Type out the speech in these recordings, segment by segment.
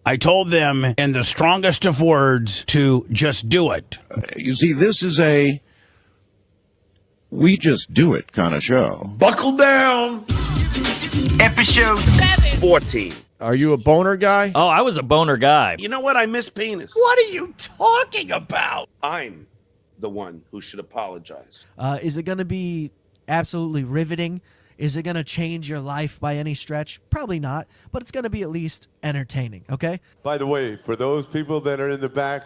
I told them in the strongest of words to just do it. You see, this is a we just do it kind of show. Buckle down. Episode 14. Are you a boner guy? Oh, I was a boner guy. You know what? I miss penis. What are you talking about? I'm the one who should apologize. Is it going to be absolutely riveting? Is it going to change your life by any stretch? Probably not, but it's going to be at least entertaining, okay? By the way, for those people that are in the back,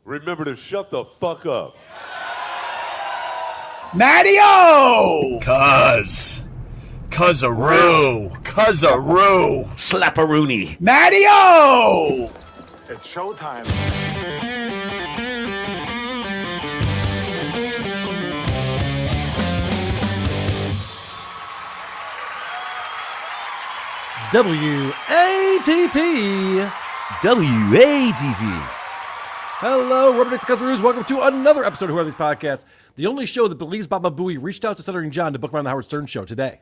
remember to shut the fuck up. Mattio! Cuz-a-roo. Slapperoonie. Mattio! It's showtime. WATP. WATP. Hello, Rubber Dicks Cuzzaroos. Welcome to another episode of Who Are These Podcasts, the only show that believes Baba Booey reached out to Stuttering John to book him on the Howard Stern Show today.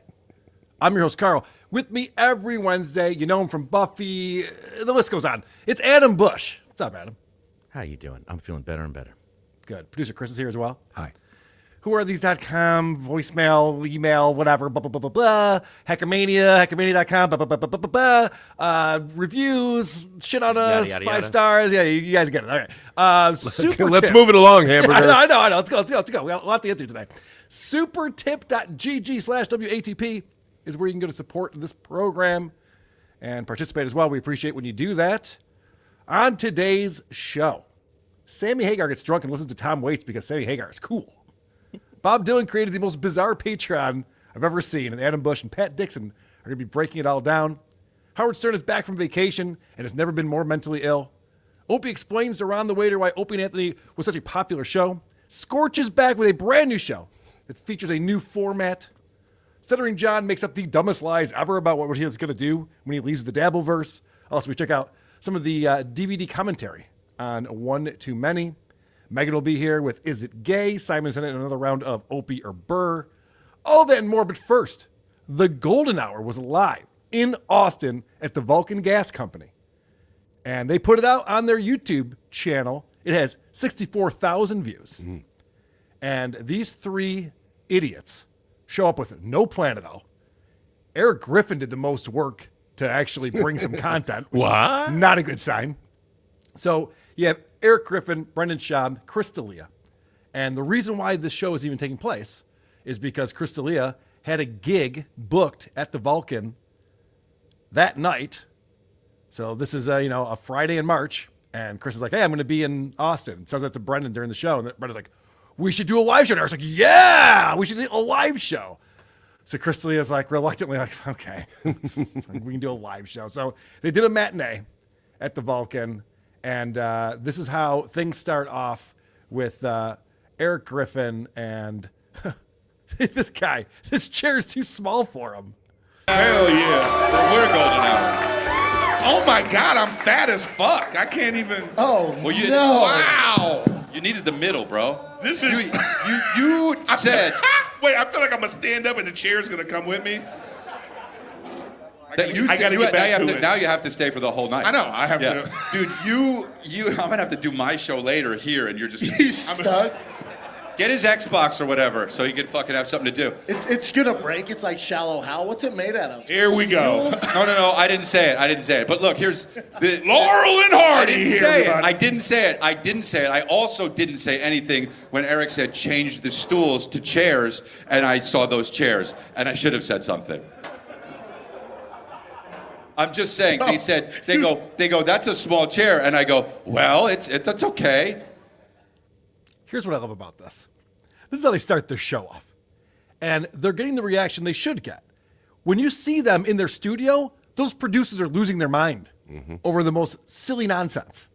I'm your host, Carl. With me every Wednesday, you know him from Buffy, the list goes on. It's Adam Bush. What's up, Adam? How you doing? I'm feeling better and better. Good. Producer Chris is here as well. Hi. Whoarethese.com, voicemail, email, whatever, blah, blah, blah, blah, blah. Hackermania, hackermania.com, blah, blah, blah, blah, blah, blah. Reviews, shit on us, Yada, 5 yada. stars. Yeah, you guys get it. All right. Super Let's tip. move it along, Hamburger. I know. Let's go. We got a lot to get through today. Supertip.gg/WATP is where you can go to support this program and participate as well. We appreciate when you do that. On today's show, Sammy Hagar gets drunk and listens to Tom Waits because Sammy Hagar is cool. Bob Dylan created the most bizarre Patreon I've ever seen, and Adam Bush and Pat Dixon are going to be breaking it all down. Howard Stern is back from vacation and has never been more mentally ill. Opie explains to Ron the Waiter why Opie and Anthony was such a popular show. Scorch is back with a brand new show that features a new format. Stuttering John makes up the dumbest lies ever about what he is going to do when he leaves the Dabbleverse. Also, we check out some of the DVD commentary on One Too Many. Megan will be here with Is It Gay? Simon's in it, another round of Opie or Burr. All that and more, but first, the Golden Hour was live in Austin at the Vulcan Gas Company. And they put it out on their YouTube channel. It has 64,000 views. Mm-hmm. And these three idiots show up with no plan at all. Eric Griffin did the most work to actually bring some content. What? Not a good sign. So you have Eric Griffin, Brendan Schaub, Chris D'Elia. And the reason why this show is even taking place is because Chris D'Elia had a gig booked at the Vulcan that night. So this is a Friday in March. And Chris is like, hey, I'm going to be in Austin. Says that to Brendan during the show. And Brendan's like, we should do a live show. And Eric's like, yeah, we should do a live show. So Chris D'Elia's like reluctantly like, okay, we can do a live show. So they did a matinee at the Vulcan. And this is how things start off with Eric Griffin and this guy. This chair is too small for him. Hell yeah. We're golden hour. Oh my God, I'm fat as fuck. I can't even. Oh, well, you, no. Wow. You needed the middle, bro. This is. You said. Wait, I feel like I'm going to stand up and the chair's going to come with me. I got to get back to it. Now you have to stay for the whole night. I know. I have to. Dude, I'm going to have to do my show later here, and you're just. He's stuck. Get his Xbox or whatever so he can fucking have something to do. It's going to break. It's like Shallow Hal. What's it made out of? Here we go. No. I didn't say it. But look, here's the Laurel and Hardy. I didn't say it. I also didn't say anything when Eric said change the stools to chairs, and I saw those chairs, and I should have said something. I'm just saying. They said they go. That's a small chair, and I go. Well, it's okay. Here's what I love about this. This is how they start their show off. And they're getting the reaction they should get. When you see them in their studio, those producers are losing their mind over the most silly nonsense.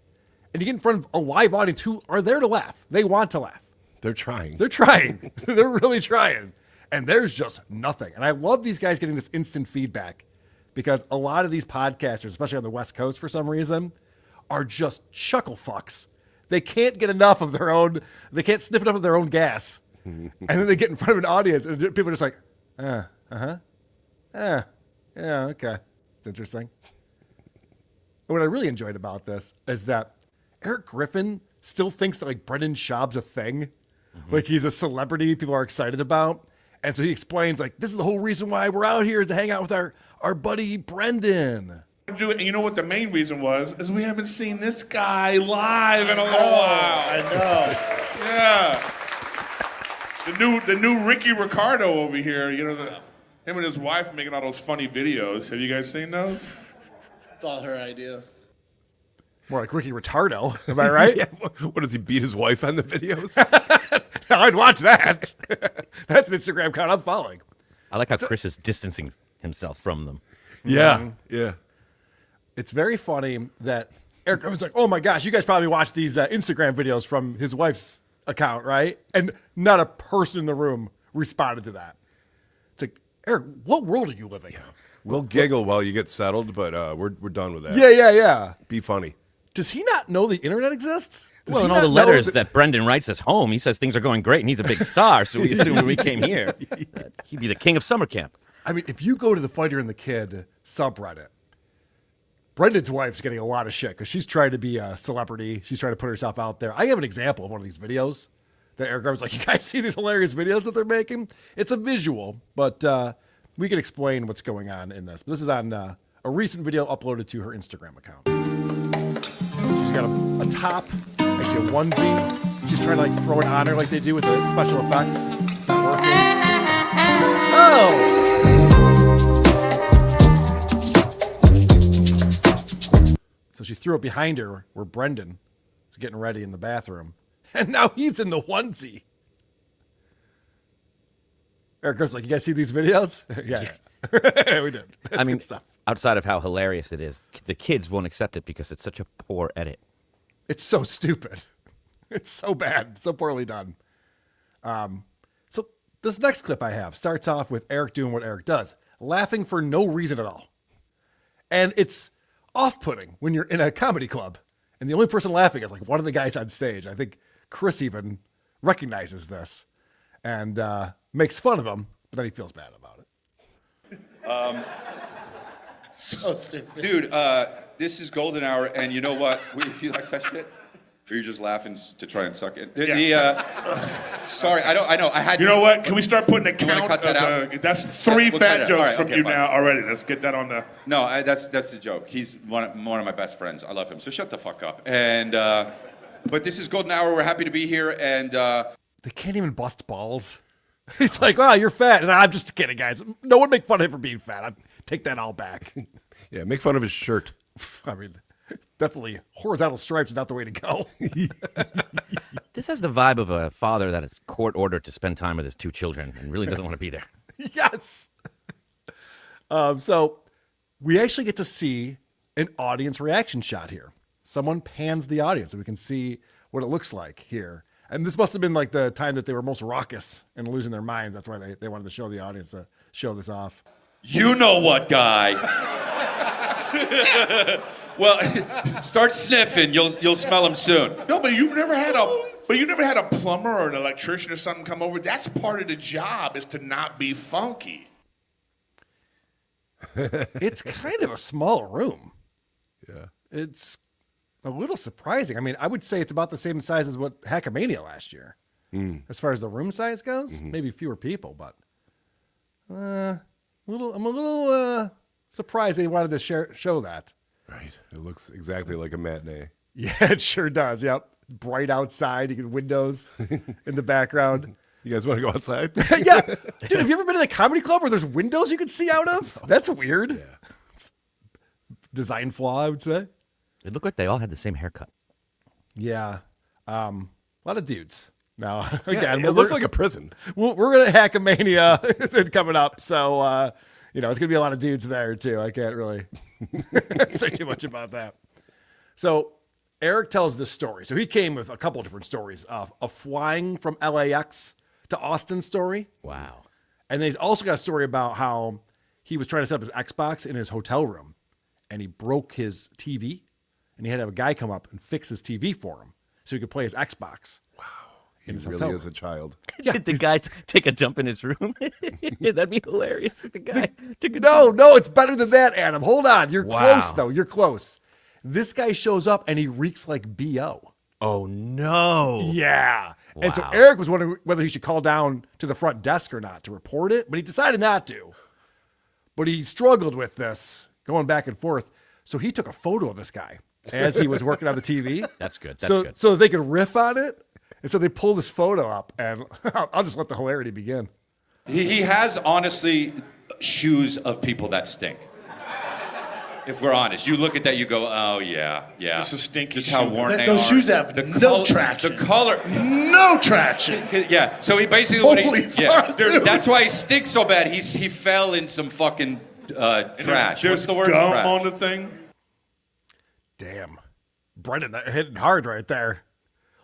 And you get in front of a live audience who are there to laugh. They want to laugh. They're trying. They're really trying. And there's just nothing. And I love these guys getting this instant feedback because a lot of these podcasters, especially on the West Coast for some reason, are just chuckle fucks. They can't get enough of their own, they can't sniff enough of their own gas. And then they get in front of an audience and people are just like, yeah, okay. It's interesting. what I really enjoyed about this is that Eric Griffin still thinks that like Brendan Schaub's a thing. Like he's a celebrity people are excited about. And so he explains like, this is the whole reason why we're out here is to hang out with our buddy Brendan. And you know what the main reason was? Is we haven't seen this guy live in a little while. I know. Yeah. The new Ricky Ricardo over here, you know, him and his wife making all those funny videos. Have you guys seen those? It's all her idea. More like Ricky Retardo, am I right? Yeah. What does he beat his wife on the videos? I'd watch that. That's an Instagram account I'm following. I like how Chris is distancing himself from them. Yeah. Yeah. It's very funny that Eric was like, oh my gosh, you guys probably watched these Instagram videos from his wife's account, right? And not a person in the room responded to that. It's like, Eric, what world are you living in? We'll giggle while you get settled, but we're done with that. Yeah. Be funny. Does he not know the internet exists? Well, in all the letters that Brendan writes us home, he says things are going great and he's a big star. So we assumed when we came here, that he'd be the king of summer camp. I mean, if you go to the Fighter and the Kid subreddit, Brendan's wife's getting a lot of shit because she's trying to be a celebrity. She's trying to put herself out there. I have an example of one of these videos that Eric was like, you guys see these hilarious videos that they're making? It's a visual, but we can explain what's going on in this. But this is on a recent video uploaded to her Instagram account. She's got a top, actually a onesie. She's trying to like throw it on her like they do with the special effects. It's not working. Oh! So she threw it behind her where Brendan is getting ready in the bathroom. And now he's in the onesie. Eric goes like, you guys see these videos? Yeah. We did. That's good stuff. Outside of how hilarious it is, the kids won't accept it because it's such a poor edit. It's so stupid. It's so bad. So poorly done. So this next clip I have starts off with Eric doing what Eric does, laughing for no reason at all. And it's off-putting when you're in a comedy club and the only person laughing is like one of the guys on stage. I think Chris even recognizes this and makes fun of him, but then he feels bad about it. So stupid. Dude, this is golden hour, and you know what? You like that shit? Or you're just laughing to try and suck it? Sorry, I know. I had. You know what? Can we start putting a count? Cut that out? That's three We'll fat cut it out. jokes All right, from okay, you fine. now already. Let's get that on the. No, that's the joke. He's one of my best friends. I love him. So shut the fuck up. And but this is golden hour. We're happy to be here, and they can't even bust balls. He's like, "Wow, you're fat." And I'm just kidding, guys. No one make fun of him for being fat. I take that all back. Yeah, make fun of his shirt. I mean, definitely horizontal stripes is not the way to go. This has the vibe of a father that is court ordered to spend time with his two children and really doesn't want to be there. Yes. So we actually get to see an audience reaction shot here. Someone pans the audience so we can see what it looks like here. And this must have been like the time that they were most raucous and losing their minds. That's why they wanted to show the audience to show this off. you know what, guy? Well, start sniffing. You'll smell him soon. No, but you've never had a plumber or an electrician or something come over. That's part of the job, is to not be funky. It's kind of a small room. Yeah. It's a little surprising. I mean, I would say it's about the same size as what Hackamania last year. As far as the room size goes, maybe fewer people, but I'm a little surprised they wanted to show that. Right. It looks exactly like a matinee. Yeah, it sure does. Yep. Bright outside. You get windows in the background. You guys want to go outside? Yeah. Dude, have you ever been to a comedy club where there's windows you can see out of? That's weird. Yeah. Design flaw, I would say. It looked like they all had the same haircut. Yeah. A lot of dudes. Now, again, it looked like a prison. We're going to Hackamania coming up. So, it's going to be a lot of dudes there, too. I can't really say too much about that. So, Eric tells this story. So, he came with a couple of different stories of flying from LAX to Austin story. Wow. And then he's also got a story about how he was trying to set up his Xbox in his hotel room and he broke his TV and he had to have a guy come up and fix his TV for him so he could play his Xbox. Wow. He really is a child. Did the guy take a dump in his room? That'd be hilarious if the guy took a No, it's better than that, Adam. Hold on. You're close, though. You're close. This guy shows up and he reeks like BO. Oh, no. Yeah. And so Wow. Eric was wondering whether he should call down to the front desk or not to report it, but he decided not to. But he struggled with this, going back and forth. So he took a photo of this guy as he was working on the TV. That's good. That's good. So they could riff on it. And so they pulled this photo up, and I'll just let the hilarity begin. He has, honestly, shoes of people that stink. If we're honest, you look at that, you go, oh, yeah. It's a stinky Just how shoe. worn they Those are. shoes have no traction. The color. No traction. Yeah, so he basically... Holy fuck, dude. That's why he stinks so bad. He fell in some fucking trash. There's What's the word? gum Trash. on the thing. Damn. Brendan, that hitting hard right there.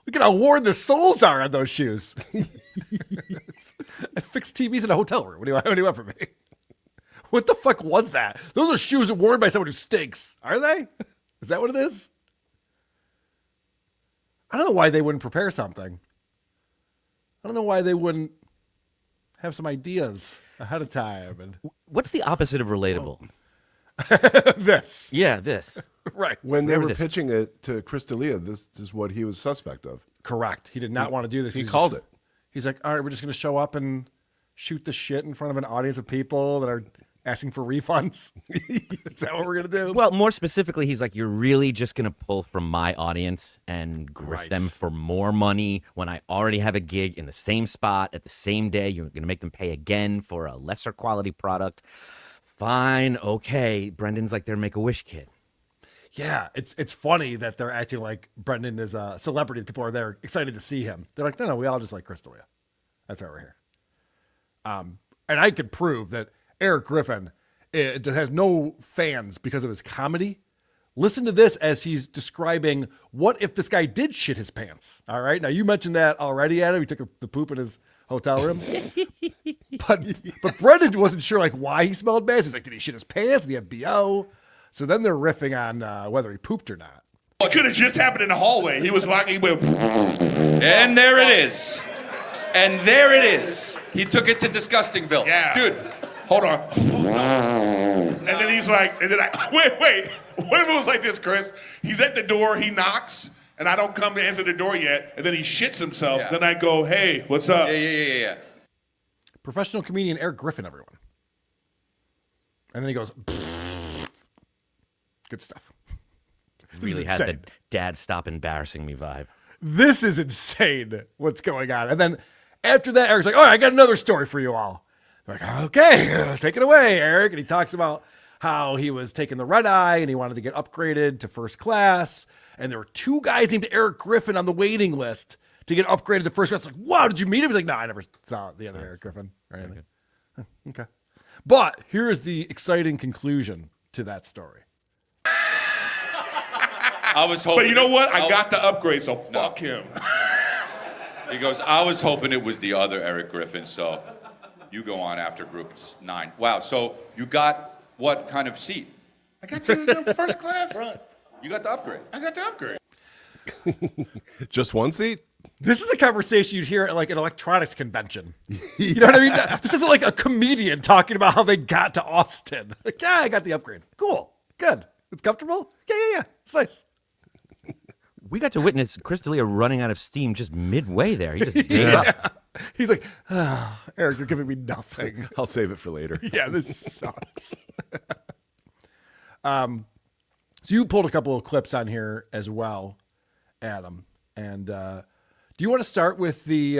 Look at how worn the soles are on those shoes. I fixed TVs in a hotel room. What do you want from me? What the fuck was that? Those are shoes worn by someone who stinks. Are they? Is that what it is? I don't know why they wouldn't prepare something. I don't know why they wouldn't have some ideas ahead of time. And What's the opposite of relatable? this. Yeah, this. Right. When they Remember were this. pitching it to Chris D'Elia, this is what he was suspect of. Correct. He did not want to do this. He He's called just- it. He's like, all right, we're just going to show up and shoot the shit in front of an audience of people that are asking for refunds. Is that what we're going to do? Well, more specifically, he's like, you're really just going to pull from my audience and griff Right. them for more money when I already have a gig in the same spot at the same day. You're going to make them pay again for a lesser quality product. Fine. Okay. Brendan's like their Make-A-Wish kid. Yeah, it's funny that they're acting like Brendan is a celebrity. People are there excited to see him. They're like, no, we all just like Chris D'Elia. That's why we're here. And I could prove that Eric Griffin has no fans because of his comedy. Listen to this as he's describing what if this guy did shit his pants. All right. Now, you mentioned that already, Adam. He took the poop in his hotel room. but Brendan wasn't sure like why he smelled bad. He's like, did he shit his pants? Did he have BO? So then they're riffing on whether he pooped or not. It could have just happened in the hallway. He was walking with. And there it is. And there it is. He took it to Disgustingville. Yeah. Dude. Hold on. And then he's like, wait. What if it was like this, Chris? He's at the door, he knocks, and I don't come to answer the door yet, and then he shits himself. Yeah. Then I go, hey, what's up? Yeah. Professional comedian Eric Griffin, everyone. And then he goes, good stuff. This is Really had the insane. dad stop embarrassing me vibe. This is insane what's going on. And then after that, Eric's like, all right, I got another story for you all. They're like, okay, take it away, Eric. And he talks about how he was taking the red eye and he wanted to get upgraded to first class. And there were two guys named Eric Griffin on the waiting list to get upgraded to first class. Like, wow, did you meet him? He's like, no, I never saw the other Eric Griffin or anything. Okay. But here is the exciting conclusion to that story. I was hoping. But you know what? I got the upgrade, so fuck him. He goes, I was hoping it was the other Eric Griffin, so you go on after group 9. Wow, so you got what kind of seat? I got the first class. Front. You got the upgrade. I got the upgrade. Just one seat? This is the conversation you'd hear at like an electronics convention. You know what I mean? This isn't like a comedian talking about how they got to Austin. Like, yeah, I got the upgrade. Cool. Good. It's comfortable? Yeah. It's nice. We got to witness Chris D'Elia running out of steam just midway there. He just gave up. He's like, Eric, you're giving me nothing. I'll save it for later. Yeah, this sucks. So you pulled a couple of clips on here as well, Adam. And do you want to start with the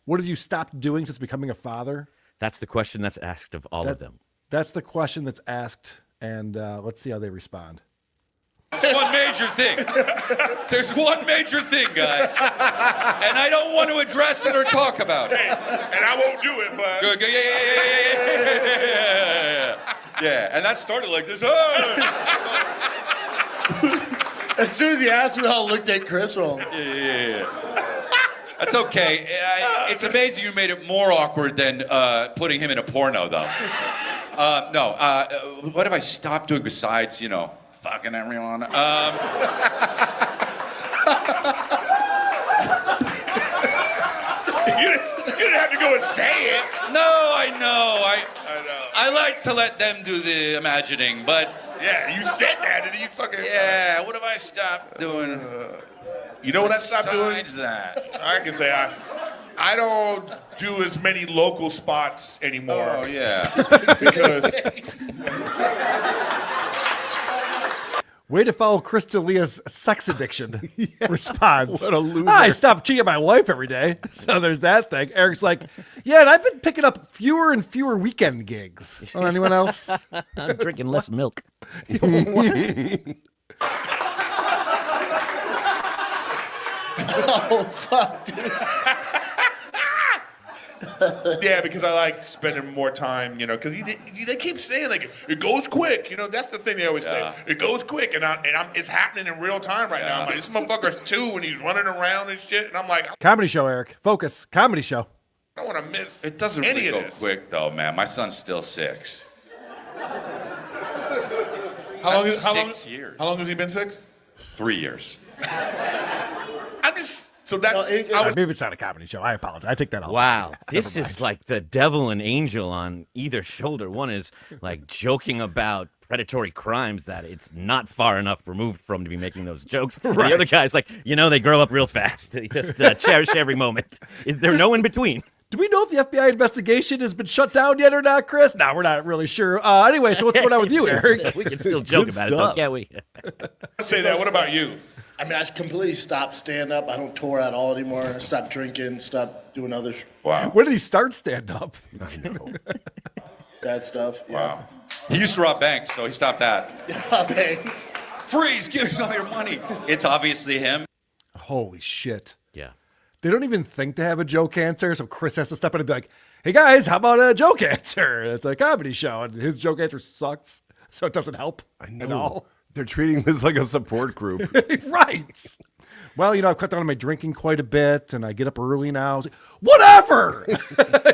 what have you stopped doing since becoming a father? That's the question that's asked of all of them. That's the question that's asked, and let's see how they respond. There's one major thing. There's one major thing, guys. And I don't want to address it or talk about it. And I won't do it, but. Good. Yeah, and that started like this. As soon as he asked me, I looked at Chris wrong. Yeah. That's okay. It's amazing you made it more awkward than putting him in a porno, though. What have I stopped doing besides, fucking everyone? You didn't have to go and say it. No, I know. I like to let them do the imagining, but Yeah, you said that, and you fucking. Yeah, what have I stopped doing? You know what I stopped doing? Besides that. I can say I don't do as many local spots anymore. Oh, yeah. Because Way to follow Chris D'Elia's sex addiction response. What a loser. I stopped cheating on my wife every day. So there's that thing. Eric's like, yeah, and I've been picking up fewer and fewer weekend gigs. Well, anyone else? I'm drinking less milk. Oh, fuck, dude. yeah, because I like spending more time, you know, because they keep saying like it goes quick, you know. That's the thing they always say. It goes quick, and it's happening in real time right now. I'm like, this motherfucker's 2 and he's running around and shit, and I'm like, Comedy show, Eric. Focus. Comedy show. I don't want to miss. It doesn't any really of go this. quick, though, man. My son's still 6. How long? That's How long? 6 years. How long has he been 6? 3 years. I'm just so that's. Maybe it's not a comedy show. I apologize. I take that all Wow, back. this Never is mind. like the devil and angel on either shoulder. One is like joking about predatory crimes that it's not far enough removed from to be making those jokes. And Right. the other guy's like, you know, they grow up real fast. Just cherish every moment. Is there no in between? Do we know if the FBI investigation has been shut down yet or not, Chris? No, we're not really sure. Anyway, so what's going on with you, Eric? We can still joke Good about it, though, stuff. can't we? Say that. What about you? I mean, I completely stopped stand up. I don't tour at all anymore. I stopped drinking, stopped doing other Wow. When did he start stand up? I know. bad stuff. Yeah. Wow. He used to rob banks, so he stopped that. Yeah, thanks. Freeze, give me all your money. It's obviously him. Holy shit. Yeah. They don't even think to have a joke answer, so Chris has to step in and be like, hey guys, how about a joke answer? It's a comedy show, and his joke answer sucks, so it doesn't help at all. They're treating this like a support group. Right. Well, you know, I've cut down on my drinking quite a bit, and I get up early now. It's like, whatever.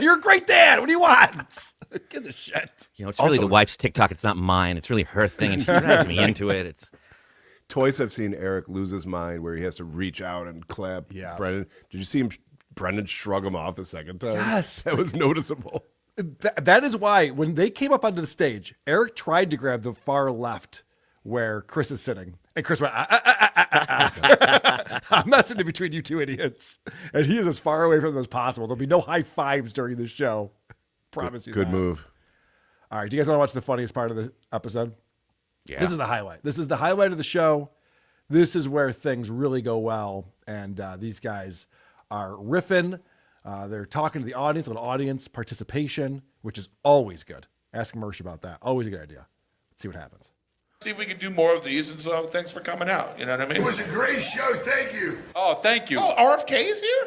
You're a great dad. What do you want? Who gives a shit? You know, it's really the wife's TikTok. It's not mine. It's really her thing, and she drags me into it. It's Twice I've seen Eric lose his mind where he has to reach out and clap Brendan. Did you see him, Brendan, shrug him off the second time? Yes. That was noticeable. That is why when they came up onto the stage, Eric tried to grab the far left where Chris is sitting. And Chris went, I'm not sitting between you two idiots. And he is as far away from them as possible. There'll be no high fives during the show. Promise you Good that. move. All right. Do you guys want to watch the funniest part of the episode? yeah. This is the highlight. This is the highlight of the show. This is where things really go well. And these guys are riffing. They're talking to the audience about audience participation, which is always good. Ask Mersh about that. Always a good idea. Let's see what happens. See if we can do more of these, and so thanks for coming out. You know what I mean? It was a great show. Thank you. Oh, thank you. Oh, RFK is here?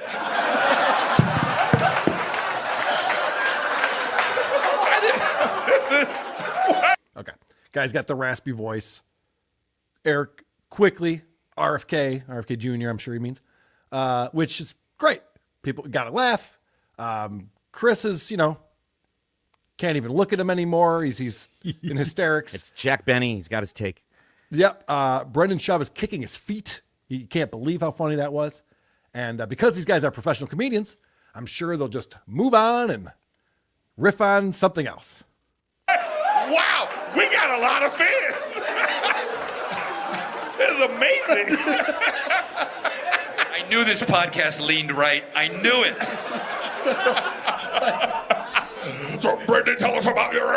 Okay. Guy's got the raspy voice. Eric quickly, RFK Jr., I'm sure he means, which is great. People got to laugh. Chris is, can't even look at him anymore. He's in hysterics. It's Jack Benny. He's got his take. Yep. Brendan Schaub is kicking his feet. He can't believe how funny that was. And because these guys are professional comedians, I'm sure they'll just move on and riff on something else. Wow, we got a lot of fans. This is amazing. I knew this podcast leaned right. I knew it. So, Brendan, tell us about your...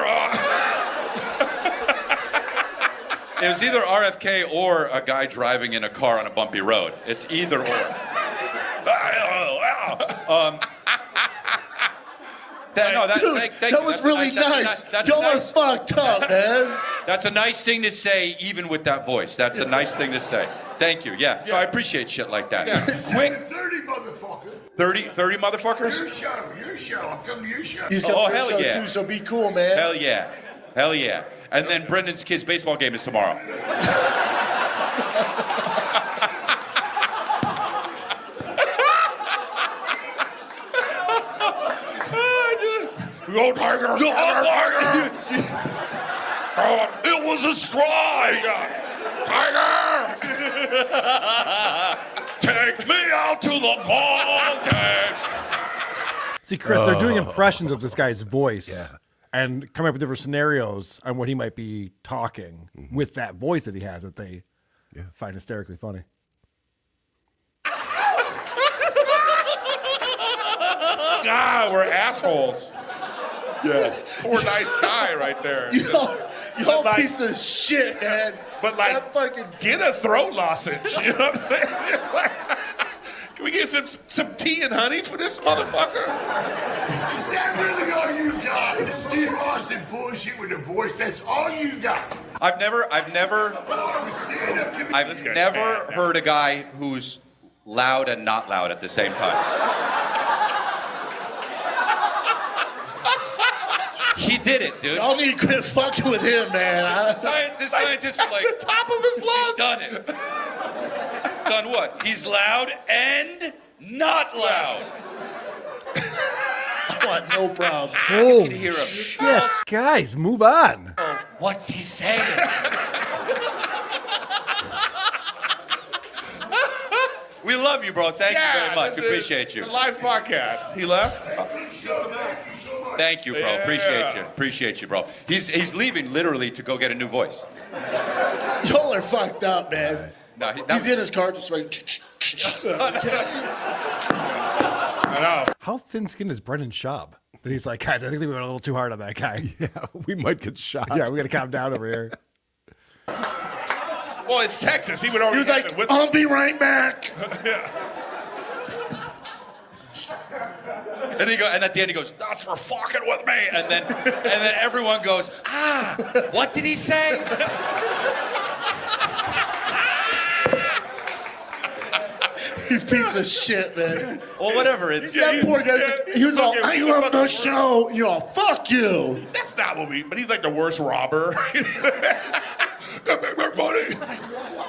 It was either RFK or a guy driving in a car on a bumpy road. It's either or. That was really nice. Y'all are fucked up, man. That's a nice thing to say, even with that voice. That's a nice thing to say. Thank you. Yeah. No, I appreciate shit like that. Yeah. Quick. 30 motherfucker. 30 motherfuckers? Your show. I'm coming to your show. He's got Oh, your hell show yeah. too, so be cool, man. Hell yeah. Hell yeah. And then Brendan's kid's baseball game is tomorrow. Go Tiger! Go Tiger! It was a strike. Tiger! Take me out to the ball game. See, Chris, they're doing impressions of this guy's voice. and come up with different scenarios on what he might be talking with that voice that he has that they find hysterically funny. God, we're assholes. Yeah. Poor nice guy right there. Y'all like, piece of shit, man. But like, get a throat lozenge. You know what I'm saying? It's like, can we get some tea and honey for this motherfucker? Is that really all you got? The Steve Austin bullshit with the voice, that's all you got? I've never heard a guy who's loud and not loud at the same time. He did it, dude. Y'all need to quit fucking with him, man. Scientists were like, top of his lungs. Done it. Done what? He's loud and not loud. I want no problem. Oh, you can hear him. Shit. Guys, move on. What's he saying? We love you, bro. Thank you very much. Appreciate you. The live podcast. He left. Thank you, bro. Appreciate you, bro. He's leaving literally to go get a new voice. Y'all are fucked up, man. No, he's in his car just like. I know. How thin-skinned is Brendan Schaub? That he's like, guys, I think we went a little too hard on that guy. Yeah, we might get shot. Yeah, we got to calm down over here. Well, it's Texas. He would already. He was like, "I'll be right back." And at the end he goes, "That's for fucking with me." And then everyone goes, what did he say? You piece of shit, man. Well, whatever. It's that poor guy. He was all, "I love the show." You're all, "Fuck you." That's not what we. But he's like the worst robber. Give me your money.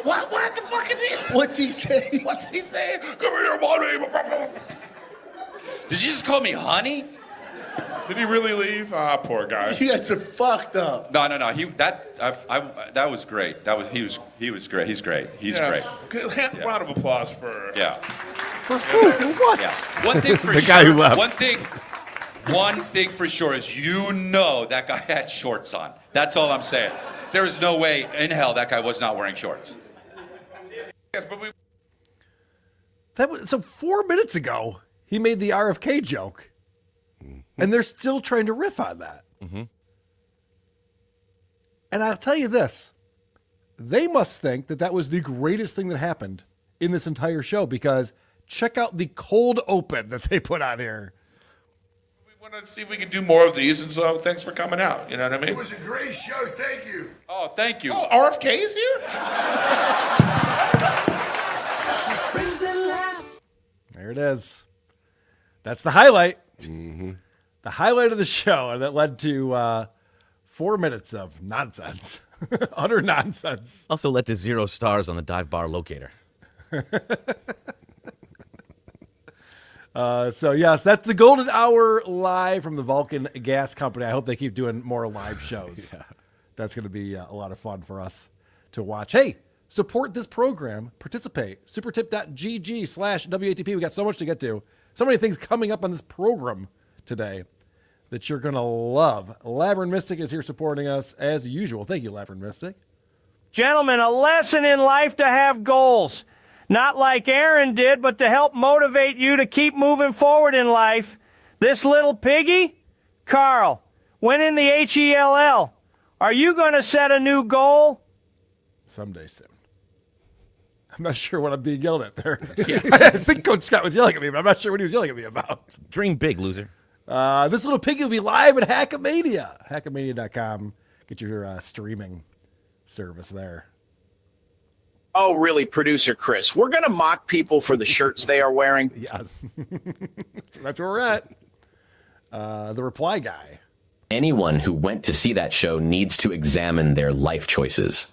What the fuck is he? What's he saying? What's he saying? Give me your money. Did you just call me honey? Did he really leave? Ah, poor guy. He had to fucked up. No. That was great. He was great. He's great. He's great. Good round of applause for. Yeah. For who? What? Yeah. One thing for The sure. guy who left. One thing for sure is that guy had shorts on. That's all I'm saying. There is no way in hell that guy was not wearing shorts. Yes, but we. So 4 minutes ago, he made the RFK joke, and they're still trying to riff on that. Mm-hmm. And I'll tell you this. They must think that was the greatest thing that happened in this entire show, because check out the cold open that they put on here. We want to see if we can do more of these, and so thanks for coming out. You know what I mean? It was a great show. Thank you. Oh, thank you. Oh, RFK's here? There it is. That's the highlight. Mm-hmm. The highlight of the show, and that led to 4 minutes of nonsense. Utter nonsense. Also led to 0 stars on the dive bar locator. So, yes, that's the Golden Hour live from the Vulcan Gas Company. I hope they keep doing more live shows. Yeah. That's going to be a lot of fun for us to watch. Hey, support this program. Participate. Supertip.gg/WATP. We got so much to get to. So many things coming up on this program today that you're going to love. Laverne Mystic is here supporting us as usual. Thank you, Laverne Mystic. Gentlemen, a lesson in life to have goals. Not like Aaron did, but to help motivate you to keep moving forward in life. This little piggy, Carl, went in the HELL. Are you going to set a new goal? Someday soon. I'm not sure what I'm being yelled at there. Yeah. I think Coach Scott was yelling at me, but I'm not sure what he was yelling at me about. Dream big, loser. This little piggy will be live at Hackamania. Hackamania.com. Get your streaming service there. Oh, really, Producer Chris? We're going to mock people for the shirts they are wearing? Yes. That's where we're at. The reply guy. Anyone who went to see that show needs to examine their life choices.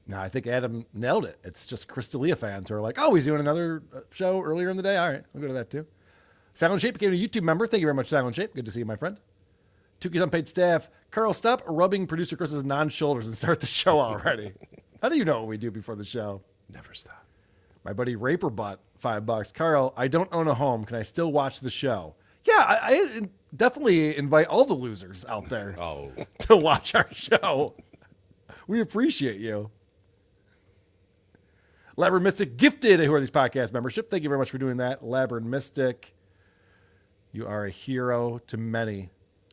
No, I think Adam nailed it. It's just Chris D'Elia fans who are like, oh, he's doing another show earlier in the day. All right, I'll go to that too. Silent Shape became a YouTube member. Thank you very much, Silent Shape. Good to see you, my friend. Tukey's unpaid staff. Carl, stop rubbing Producer Chris's non-shoulders and start the show already. How do you know what we do before the show? Never stop. My buddy Raper Butt, $5. Carl, I don't own a home. Can I still watch the show? Yeah, definitely invite all the losers out there to watch our show. We appreciate you. Labyrinth Mystic gifted a Who Are These Podcast membership. Thank you very much for doing that. Labyrinth Mystic, you are a hero to many.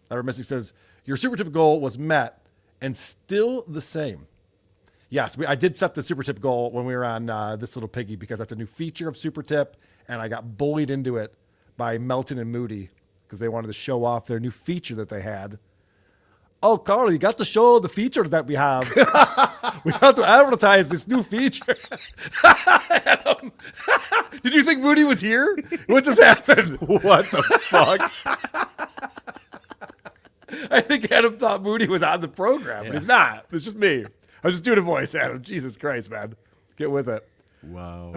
Labyrinth Mystic says, your super tip goal was met and still the same. Yes, I did set the super tip goal when we were on This Little Piggy because that's a new feature of super tip, and I got bullied into it by Melton and Moody because they wanted to show off their new feature that they had. Oh, Carl, you got to show the feature that we have. We have to advertise this new feature. Adam, did you think Moody was here? What just happened? What the fuck? I think Adam thought Moody was on the program, but he's not. It's just me. I was just doing a voice, Adam. Jesus Christ, man. Get with it. Wow.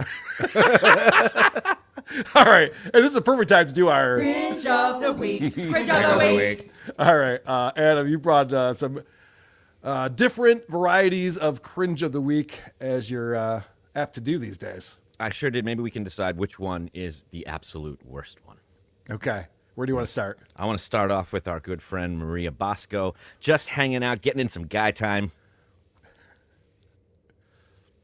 All right. And this is a perfect time to do our Cringe of the week. Cringe of the week. All right. Adam, you brought some different varieties of cringe of the week as you're apt to do these days. I sure did. Maybe we can decide which one is the absolute worst one. Okay. Where do you want to start? I want to start off with our good friend Maria Bosco, just hanging out, getting in some guy time.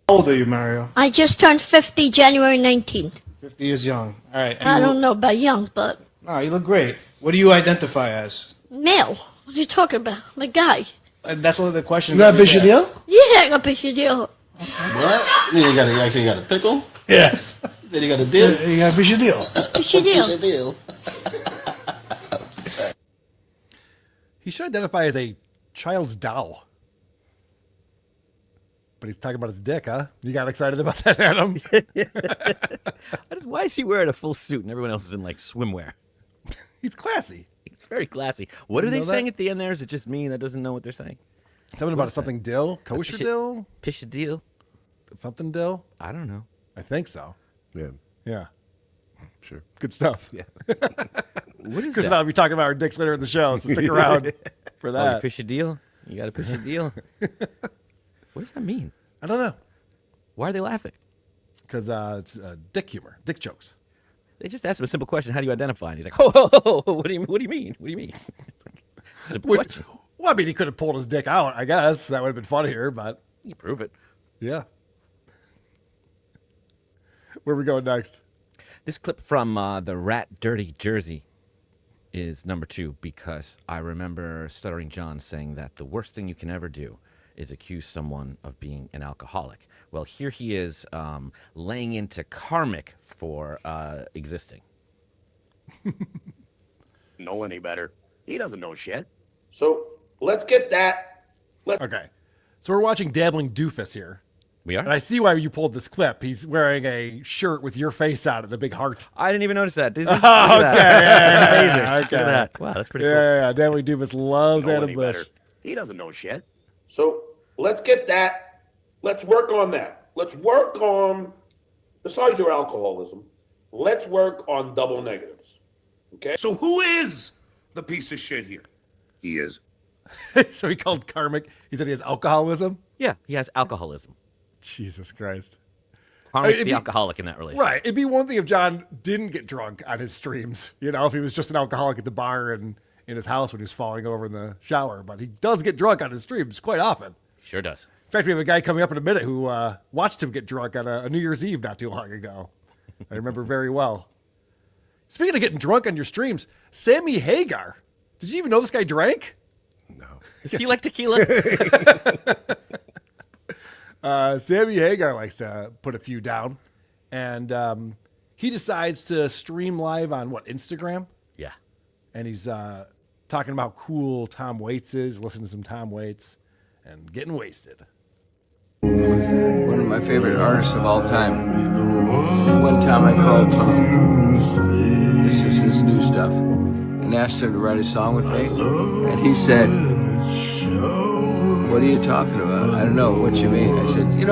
How old are you, Mario? I just turned 50 January 19th. 50 is young. All right. I don't know about young, but No, you look great. What do you identify as? male. What are you talking about? I'm a guy. That's all the questions. You got a big deal? Yeah, I got a picture deal. What? You got a pickle? Yeah. Then you got a deal? You got a big deal. Picture deal. Big deal. He should identify as a child's doll. But he's talking about his dick, huh? You got excited about that, Adam? Why is he wearing a full suit and everyone else is in like swimwear? He's classy. He's very classy. What You are they know saying that? at the end there? Is it just me that doesn't know what they're saying? Something about something dill? Kosher dill? Pisha deal? Something dill? I don't know. I think so. Yeah. Yeah. Sure. Good stuff. Yeah. What is Because that? I'll be talking about our dicks later in the show, so stick around for Oh, that. you Pisha deal? You got a Pisha deal? What does that mean? I don't know. Why are they laughing? Because it's dick humor, dick jokes. They just asked him a simple question. How do you identify? And he's like, oh, what do you mean? What do you mean? Simple question. Well, I mean, he could have pulled his dick out, I guess. That would have been funnier, but. You prove it. Yeah. Where are we going next? This clip from the Rat Dirty Jersey is number 2 because I remember Stuttering John saying that the worst thing you can ever do is accuse someone of being an alcoholic. Well, here he is laying into karmic for existing. Know any better? He doesn't know shit. So let's get that. Okay. So we're watching Dabbling Doofus here. We are? And I see why you pulled this clip. He's wearing a shirt with your face on it, the big heart. I didn't even notice that. Did you? Okay. Look at that. That's amazing. Okay. Look at that. Wow, that's pretty cool. Yeah. Dabbling Doofus loves Know Adam any Bush. better? He doesn't know shit. So let's get that. Let's work on that. Let's work on, besides your alcoholism, let's work on double negatives. Okay? So who is the piece of shit here? He is. So he called karmic. He said he has alcoholism. Yeah, he has alcoholism. Jesus Christ. Karmic's It'd the be- alcoholic in that relationship. Right. It'd be one thing if John didn't get drunk on his streams. You know, if he was just an alcoholic at the bar and in his house when he was falling over in the shower. But he does get drunk on his streams quite often. Sure does. In fact, we have a guy coming up in a minute who watched him get drunk on a New Year's Eve not too long ago. I remember very well. Speaking of getting drunk on your streams, Sammy Hagar. Did you even know this guy drank? Does he like tequila? Sammy Hagar likes to put a few down. And he decides to stream live on, Instagram? Yeah. And he's talking about how cool Tom Waits is, listening to some Tom Waits, and getting wasted. One of my favorite artists of all time. One time I called Tom. This is his new stuff. And asked him to write a song with me. And he said, what are you talking about? I don't know what you mean. I said, you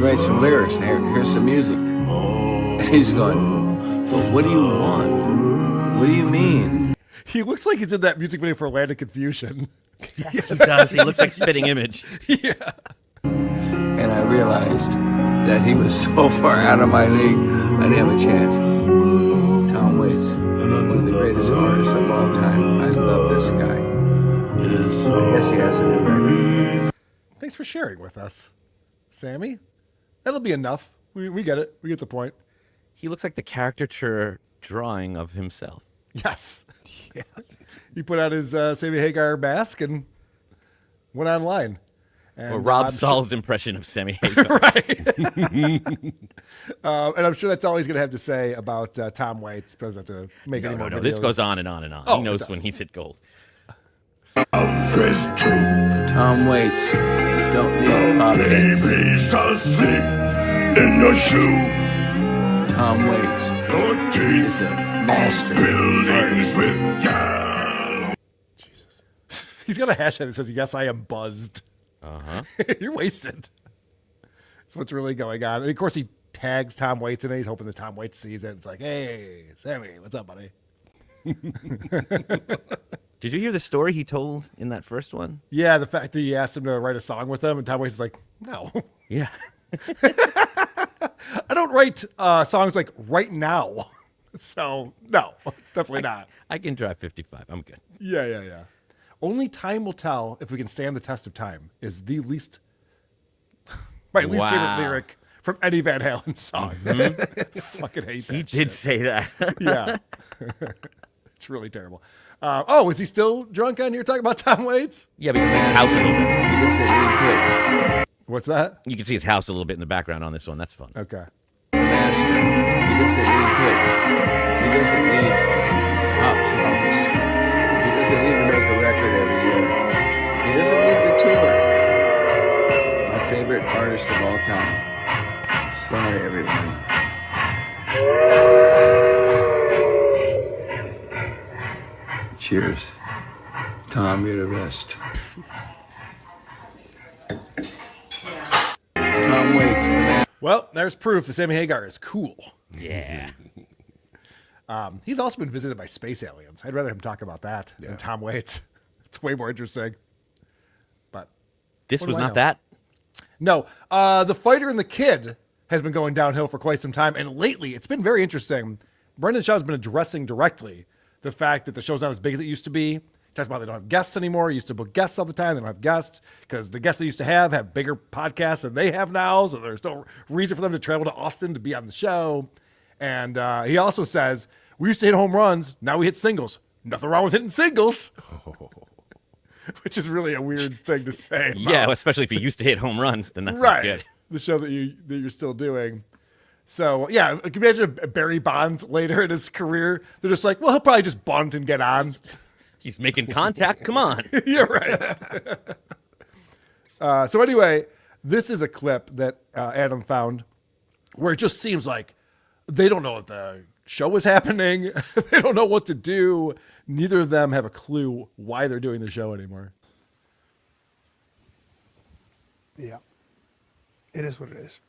write some lyrics and here's some music. And he's going, but what do you want? What do you mean? He looks like he's in that music video for Land of Confusion. Yes, he does. He looks like Spitting Image. Yeah. And I realized that he was so far out of my league, I didn't have a chance. Tom Waits. one of the greatest artists of all time. I love this guy. I guess he has a new record. Thanks for sharing with us, Sammy. That'll be enough. We get it. We get the point. He looks like the caricature drawing of himself. Yes. Yeah. He put on his Sammy Hagar mask and went online. And, or Rob Saul's impression of Sammy Hagar. Right. And I'm sure that's all he's going to have to say about Tom Waits. He doesn't have to make any more videos. This goes on and on and on. Oh, he knows when he's hit gold. Tom Waits, don't need puppets. Babies asleep in your shoe. Tom Waits is a master. Buildings with yellow. Jesus. He's got a hashtag that says, "Yes, I am buzzed." Uh-huh. You're wasted. That's what's really going on. And of course, he tags Tom Waits in it. He's hoping that Tom Waits sees it. It's like, "Hey, Sammy, what's up, buddy?" Did you hear the story he told in that first one? Yeah, the fact that he asked him to write a song with him, and Tom Waits is like, "No." Yeah. I don't write songs like right now. So, no, definitely not. I can drive 55. I'm good. Yeah. Only time will tell if we can stand the test of time is the least, my least favorite lyric from any Van Halen song. Fucking hate that. He did say that. Yeah. It's really terrible. Is he still drunk on here talking about Tom Waits? Yeah, because his house a little bit. What's that? You can see his house a little bit in the background on this one. That's fun. Okay. Master. He doesn't need hits. He doesn't need pop songs. He doesn't need to make a record every year. He doesn't need to tour. My favorite artist of all time. Sorry, everyone. Cheers. Tom, you're the best. Tom Waits, the man. Well, there's proof that Sammy Hagar is cool. Yeah. He's also been visited by space aliens. I'd rather him talk about that than Tom Waits. It's way more interesting. But This what was do I not know? that? No. The Fighter and the Kid has been going downhill for quite some time. And lately, it's been very interesting. Brendan Schaub has been addressing directly the fact that the show's not as big as it used to be. He talks about they don't have guests anymore. He used to book guests all the time. They don't have guests because the guests they used to have bigger podcasts than they have now. So there's no reason for them to travel to Austin to be on the show. And he also says, we used to hit home runs. Now we hit singles. Nothing wrong with hitting singles. Which is really a weird thing to say. Yeah, especially if you used to hit home runs, then that's right. not good. The show that you're still doing. So, yeah, can you imagine Barry Bonds later in his career? They're just like, well, he'll probably just bunt and get on. He's making contact. Come on. You're right. So anyway, this is a clip that Adam found where it just seems like they don't know what the show is happening. They don't know what to do. Neither of them have a clue why they're doing the show anymore. Yeah. It is what it is.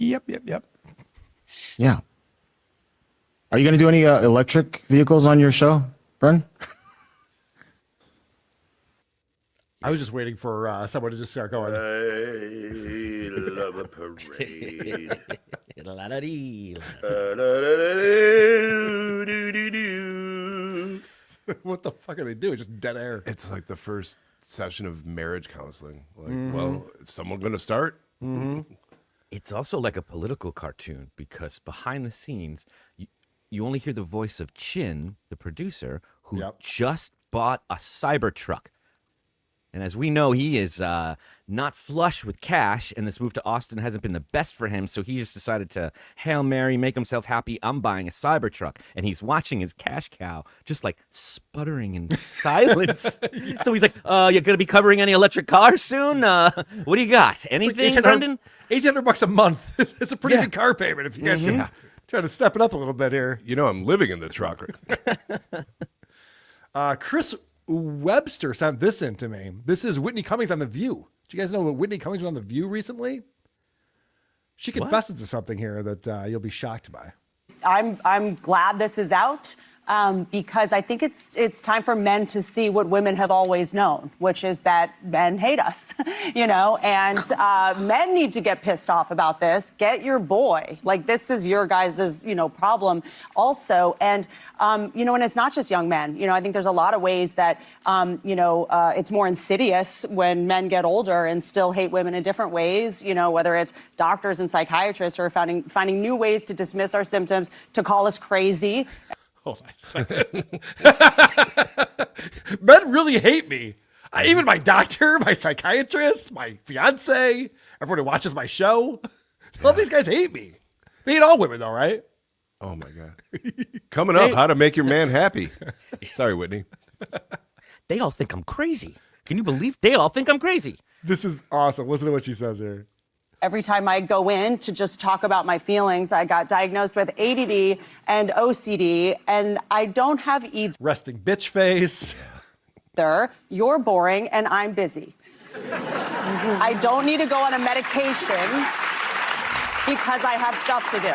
Yeah. Yep. Yeah. Are you going to do any electric vehicles on your show, Bren? I was just waiting for someone to just start going. I love a parade. What the fuck are they doing? Just dead air. It's like the first session of marriage counseling. Like, Mhm. well, is someone going to start? Mm-hmm. It's also like a political cartoon because behind the scenes, you only hear the voice of Chin, the producer, who just bought a Cybertruck. And as we know, he is not flush with cash, and this move to Austin hasn't been the best for him, so he just decided to Hail Mary, make himself happy, I'm buying a Cybertruck. And he's watching his cash cow just like sputtering in silence. Yes. So he's like, you going to be covering any electric cars soon? What do you got? Anything, like Brendan? $800 a month. It's a pretty good car payment if you guys can try to step it up a little bit here. You know, I'm living in the truck. Chris Webster sent this in to me. This is Whitney Cummings on The View. Did you guys know that Whitney Cummings was on The View recently? She confesses to something here that you'll be shocked by. I'm glad this is out. because I think it's time for men to see what women have always known, which is that men hate us, and men need to get pissed off about this. Get your boy. Like, this is your guys' problem also. And, and it's not just young men. I think there's a lot of ways that, it's more insidious when men get older and still hate women in different ways, whether it's doctors and psychiatrists who are finding new ways to dismiss our symptoms, to call us crazy. Hold on a second. Men really hate me. Even my doctor, my psychiatrist, my fiance, everyone who watches my show. All these guys hate me. They hate all women, though, right? Oh, my God. Coming up, how to make your man happy. Sorry, Whitney. They all think I'm crazy. Can you believe they all think I'm crazy? This is awesome. Listen to what she says here. Every time I go in to just talk about my feelings, I got diagnosed with ADD and OCD, and I don't have either. Resting bitch face. You're boring, and I'm busy. I don't need to go on a medication because I have stuff to do.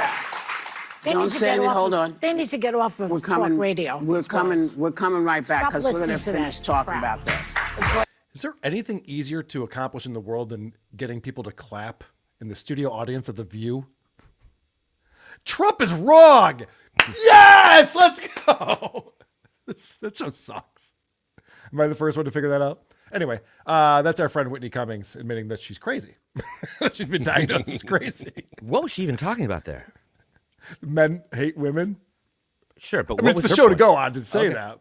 Don't say it. Hold on. They need to get off of talk radio. We're coming right back because we're going to finish talking crap. about this. Is there anything easier to accomplish in the world than getting people to clap in the studio audience of The View? Trump is wrong. Yes, let's go. That show sucks. Am I the first one to figure that out? Anyway, that's our friend Whitney Cummings admitting that she's crazy. She's been diagnosed as crazy. What was she even talking about there? Men hate women. Sure, but I mean, what it's was the her show point? to go on to say Okay. that.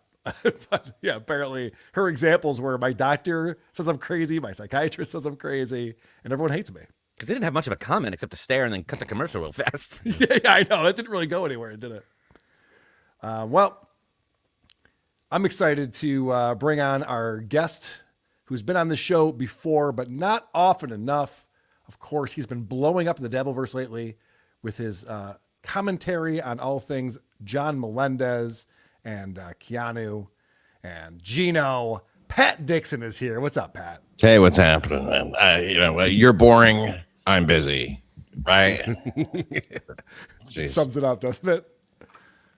But yeah, apparently her examples were my doctor says I'm crazy, my psychiatrist says I'm crazy, and everyone hates me. Because they didn't have much of a comment except to stare and then cut the commercial real fast. Yeah, I know. It didn't really go anywhere, did it? Well, I'm excited to bring on our guest who's been on the show before, but not often enough. Of course, he's been blowing up in the Dabbleverse lately with his commentary on all things John Melendez and Keanu and Gino. Pat Dixon is here. What's up, Pat? Hey, what's happening, man? You're boring. I'm busy, right? Jeez. Sums it up, doesn't it?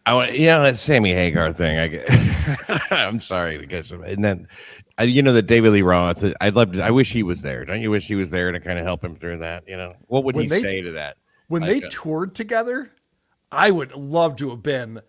That Sammy Hagar thing. I get. I'm sorry to get some. And then, the David Lee Roth. I wish he was there. Don't you wish he was there to kind of help him through that? What would he say to that? When they toured together, I would love to have been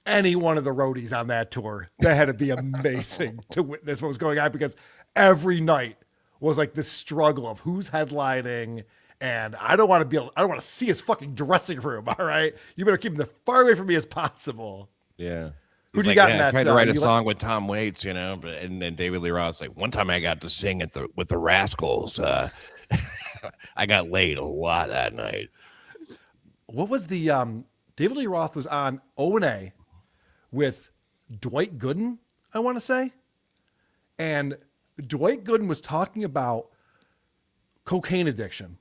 any one of the roadies on that tour. That had to be amazing to witness what was going on, because every night was like this struggle of who's headlining, and I don't want to see his fucking dressing room. All right, you better keep him as far away from me as possible. Yeah. Who do you got in that? I tried to write a song with Tom Waits, and then David Lee Roth's like, one time I got to sing with the Rascals. I got laid a lot that night. What was the David Lee Roth was on O&A with Dwight Gooden, I want to say. And Dwight Gooden was talking about cocaine addiction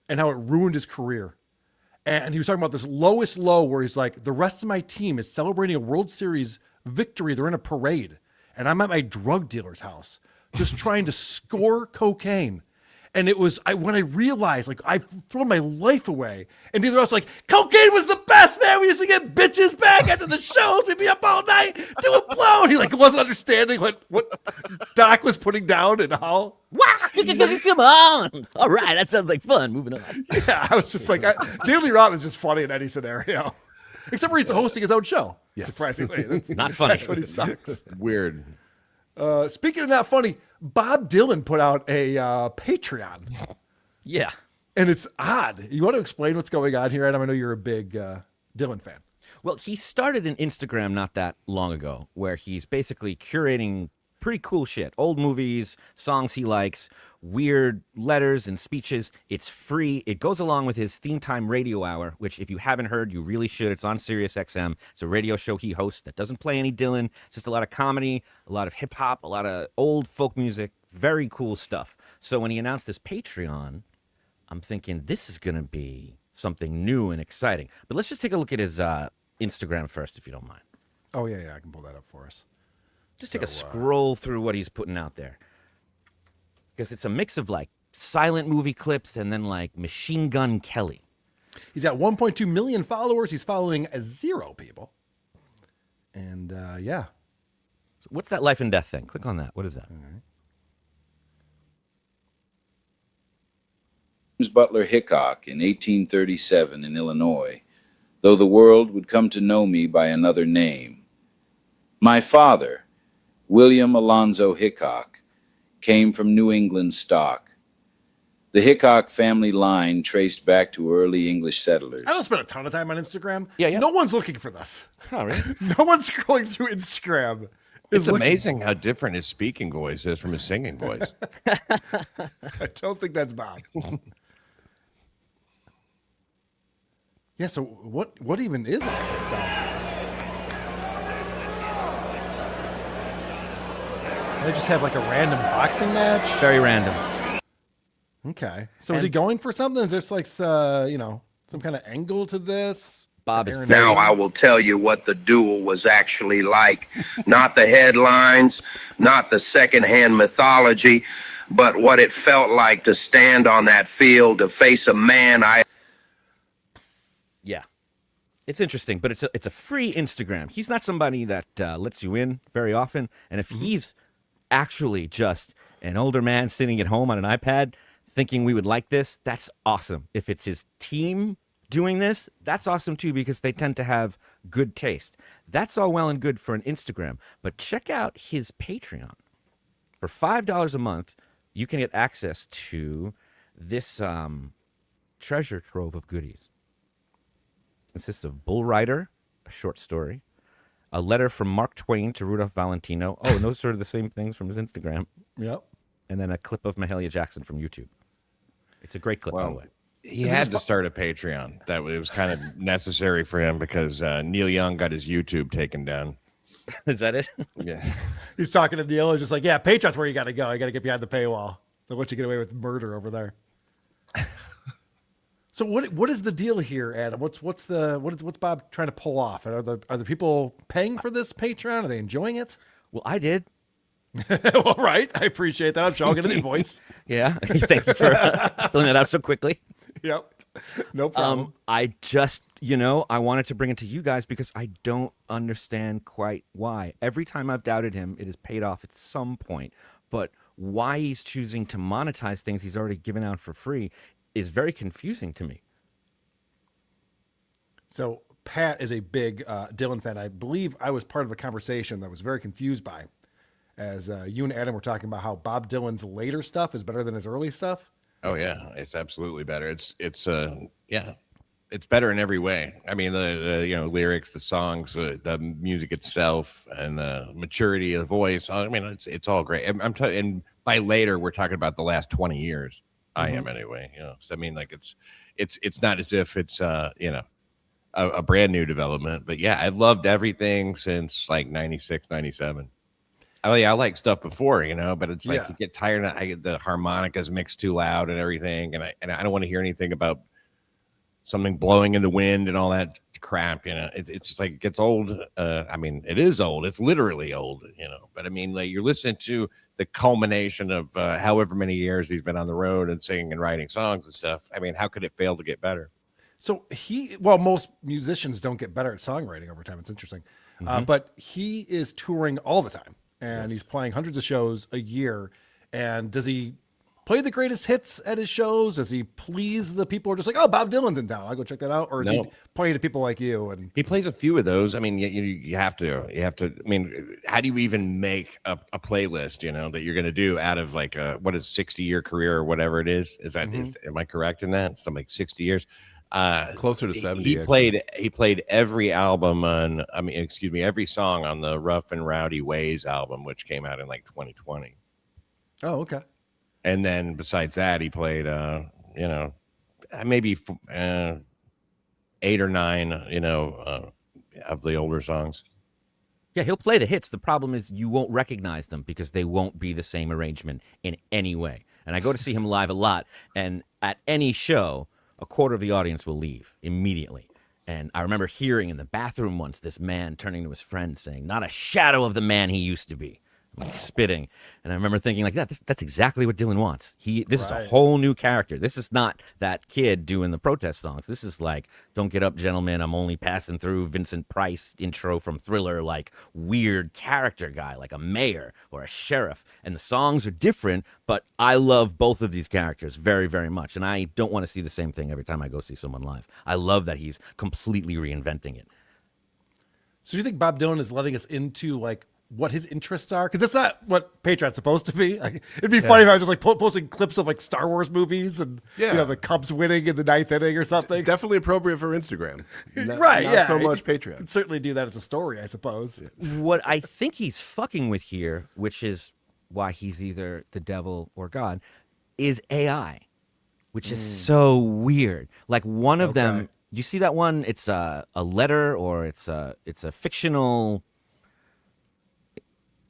and how it ruined his career. And he was talking about this lowest low where he's like, the rest of my team is celebrating a World Series victory. They're in a parade. And I'm at my drug dealer's house just trying to score cocaine. And it was when I realized, like, I've thrown my life away. And the other was like, cocaine was the best, man. We used to get bitches back after the shows. We'd be up all night doing blow. And he wasn't understanding what Doc was putting down and how. Come on. All right, that sounds like fun. Moving on. Yeah, I was just like, David Lee Roth is just funny in any scenario. Except for he's hosting his own show, surprisingly. Not funny. That's what he sucks. Weird. Speaking of not funny, Bob Dylan put out a Patreon. Yeah. And it's odd. You want to explain what's going on here, Adam? I know you're a big Dylan fan. Well, he started an Instagram not that long ago where he's basically curating pretty cool shit. Old movies, songs he likes, weird letters and speeches. It's free. It goes along with his Theme Time Radio Hour, which if you haven't heard, you really should. It's on Sirius XM. It's a radio show he hosts that doesn't play any Dylan. Just a lot of comedy, a lot of hip hop, a lot of old folk music. Very cool stuff. So when he announced this Patreon, I'm thinking this is going to be something new and exciting. But let's just take a look at his Instagram first, if you don't mind. Oh, yeah, I can pull that up for us. Just take a scroll through what he's putting out there. Because it's a mix of like silent movie clips and then like Machine Gun Kelly. He's got 1.2 million followers. He's following 0 people. And yeah. What's that life and death thing? Click on that. What is that? James Butler Hickok in 1837 in Illinois, though the world would come to know me by another name. My father, William Alonzo Hickok, came from New England stock. The Hickok family line traced back to early English settlers. I don't spend a ton of time on Instagram. Yeah. No one's looking for this. Oh, really? No one's scrolling through Instagram. It's amazing how different his speaking voice is from his singing voice. I don't think that's Bob. Yeah, so what even is all this stuff? They just have like a random boxing match? Very random. Okay. So is he going for something? Is this like, some kind of angle to this? Bob is Now I will tell you what the duel was actually like. Not the headlines, not the secondhand mythology, but what it felt like to stand on that field to face a man Yeah. It's interesting, but it's a free Instagram. He's not somebody that lets you in very often. And if he's actually just an older man sitting at home on an iPad thinking we would like this, that's awesome. If it's his team doing this, that's awesome too, because they tend to have good taste. That's all well and good for an Instagram, but check out his Patreon. For $5 a month, you can get access to this treasure trove of goodies. It consists of Bull Rider, a short story, a letter from Mark Twain to Rudolph Valentino. Oh, and those are the same things from his Instagram. Yep. And then a clip of Mahalia Jackson from YouTube. It's a great clip, by the way. He had to start a Patreon. It was kind of necessary for him because Neil Young got his YouTube taken down. Is that it? Yeah. He's talking to Neil. He's just like, yeah, Patreon's where you got to go. You got to get behind the paywall. They'll let you get away with murder over there. So what is the deal here, Adam? What's Bob trying to pull off? Are the people paying for this Patreon? Are they enjoying it? Well, I did. All right. I appreciate that. I'm sure I'll get an invoice. Yeah. Thank you for filling it out so quickly. Yep. No problem. I just, I wanted to bring it to you guys because I don't understand quite why. Every time I've doubted him, it has paid off at some point. But why he's choosing to monetize things he's already given out for free is very confusing to me. So Pat is a big Dylan fan. I believe I was part of a conversation that I was very confused by, as you and Adam were talking about how Bob Dylan's later stuff is better than his early stuff. Oh yeah, it's absolutely better. It's better in every way. I mean, the lyrics, the songs, the music itself, and the maturity of the voice. I mean, it's all great. And by later, we're talking about the last 20 years. I am anyway. So I mean, like it's not as if it's a brand new development. But yeah, I've loved everything since like 96, 97. Oh yeah, I like stuff before, but it's like you get tired. I get the harmonicas mixed too loud and everything, and I don't want to hear anything about something blowing in the wind and all that crap. It's just like it gets old. I mean, it is old. It's literally old. But I mean, like you're listening to the culmination of however many years he's been on the road and singing and writing songs and stuff. I mean, how could it fail to get better? So most musicians don't get better at songwriting over time. It's interesting, but he is touring all the time. And he's playing hundreds of shows a year. And does he play the greatest hits at his shows? Does he please the people who are just like, oh, Bob Dylan's in town, I'll go check that out? Or is he playing to people like you? And he plays a few of those. I mean, you have to. I mean, how do you even make a playlist? That you're going to do out of like a 60-year career or whatever it is? Is that am I correct in that? Something like 60 years. Closer to 70. He played every album on. Every song on the Rough and Rowdy Ways album, which came out in like 2020. Oh, okay. And then besides that, he played, maybe 8 or 9, of the older songs. Yeah, he'll play the hits. The problem is you won't recognize them because they won't be the same arrangement in any way. And I go to see him live a lot, and at any show, a quarter of the audience will leave immediately. And I remember hearing in the bathroom once this man turning to his friend saying, not a shadow of the man he used to be. like spitting. And I remember thinking like that's exactly what Dylan wants. This is a whole new character. This is not that kid doing the protest songs. This is like, don't get up, gentlemen, I'm only passing through, Vincent Price intro from Thriller, like weird character guy, like a mayor or a sheriff. And the songs are different, but I love both of these characters very, very much. And I don't want to see the same thing every time I go see someone live. I love that he's completely reinventing it. So do you think Bob Dylan is letting us into like what his interests are? Because that's not what Patreon's supposed to be. Like, it'd be funny if I was just like posting clips of like Star Wars movies and the Cubs winning in the 9th inning or something. Definitely appropriate for Instagram. Not so much Patreon. Could certainly do that as a story, I suppose. What I think he's fucking with here, which is why he's either the devil or God, is AI, which is so weird. Like one of them, you see that one? It's a letter or it's a fictional.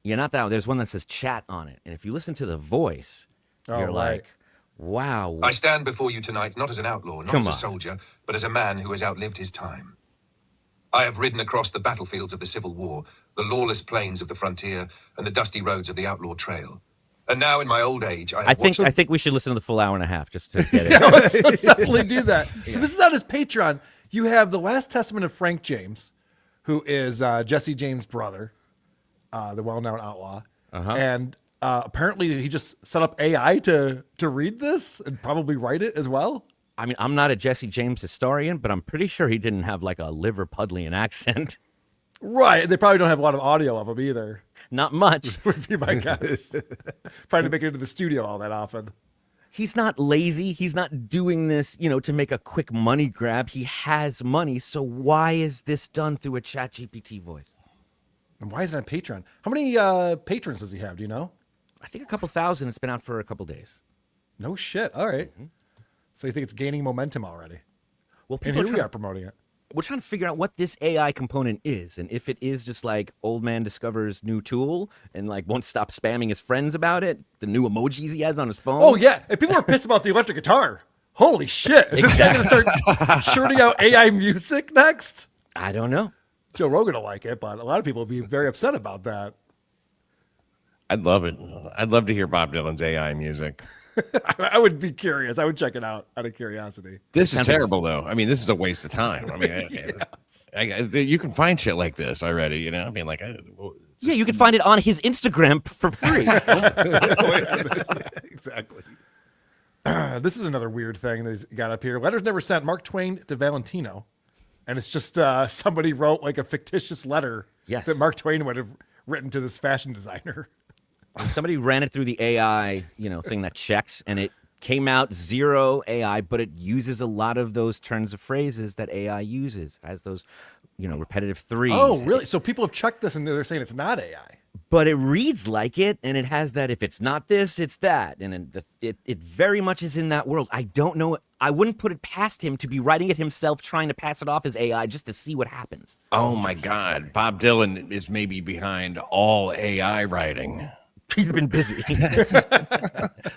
Yeah, not that one. There's one that says chat on it. And if you listen to the voice, you're like, wow. I stand before you tonight not as an outlaw, not as a soldier, but as a man who has outlived his time. I have ridden across the battlefields of the Civil War, the lawless plains of the frontier, and the dusty roads of the outlaw trail. And now in my old age, I think we should listen to the full hour and a half just to get it. Let's definitely do that. So this is on his Patreon. You have the Last Testament of Frank James, who is Jesse James' brother. The well-known outlaw, and apparently he just set up AI to read this and probably write it as well. I mean, I'm not a Jesse James historian, but I'm pretty sure he didn't have like a Liverpudlian accent. Right. They probably don't have a lot of audio of him either. Not much. Would be my guess. Trying to make it into the studio all that often. He's not lazy. He's not doing this, to make a quick money grab. He has money. So why is this done through a ChatGPT voice? And why is it on Patreon? How many patrons does he have? Do you know? I think a couple thousand. It's been out for a couple days. No shit. All right. So you think it's gaining momentum already? Well, and here we are promoting it. We're trying to figure out what this AI component is, and if it is just like old man discovers new tool and like won't stop spamming his friends about it, the new emojis he has on his phone. Oh yeah, and people are pissed about the electric guitar. Holy shit! Is this guy going to start churning out AI music next? I don't know. Joe Rogan will like it, but a lot of people will be very upset about that. I'd love it. I'd love to hear Bob Dylan's AI music. I would be curious. I would check it out out of curiosity. This is terrible, though. I mean, this is a waste of time. I mean, you can find shit like this already. I mean, like, yeah, you can find it on his Instagram for free. Exactly. This is another weird thing that he's got up here. Letters never sent. Mark Twain to Valentino. And it's just somebody wrote like a fictitious letter that Mark Twain would have written to this fashion designer. And somebody ran it through the AI, thing that checks, and it came out zero AI, but it uses a lot of those turns of phrases that AI uses, has those, repetitive threes. Oh, really? So people have checked this and they're saying it's not AI. But it reads like it, and it has that if it's not this, it's that. And it very much is in that world. I don't know. I wouldn't put it past him to be writing it himself, trying to pass it off as AI just to see what happens. Oh, my God. Bob Dylan is maybe behind all AI writing. He's been busy.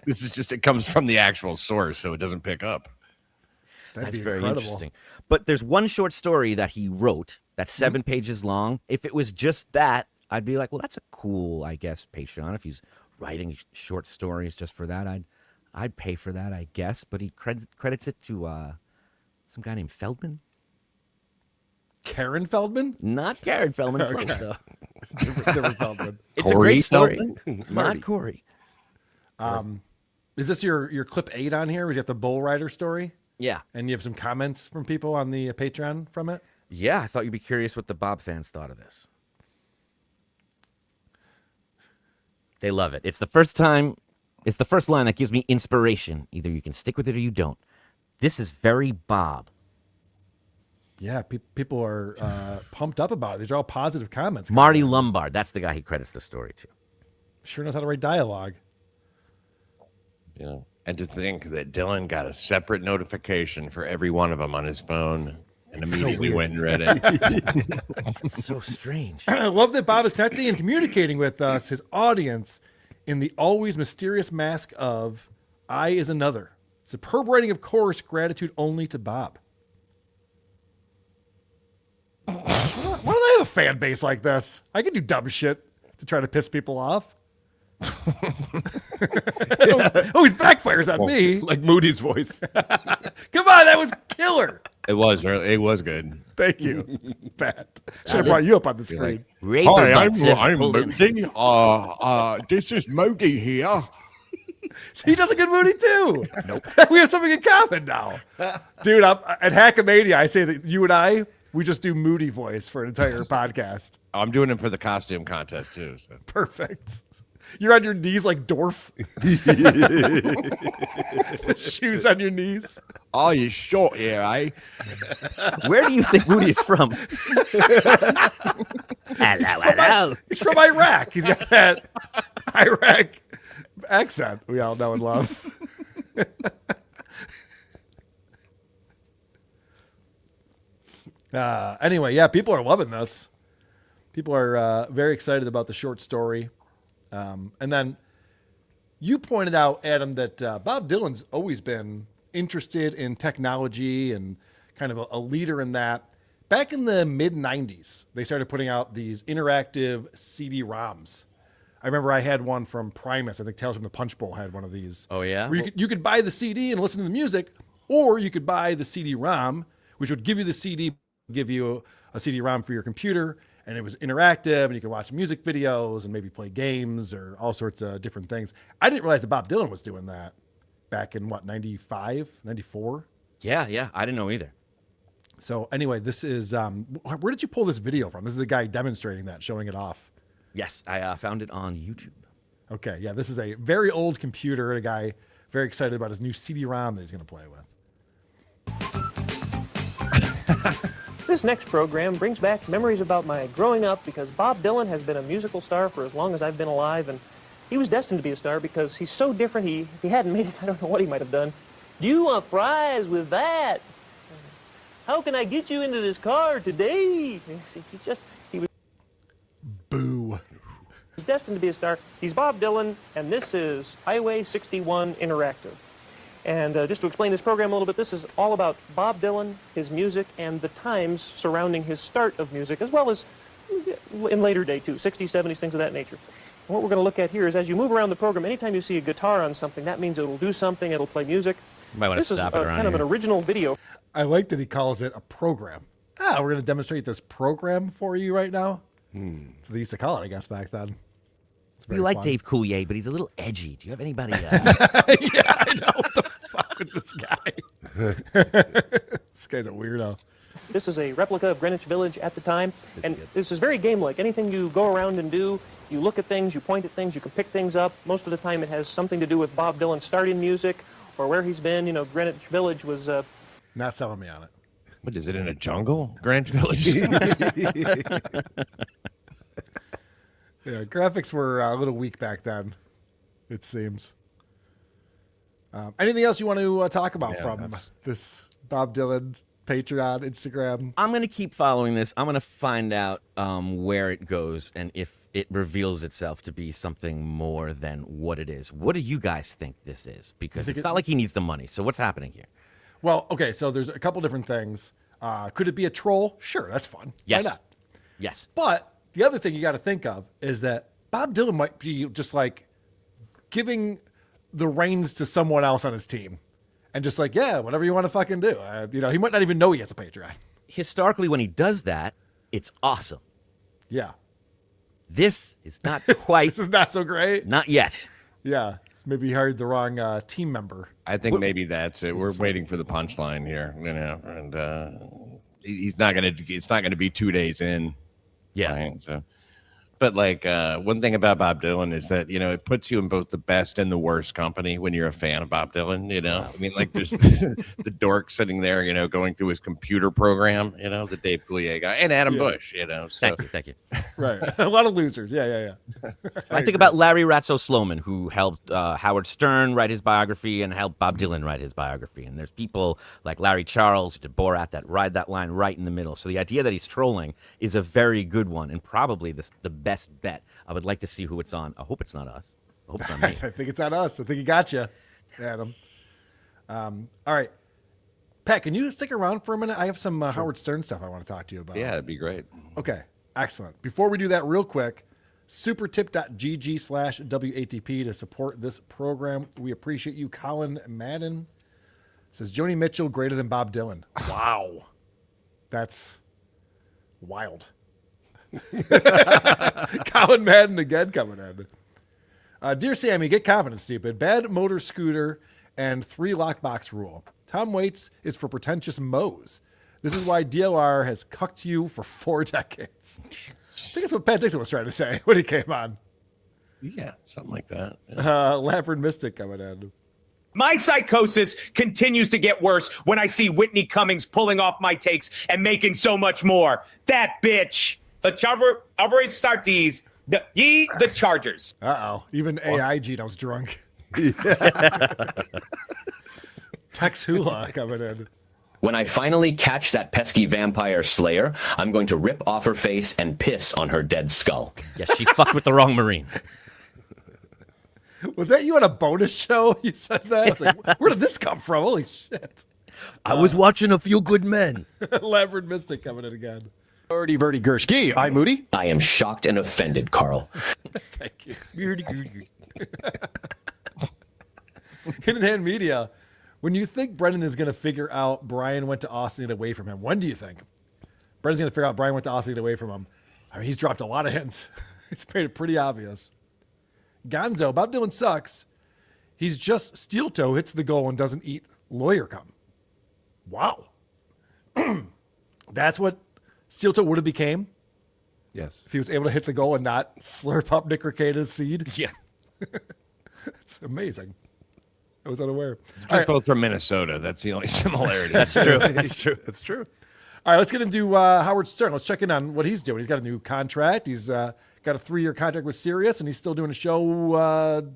This is just, it comes from the actual source, so it doesn't pick up. That's very interesting. But there's one short story that he wrote that's 7 pages long. If it was just that, I'd be like, well, that's a cool, I guess, Patreon. If he's writing short stories just for that, I'd pay for that, I guess. But he credits it to some guy named Feldman. Karen Feldman? Not Karen Feldman. Okay. Close, though. Different Feldman. It's a great story. Not Corey. Is this your clip 8 on here? Was you got the bull rider story? Yeah. And you have some comments from people on the Patreon from it? Yeah, I thought you'd be curious what the Bob fans thought of this. They love it. It's the first line that gives me inspiration. Either you can stick with it or you don't. This is very Bob. Yeah, people are pumped up about it. These are all positive comments. Marty Lombard, that's the guy he credits the story to. Sure knows how to write dialogue. Yeah. And to think that Dylan got a separate notification for every one of them on his phone and immediately went and read it. It's so strange. I love that Bob is connecting and communicating with us, his audience, in the always mysterious mask of I is another. Superb writing, of course, gratitude only to Bob. Why don't I have a fan base like this? I can do dumb shit to try to piss people off. Always backfires on me. Like Moody's voice. Come on, that was killer. It was good. Thank you, Pat. Should have brought you up on the screen. Hi, I'm Moody. This is Moody here. So he does a good Moody too. Nope. We have something in common now. Dude, at Hackamania, I say that you and we just do Moody voice for an entire podcast. I'm doing it for the costume contest too. So. Perfect. You're on your knees like Dorf. Shoes on your knees. Oh, you're short here, eh? Where do you think Moody is from? Hello. He's from Iraq. He's got that Iraq accent we all know and love. Anyway, yeah, people are loving this. People are very excited about the short story. And then you pointed out, Adam, that Bob Dylan's always been interested in technology and kind of a leader in that. Back in the mid-90s, they started putting out these interactive CD-ROMs. I remember I had one from Primus. I think Tales from the Punch Bowl had one of these. Oh, yeah? Where you could buy the CD and listen to the music, or you could buy the CD-ROM, which would give you the CD, give you a CD-ROM for your computer, and it was interactive, and you could watch music videos and maybe play games or all sorts of different things. I didn't realize that Bob Dylan was doing that back in, 95, 94? Yeah, I didn't know either. So anyway, this is, where did you pull this video from? This is a guy demonstrating that, showing it off. Yes, I found it on YouTube. Okay, yeah, this is a very old computer, and a guy very excited about his new CD-ROM that he's going to play with. This next program brings back memories about my growing up because Bob Dylan has been a musical star for as long as I've been alive, and he was destined to be a star because he's so different. If he hadn't made it, I don't know what he might have done. Do you want fries with that? How can I get you into this car today? He was Boo. He's destined to be a star. He's Bob Dylan, and this is Highway 61 Interactive. And just to explain this program a little bit, this is all about Bob Dylan, his music, and the times surrounding his start of music, as well as in later day, too, 60s, 70s, things of that nature. And what we're going to look at here is as you move around the program, anytime you see a guitar on something, that means it'll do something, it'll play music. You might want to stop it around kind of an original video. I like that he calls it a program. We're going to demonstrate this program for you right now. So they used to call it, I guess, back then. We like Dave Coulier, but he's a little edgy. Do you have anybody? Yeah, I know. What the fuck with this guy? This guy's a weirdo. This is a replica of Greenwich Village at the time, and this is very game-like. Anything you go around and do, you look at things, you point at things, you can pick things up. Most of the time it has something to do with Bob Dylan's start in music or where he's been. You know, Greenwich Village was... Not selling me on it. What is it, in a jungle? Greenwich Village? Yeah, graphics were a little weak back then, it seems. Anything else you want to talk about from this Bob Dylan Patreon, Instagram? I'm going to keep following this. I'm going to find out where it goes and if it reveals itself to be something more than what it is. What do you guys think this is? Because it's not like he needs the money. So what's happening here? Well, okay, so there's a couple different things. Could it be a troll? Sure, that's fun. Yes. Why not? Yes. But the other thing you got to think of is that Bob Dylan might be just like giving the reins to someone else on his team and just like, yeah, whatever you want to fucking do. He might not even know he has a Patreon. Historically, when he does that, it's awesome. Yeah. This is not quite. This is not so great. Not yet. Yeah. Maybe he hired the wrong team member. I think maybe that's it. We're waiting for the punchline here, and he's not gonna. It's not gonna be 2 days in. Yeah. Right? So, but like one thing about Bob Dylan is that it puts you in both the best and the worst company when you're a fan of Bob Dylan. I mean, like there's the dork sitting there, going through his computer program. The Dave Coulier guy and Adam Bush. So. Thank you. Right, a lot of losers. Yeah. I think about Larry Ratso Sloman, who helped Howard Stern write his biography and helped Bob Dylan write his biography. And there's people like Larry Charles, who did Borat, that ride that line right in the middle. So the idea that he's trolling is a very good one and probably the best bet. I would like to see who it's on. I hope it's not us. I hope it's not me. I think it's on us. I think he got you, Adam. All right. Pat, can you stick around for a minute? I have some Howard Stern stuff I want to talk to you about. Yeah, that'd be great. Okay. Excellent. Before we do that real quick, supertip.gg/WATP to support this program. We appreciate you. Colin Madden says, Joni Mitchell greater than Bob Dylan. Wow. That's wild. Colin Madden again coming in. Dear Sammy, get confident, stupid. Bad motor scooter and 3 lockbox rule. Tom Waits is for pretentious moes. This is why DLR has cucked you for 4 decades. I think that's what Pat Dixon was trying to say when he came on. Yeah, something like that. Yeah. Laverne Mystic coming in. My psychosis continues to get worse when I see Whitney Cummings pulling off my takes and making so much more. That bitch. The Sarties. The Chargers. Uh-oh. Even AI Gino's drunk. Tex Hula coming in. When I finally catch that pesky vampire slayer, I'm going to rip off her face and piss on her dead skull. Yes, she fucked with the wrong Marine. Was that you on a bonus show? You said that? I was like, where did this come from? Holy shit. I was watching A Few Good Men. Laverne Mystic coming in again. Verdi Gershki. I'm Moody. I am shocked and offended, Carl. Thank you. Hidden Hand Media. When you think Brendan is going to figure out Brian went to Austin and away from him, when do you think? Brendan's going to figure out Brian went to Austin and away from him. I mean, he's dropped a lot of hints. He's made it pretty obvious. Gonzo, Bob Dylan sucks. He's just steel toe, hits the goal, and doesn't eat lawyer cum. Wow. That's what steel toe would have became? Yes. If he was able to hit the goal and not slurp up Nick Rekieta's seed? Yeah. It's amazing. I was unaware. Just both from Minnesota. That's the only similarity. That's true. That's true. That's true. All right, let's get into Howard Stern. Let's check in on what he's doing. He's got a new contract. He's got a 3-year contract with Sirius, and he's still doing a show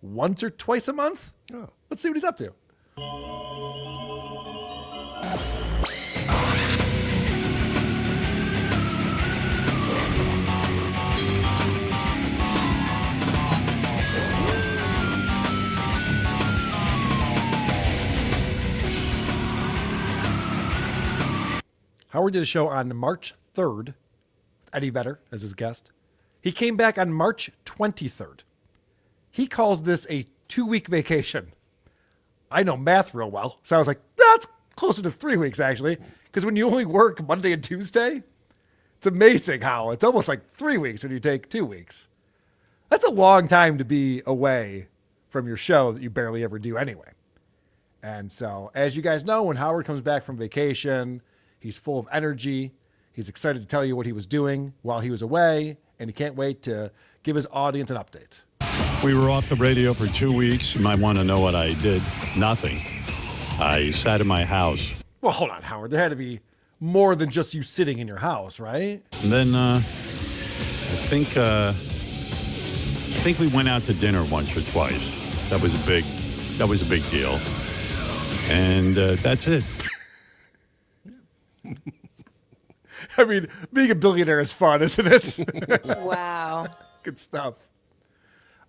once or twice a month. Oh. Let's see what he's up to. Howard did a show on March 3rd, with Eddie Vedder as his guest. He came back on March 23rd. He calls this a 2-week vacation. I know math real well, so I was like, that's closer to 3 weeks, actually, because when you only work Monday and Tuesday, it's amazing how it's almost like 3 weeks when you take 2 weeks. That's a long time to be away from your show that you barely ever do anyway. And so, as you guys know, when Howard comes back from vacation, he's full of energy. He's excited to tell you what he was doing while he was away, and he can't wait to give his audience an update. We were off the radio for 2 weeks. You might want to know what I did. Nothing. I sat in my house. Well, hold on, Howard. There had to be more than just you sitting in your house, right? And then I think we went out to dinner once or twice. That was a big deal. And that's it. I mean, being a billionaire is fun, isn't it? Wow. Good stuff.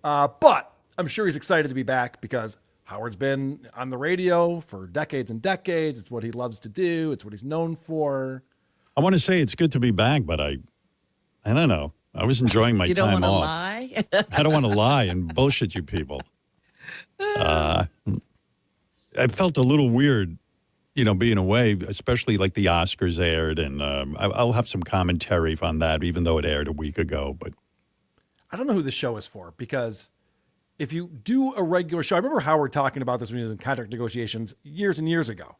But I'm sure he's excited to be back because Howard's been on the radio for decades and decades. It's what he loves to do. It's what he's known for. I want to say it's good to be back, but I don't know. I was enjoying my You don't time want to off. lie? I don't want to lie and bullshit you people. I felt a little weird, being away, especially like the Oscars aired, and I'll have some commentary on that, even though it aired a week ago. But I don't know who this show is for, because if you do a regular show, I remember Howard talking about this when he was in contract negotiations years and years ago,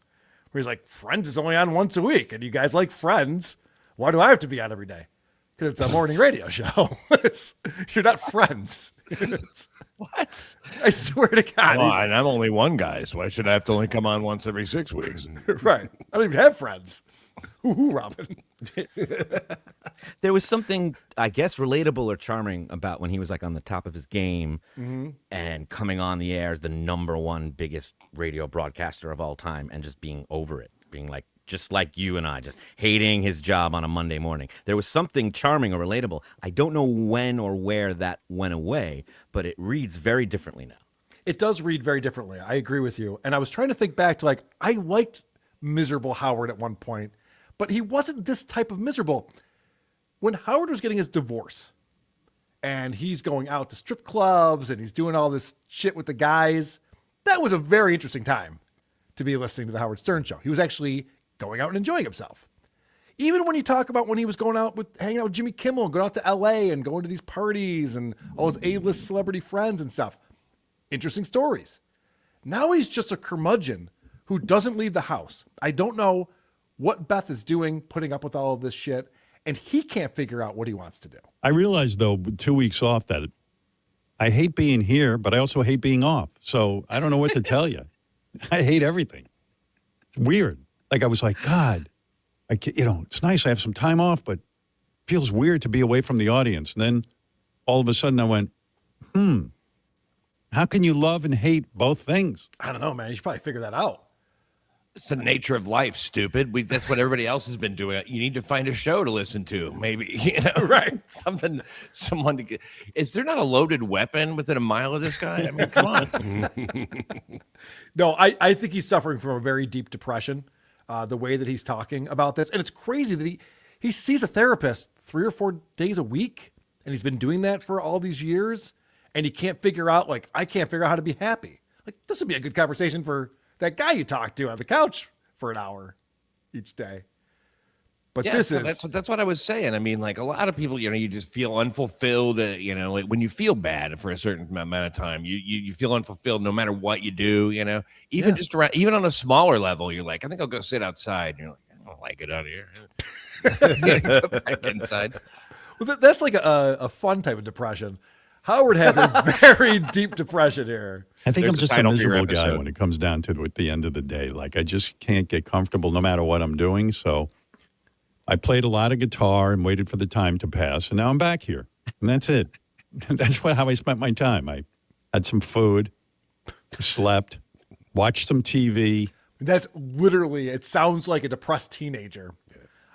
where he's like, Friends is only on once a week, and you guys like Friends. Why do I have to be on every day? Because it's a morning radio show. You're not Friends. What? I swear to God. Well, and I'm only one guy, so why should I have to only come on once every 6 weeks? Right. I don't even have friends. Ooh, Robin. There was something, I guess, relatable or charming about when he was like on the top of his game and coming on the air as the #1 biggest radio broadcaster of all time and just being over it, being like, just like you and I, just hating his job on a Monday morning. There was something charming or relatable. I don't know when or where that went away, but it reads very differently now. It does read very differently. I agree with you. And I was trying to think back to I liked miserable Howard at one point, but he wasn't this type of miserable. When Howard was getting his divorce and he's going out to strip clubs and he's doing all this shit with the guys. That was a very interesting time to be listening to the Howard Stern show. He was actually going out and enjoying himself. Even when you talk about when he was hanging out with Jimmy Kimmel and going out to LA and going to these parties and all his A-list celebrity friends and stuff. Interesting stories. Now he's just a curmudgeon who doesn't leave the house. I don't know what Beth is doing, putting up with all of this shit, and he can't figure out what he wants to do. I realized, though, with 2 weeks off, that I hate being here, but I also hate being off. So I don't know what to tell you. I hate everything. It's weird. Like, I was like, God, it's nice I have some time off, but it feels weird to be away from the audience. And then all of a sudden I went, how can you love and hate both things? I don't know, man. You should probably figure that out. It's the nature of life, stupid. That's what everybody else has been doing. You need to find a show to listen to, maybe. Right? Someone to get. Is there not a loaded weapon within a mile of this guy? I mean, come on. No, I think he's suffering from a very deep depression. The way that he's talking about this, and it's crazy that he sees a therapist 3 or 4 days a week, and he's been doing that for all these years, and he can't figure out I can't figure out how to be happy. Like, this would be a good conversation for that guy you talked to on the couch for an hour each day. But yeah, that's what I was saying. I mean, like, a lot of people, you just feel unfulfilled. Like when you feel bad for a certain amount of time, you feel unfulfilled no matter what you do. Even just around, even on a smaller level, you're like, I think I'll go sit outside. And you're like, I don't like it out here. Go back inside. Well, that's like a fun type of depression. Howard has a very deep depression here. I think I'm just a miserable guy when it comes down to it at the end of the day. Like, I just can't get comfortable no matter what I'm doing. So I played a lot of guitar and waited for the time to pass, and now I'm back here. And that's it. That's how I spent my time. I had some food, slept, watched some TV. That's literally, it sounds like a depressed teenager.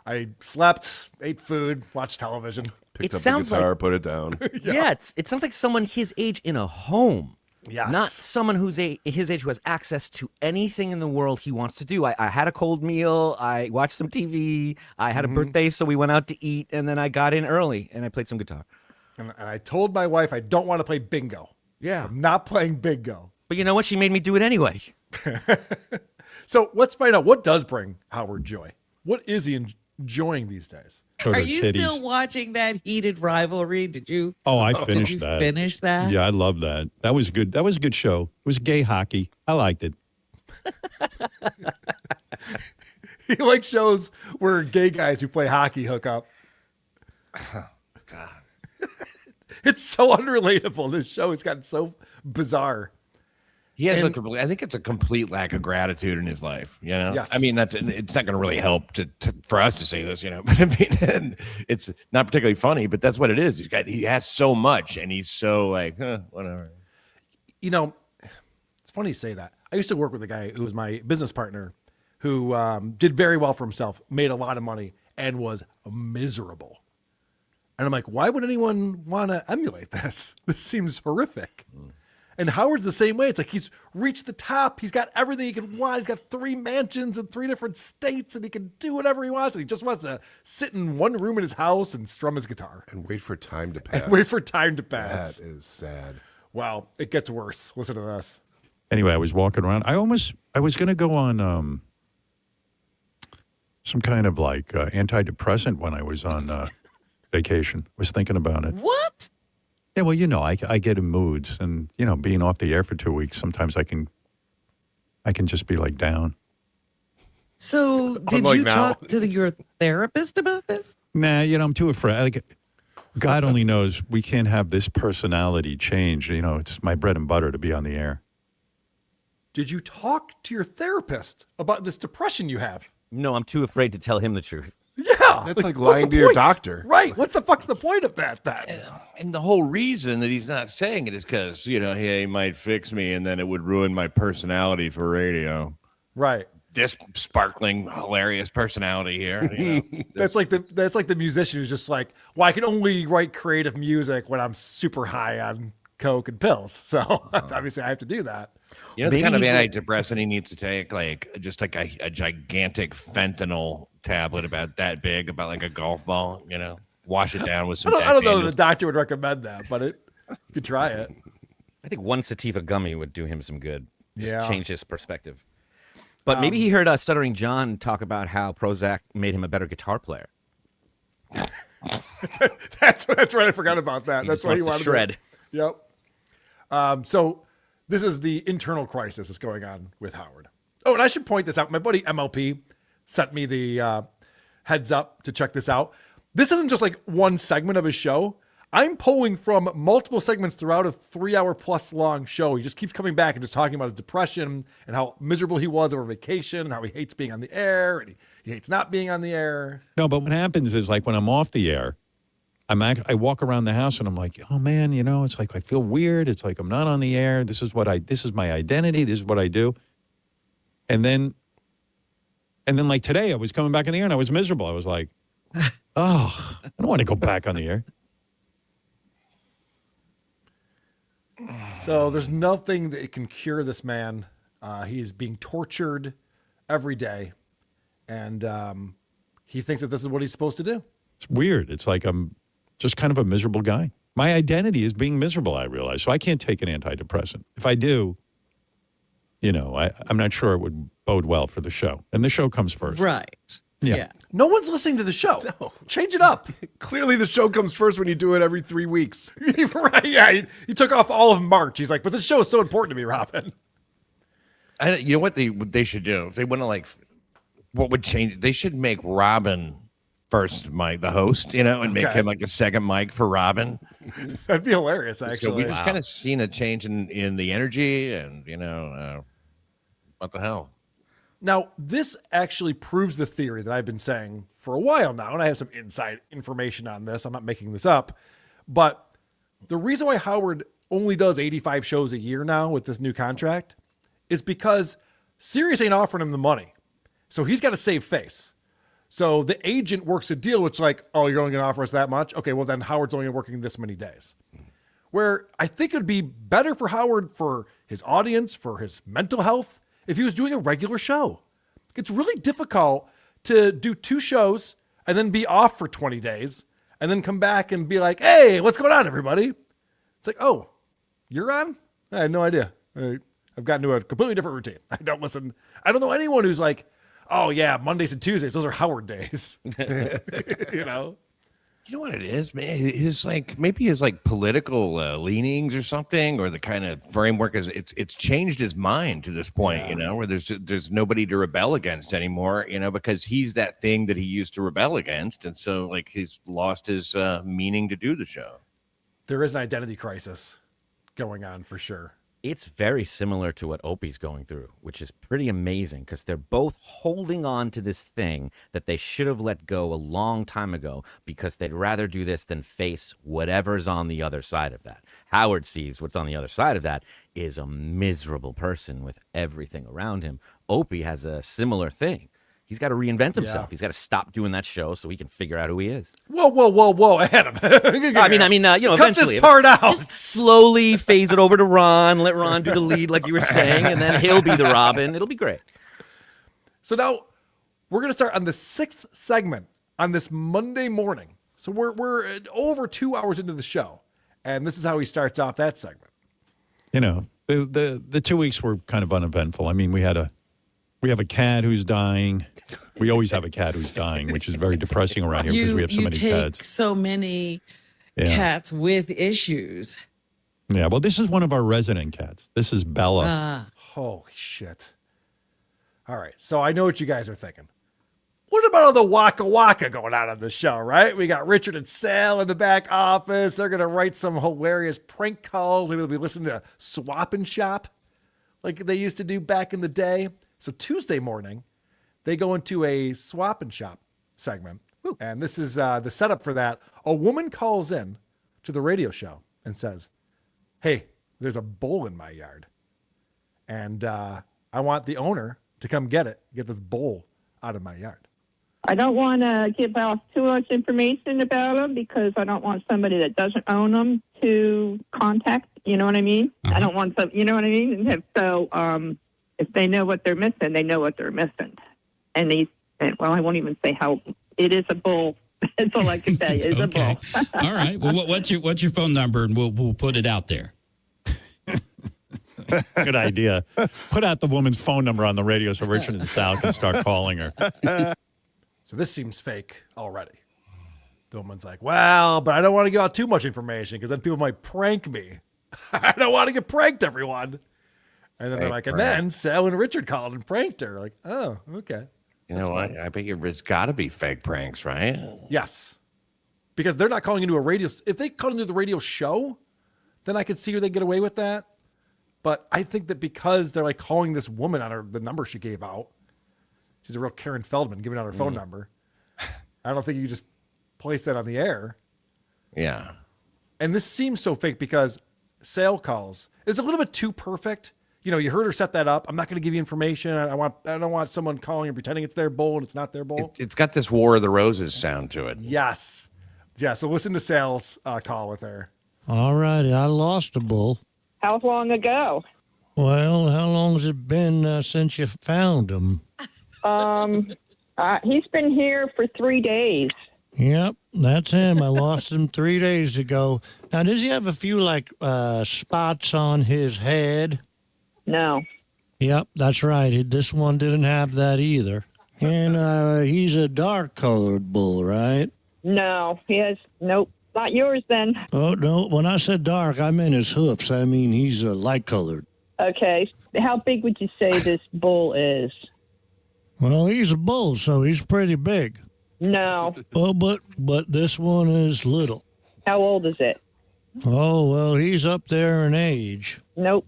I slept, ate food, watched television. Picked up the guitar, put it down. Yeah, it sounds like someone his age in a home. Yes. Not someone who's his age who has access to anything in the world he wants to do. I had a cold meal. I watched some TV. I had a birthday, so we went out to eat, and then I got in early, and I played some guitar. And I told my wife I don't want to play bingo. Yeah. I'm not playing bingo. But you know what? She made me do it anyway. So let's find out what does bring Howard joy. What is he enjoying these days? Are you still watching that heated rivalry? Did you? Oh, I finished that. Finish that? Yeah, I love that. That was good. That was a good show. It was gay hockey. I liked it. He likes shows where gay guys who play hockey hook up. Oh, God. It's so unrelatable. This show has gotten so bizarre. He has I think it's a complete lack of gratitude in his life. Yes. I mean, it's not going to really help for us to say this, but I mean, it's not particularly funny, but that's what it is. He has so much, and he's so like, whatever. It's funny you say that. I used to work with a guy who was my business partner, who did very well for himself, made a lot of money, and was miserable. And I'm like, why would anyone want to emulate this? This seems horrific. And Howard's the same way. It's like he's reached the top. He's got everything he could want. He's got 3 mansions in 3 different states, and he can do whatever he wants. And he just wants to sit in one room in his house and strum his guitar. And wait for time to pass. That is sad. Wow, it gets worse. Listen to this. Anyway, I was walking around. I was going to go on some kind of like anti-depressant when I was on vacation. Was thinking about it. What? Yeah, well, I get in moods, and being off the air for 2 weeks, sometimes I can just be like down. So, did you talk to your therapist about this? Nah, I'm too afraid. Like, God only knows we can't have this personality change. It's my bread and butter to be on the air. Did you talk to your therapist about this depression you have? No, I'm too afraid to tell him the truth. Yeah. That's like lying to your doctor. Right. What the fuck's the point of that? And the whole reason that he's not saying it is because, he might fix me and then it would ruin my personality for radio. Right. This sparkling, hilarious personality here. That's like the musician who's just like, well, I can only write creative music when I'm super high on coke and pills. So obviously I have to do that. The kind of antidepressant he needs to take, just like a gigantic fentanyl tablet about that big, about like a golf ball, wash it down with some. I don't know that Daniels. the doctor would recommend that, but you could try it. I think one sativa gummy would do him some good. Just change his perspective. But maybe he heard Stuttering John talk about how Prozac made him a better guitar player. That's right. I forgot about that. That's why he wanted to shred. Yep. So this is the internal crisis that's going on with Howard. Oh, and I should point this out. My buddy MLP sent me the heads up to check this out. This isn't just like one segment of his show. I'm pulling from multiple segments throughout a 3-hour plus long show. He just keeps coming back and just talking about his depression and how miserable he was over vacation and how he hates being on the air and he hates not being on the air. No, but what happens is like when I'm off the air, I walk around the house and I'm like, oh man, it's like I feel weird. It's like I'm not on the air. This is my identity. This is what I do. And then like today I was coming back in the air and I was miserable. I was like, oh, I don't want to go back on the air. So there's nothing that can cure this man. He's being tortured every day. And he thinks that this is what he's supposed to do. It's weird. It's like I'm just kind of a miserable guy. My identity is being miserable, I realize. So I can't take an antidepressant. If I do, I'm not sure it would bode well for the show. And the show comes first. Right. Yeah. No one's listening to the show. No. Change it up. Clearly the show comes first when you do it every 3 weeks. Right, yeah. He took off all of March. He's like, but this show is so important to me, Robin. You know what they should do? If they want to what would change? They should make Robin first mic, the host, and make him like the second mic for Robin. That'd be hilarious, actually. So we just kind of seen a change in the energy and, what the hell? Now, this actually proves the theory that I've been saying for a while now, and I have some inside information on this. I'm not making this up. But the reason why Howard only does 85 shows a year now with this new contract is because Sirius ain't offering him the money. So he's got to save face. So the agent works a deal which like, oh, you're only going to offer us that much? Okay, well then Howard's only working this many days. Where I think it'd be better for Howard, for his audience, for his mental health, if he was doing a regular show. It's really difficult to do 2 shows and then be off for 20 days and then come back and be like, hey, what's going on, everybody? It's like, oh, you're on? I had no idea. I've gotten to a completely different routine. I don't listen. I don't know anyone who's like, oh yeah, Mondays and Tuesdays, those are Howard days. You know what it is, man? His maybe his political leanings or something, or the kind of framework is it's changed his mind to this point, where there's nobody to rebel against anymore, because he's that thing that he used to rebel against, and so he's lost his meaning to do the show. There is an identity crisis going on for sure. It's very similar to what Opie's going through, which is pretty amazing because they're both holding on to this thing that they should have let go a long time ago because they'd rather do this than face whatever's on the other side of that. Howard sees what's on the other side of that is a miserable person with everything around him. Opie has a similar thing. He's got to reinvent himself. Yeah. He's got to stop doing that show so he can figure out who he is. Whoa, Adam. I mean, cut eventually. This part out. Just slowly phase it over to Ron. Let Ron do the lead like you were saying, and then he'll be the Robin. It'll be great. So now we're going to start on the 6th segment on this Monday morning. So we're over 2 hours into the show, and this is how he starts off that segment. The 2 weeks were kind of uneventful. I mean, we have a cat who's dying. We always have a cat who's dying, which is very depressing around here because we have so many take cats. So many cats with issues. Yeah, well, this is one of our resident cats. This is Bella. Holy shit. All right, so I know what you guys are thinking. What about all the waka waka going on the show, right? We got Richard and Sal in the back office. They're going to write some hilarious prank calls. Maybe they'll be listening to Swap and Shop like they used to do back in the day. So Tuesday morning, they go into a Swap and Shop segment. Ooh. And this is the setup for that. A woman calls in to the radio show and says, hey, there's a bull in my yard. And I want the owner to come get this bull out of my yard. I don't want to give out too much information about them because I don't want somebody that doesn't own them to contact. You know what I mean? I don't want some, you know what I mean? And so if they know what they're missing, they know what they're missing. And I won't even say how. It is a bull That's all I can tell you. It's a bull. All right. Well, what's your phone number, and we'll put it out there. Good idea. Put out the woman's phone number on the radio so Richard and Sal can start calling her. So this seems fake already. The woman's like, well, but I don't want to give out too much information because then people might prank me. I don't want to get pranked, everyone. And then they're like, and then Sal and Richard called and pranked her. Like, oh, okay. You know what? I bet it's got to be fake pranks, right? Yes. Because they're not calling into a radio. If they call into the radio show, then I could see where they get away with that. But I think that because they're like calling this woman on the number she gave out, she's a real Karen Feldman giving out her phone number. I don't think you just place that on the air. Yeah. And this seems so fake because Sal calls. It's a little bit too perfect. You know, you heard her set that up. I'm not going to give you information. I don't want someone calling and pretending it's their bull and it's not their bull. It's got this War of the Roses sound to it. Yes. Yeah, so listen to Sal's call with her. All righty, I lost a bull. How long ago? Well, how long has it been since you found him? He's been here for 3 days. Yep, that's him. I lost him 3 days ago. Now, does he have a few, spots on his head? No. Yep, that's right. This one didn't have that either. And he's a dark-colored bull, right? No, he has... Nope. Not yours, then. Oh, no. When I said dark, I meant his hoofs. I mean, he's light-colored. Okay. How big would you say this bull is? Well, he's a bull, so he's pretty big. No. Well, but this one is little. How old is it? Oh, well, he's up there in age. Nope.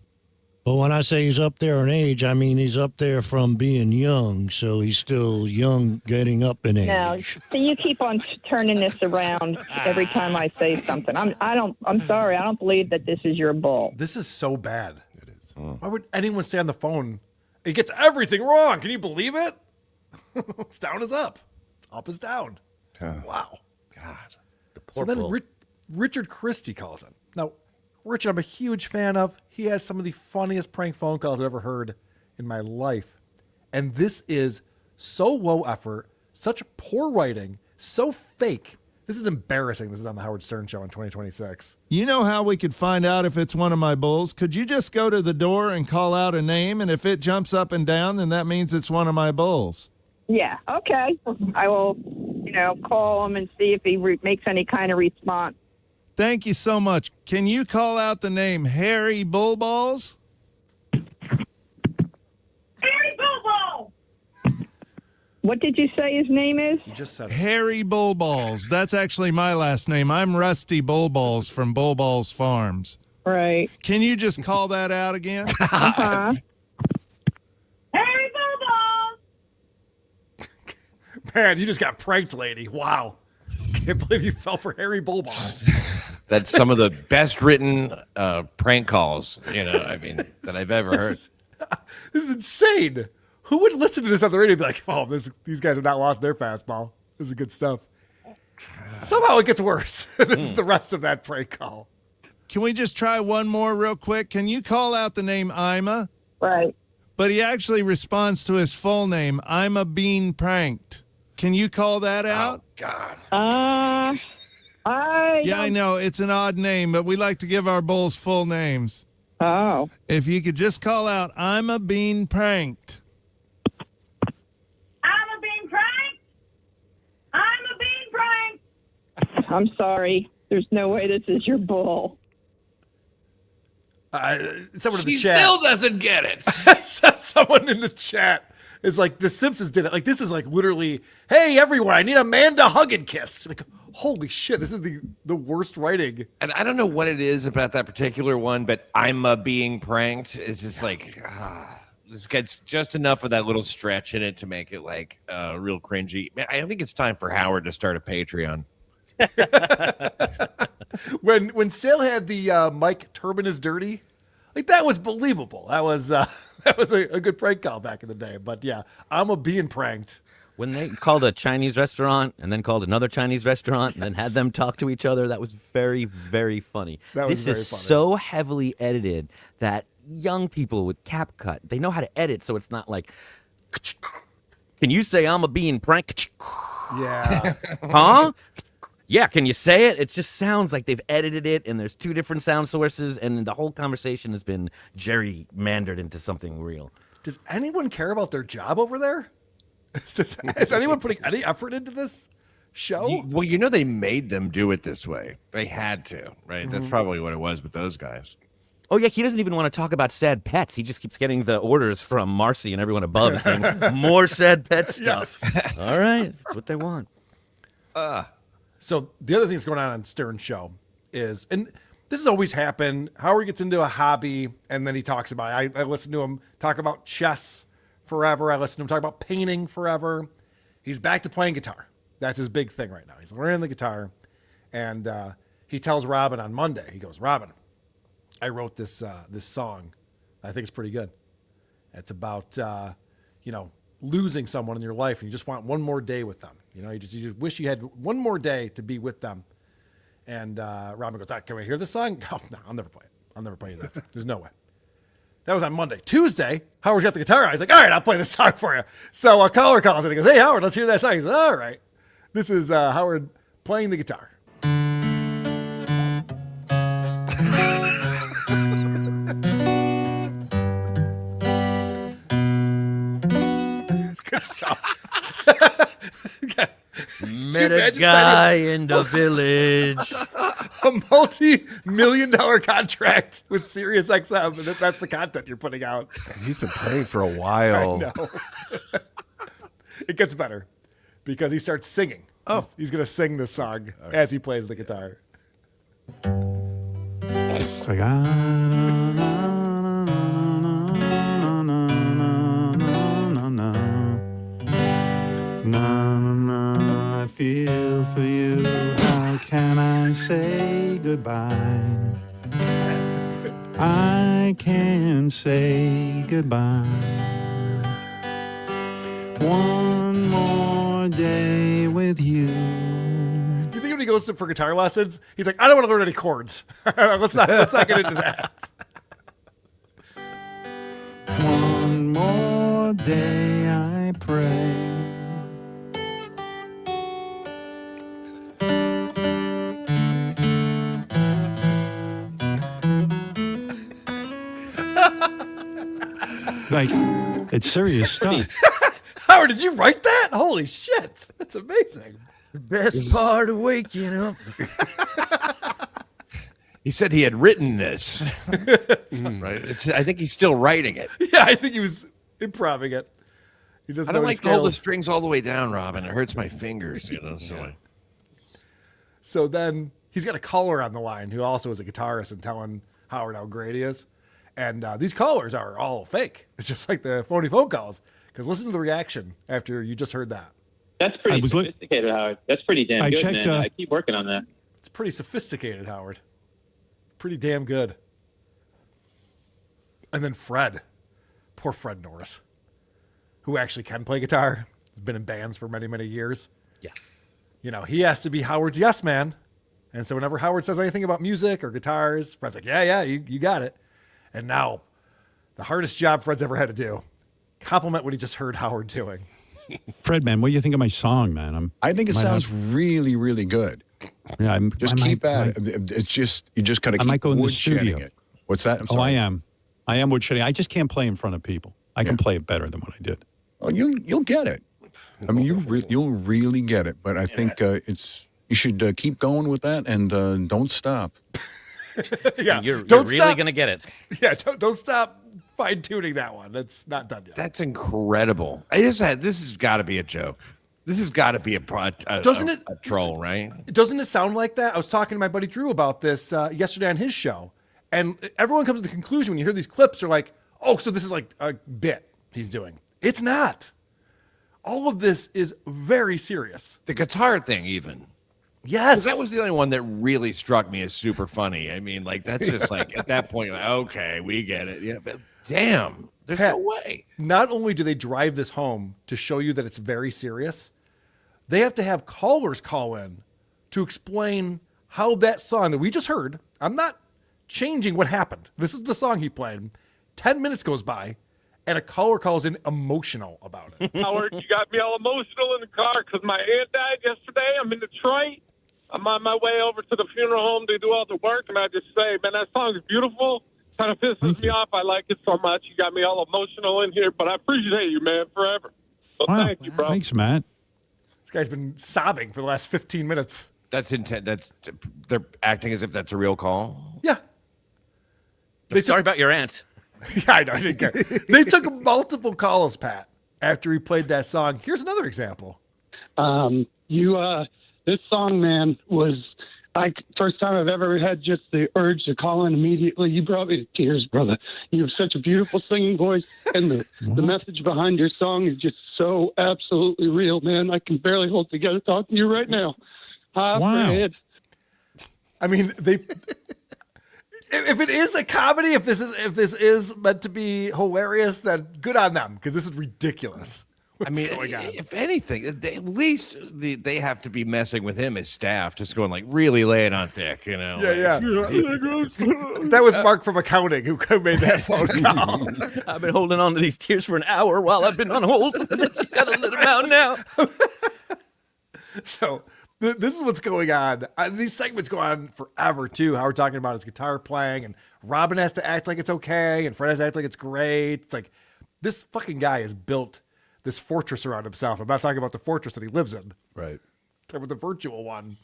But when I say he's up there in age, I mean he's up there from being young, so he's still young getting up in age. Now, so you keep on turning this around every time I say something. I'm sorry. I don't believe that this is your bull. This is so bad. It is. Why would anyone stay on the phone? It gets everything wrong. Can you believe it? It's down is up. It's up is down. Wow. God. So then Richard Christie calls in. Now, Richard, I'm a huge fan of. He has some of the funniest prank phone calls I've ever heard in my life. And this is so low effort, such poor writing, so fake. This is embarrassing. This is on the Howard Stern Show in 2026. You know how we could find out if it's one of my bulls? Could you just go to the door and call out a name, and if it jumps up and down, then that means it's one of my bulls? Yeah, okay. I will, call him and see if he makes any kind of response. Thank you so much. Can you call out the name Harry Bullballs? Harry Bullballs! What did you say his name is? You just said Harry Bullballs. That's actually my last name. I'm Rusty Bullballs from Bullballs Farms. Right. Can you just call that out again? Uh-huh. Harry Bullballs! Man, you just got pranked, lady. Wow. Can't believe you fell for Harry Bullballs. That's some of the best written prank calls, that I've ever heard. This is insane. Who would listen to this on the radio and be like, oh, these guys have not lost their fastball. This is good stuff. Somehow it gets worse. This is the rest of that prank call. Can we just try one more real quick? Can you call out the name Ima? Right. But he actually responds to his full name, Ima Being Pranked. Can you call that out? Oh, God. I know. It's an odd name, but we like to give our bulls full names. Oh. If you could just call out, I'm a being pranked. I'm a being pranked. I'm a being pranked. I'm sorry. There's no way this is your bull. Someone in the She chat. still doesn't get it. Someone in the chat is like, The Simpsons did it. Like, this is like literally, hey, everyone, I need a man to hug and kiss. Like, holy shit, this is the worst writing. And I don't know what it is about that particular one, but I'm being pranked. It's just like, this gets just enough of that little stretch in it to make it like real cringy. Man, I think it's time for Howard to start a Patreon. When Sale had the Mike Turban is dirty, like that was believable. That was a good prank call back in the day. But yeah, I'm being pranked. When they called a Chinese restaurant and then called another Chinese restaurant and then had them talk to each other, that was very, very funny. This is so heavily edited that young people with CapCut, they know how to edit so it's not like, can you say I'm being pranked? Yeah. Huh? Yeah, can you say it? It just sounds like they've edited it, and there's two different sound sources, and the whole conversation has been gerrymandered into something real. Does anyone care about their job over there? Is anyone putting any effort into this show? Well, they made them do it this way. They had to, right? That's probably what it was with those guys. Oh, yeah, he doesn't even want to talk about sad pets. He just keeps getting the orders from Marcy and everyone above saying, more sad pet stuff. Yes. All right, that's what they want. So the other thing that's going on Stern's show is, and this has always happened, Howard gets into a hobby, and then he talks about it. I listen to him talk about chess forever. I listen to him talk about painting forever. He's back to playing guitar. That's his big thing right now. He's learning the guitar, and he tells Robin on Monday, he goes, Robin, I wrote this song. I think it's pretty good. It's about, losing someone in your life, and you just want one more day with them. You just wish you had one more day to be with them. And Robin goes, can we hear this song? Oh, no, I'll never play it. I'll never play you that song. There's no way. That was on Monday. Tuesday, Howard's got the guitar out. He's like, all right, I'll play this song for you. So a caller calls and he goes, hey, Howard, let's hear that song. He says, all right. This is Howard playing the guitar. It's good stuff. Met a guy in the village. A multi-million-dollar contract with SiriusXM, and that's the content you're putting out. He's been playing for a while. I know. It gets better because he starts singing. Oh. He's going to sing this song as he plays the guitar. It's like, I feel for you. How can I say goodbye? I can't say goodbye. One more day with you. You think when he goes for guitar lessons, he's like, I don't want to learn any chords. let's not get into that. One more day, I pray. Like, it's serious stuff. Howard, did you write that? Holy shit. That's amazing. The best part of waking up. He said he had written this. Right? I think he's still writing it. Yeah, I think he was improving it. He doesn't I don't like to hold the strings all the way down, Robin. It hurts my fingers, So then he's got a caller on the line who also is a guitarist and telling Howard how great he is. And these callers are all fake. It's just like the phony phone calls. Because listen to the reaction after you just heard that. That's pretty sophisticated, Howard. That's pretty damn good, man. I keep working on that. It's pretty sophisticated, Howard. Pretty damn good. And then Fred. Poor Fred Norris. Who actually can play guitar. Has been in bands for many, many years. Yeah. He has to be Howard's yes man. And so whenever Howard says anything about music or guitars, Fred's like, yeah, you got it. And now, the hardest job Fred's ever had to do, compliment what he just heard Howard doing. Fred, man, what do you think of my song, man? I think it sounds really, really good. Yeah, keep at it. It's just you just gotta keep woodshedding it. What's that? I'm sorry. I am woodshedding. I just can't play in front of people. I can play it better than what I did. Oh, you'll get it. I mean, you'll really get it. But I think you should keep going with that and don't stop. Yeah, you're really going to get it. Yeah, don't stop fine-tuning that one. That's not done yet. That's incredible. This has got to be a joke. This has got to be a troll, right? Doesn't it sound like that? I was talking to my buddy Drew about this yesterday on his show, and everyone comes to the conclusion when you hear these clips, they're like, oh, so this is like a bit he's doing. It's not. All of this is very serious. The guitar thing, even. Yes. That was the only one that really struck me as super funny. I mean, like, that's just like, at that point, like, okay, we get it. Yeah, but damn, there's no way. Not only do they drive this home to show you that it's very serious, they have to have callers call in to explain how that song that we just heard, I'm not changing what happened. This is the song he played. 10 minutes goes by, and a caller calls in emotional about it. Howard, you got me all emotional in the car because my aunt died yesterday. I'm in Detroit. I'm on my way over to the funeral home to do all the work, and I just say, man, that song is beautiful. Kind of pisses me off. I like it so much. You got me all emotional in here, but I appreciate you, man, forever. So thank you, bro. Thanks, Matt. This guy's been sobbing for the last 15 minutes. That's intent. They're acting as if that's a real call. Yeah. Sorry about your aunt. Yeah, I know. I didn't care. They took multiple calls, Pat, after he played that song. Here's another example. This song, man, was first time I've ever had just the urge to call in immediately. You brought me to tears, brother. You have such a beautiful singing voice, and the message behind your song is just so absolutely real, man. I can barely hold together talking to you right now. Wow. I mean, if it is a comedy, if this is meant to be hilarious, then good on them, because this is ridiculous. What's going on? If anything, at least they have to be messing with him as staff, just going like really laying on thick, you know. Yeah. That was Mark from accounting who made that phone call. I've been holding on to these tears for an hour while I've been on hold. Just gotta let them out now. So this is what's going on. These segments go on forever too. How we're talking about his guitar playing, and Robin has to act like it's okay, and Fred has to act like it's great. It's like this fucking guy has built this fortress around himself. I'm not talking about the fortress that he lives in. Right. I'm talking about the virtual one,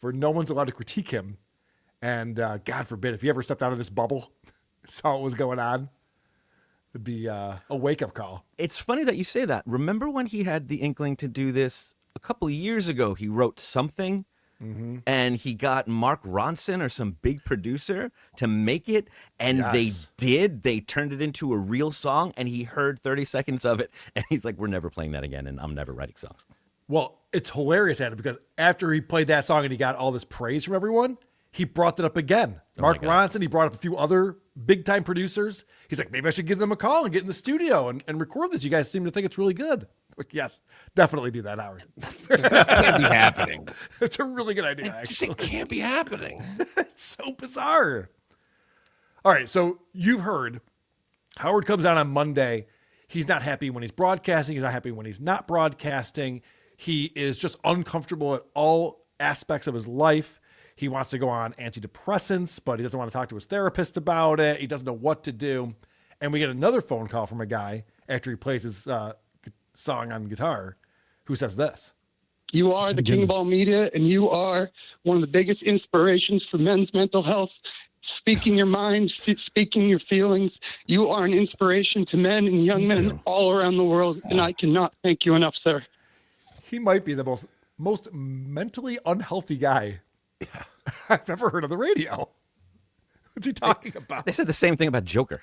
where no one's allowed to critique him. And God forbid, if he ever stepped out of this bubble, saw what was going on, it'd be a wake-up call. It's funny that you say that. Remember when he had the inkling to do this a couple of years ago? He wrote something, and he got Mark Ronson or some big producer to make it, and they turned it into a real song, and he heard 30 seconds of it, and he's like, we're never playing that again, and I'm never writing songs. Well, it's hilarious, Adam, because after he played that song and he got all this praise from everyone, he brought it up again. Mark Ronson, he brought up a few other big-time producers. He's like, maybe I should give them a call and get in the studio and record this. You guys seem to think it's really good. Like, yes, definitely do that, Howard. This can't be happening. It's a really good idea, actually. It can't be happening. It's so bizarre. All right, so you've heard Howard comes out on Monday. He's not happy when he's broadcasting. He's not happy when he's not broadcasting. He is just uncomfortable at all aspects of his life. He wants to go on antidepressants, but he doesn't want to talk to his therapist about it. He doesn't know what to do. And we get another phone call from a guy after he plays his song on guitar who says this. You are the king of all media, and you are one of the biggest inspirations for men's mental health. Speaking your mind, speaking your feelings. You are an inspiration to men and young men all around the world, and I cannot thank you enough, sir. He might be the most mentally unhealthy guy I've ever heard on the radio. What's he talking about? They said the same thing about Joker.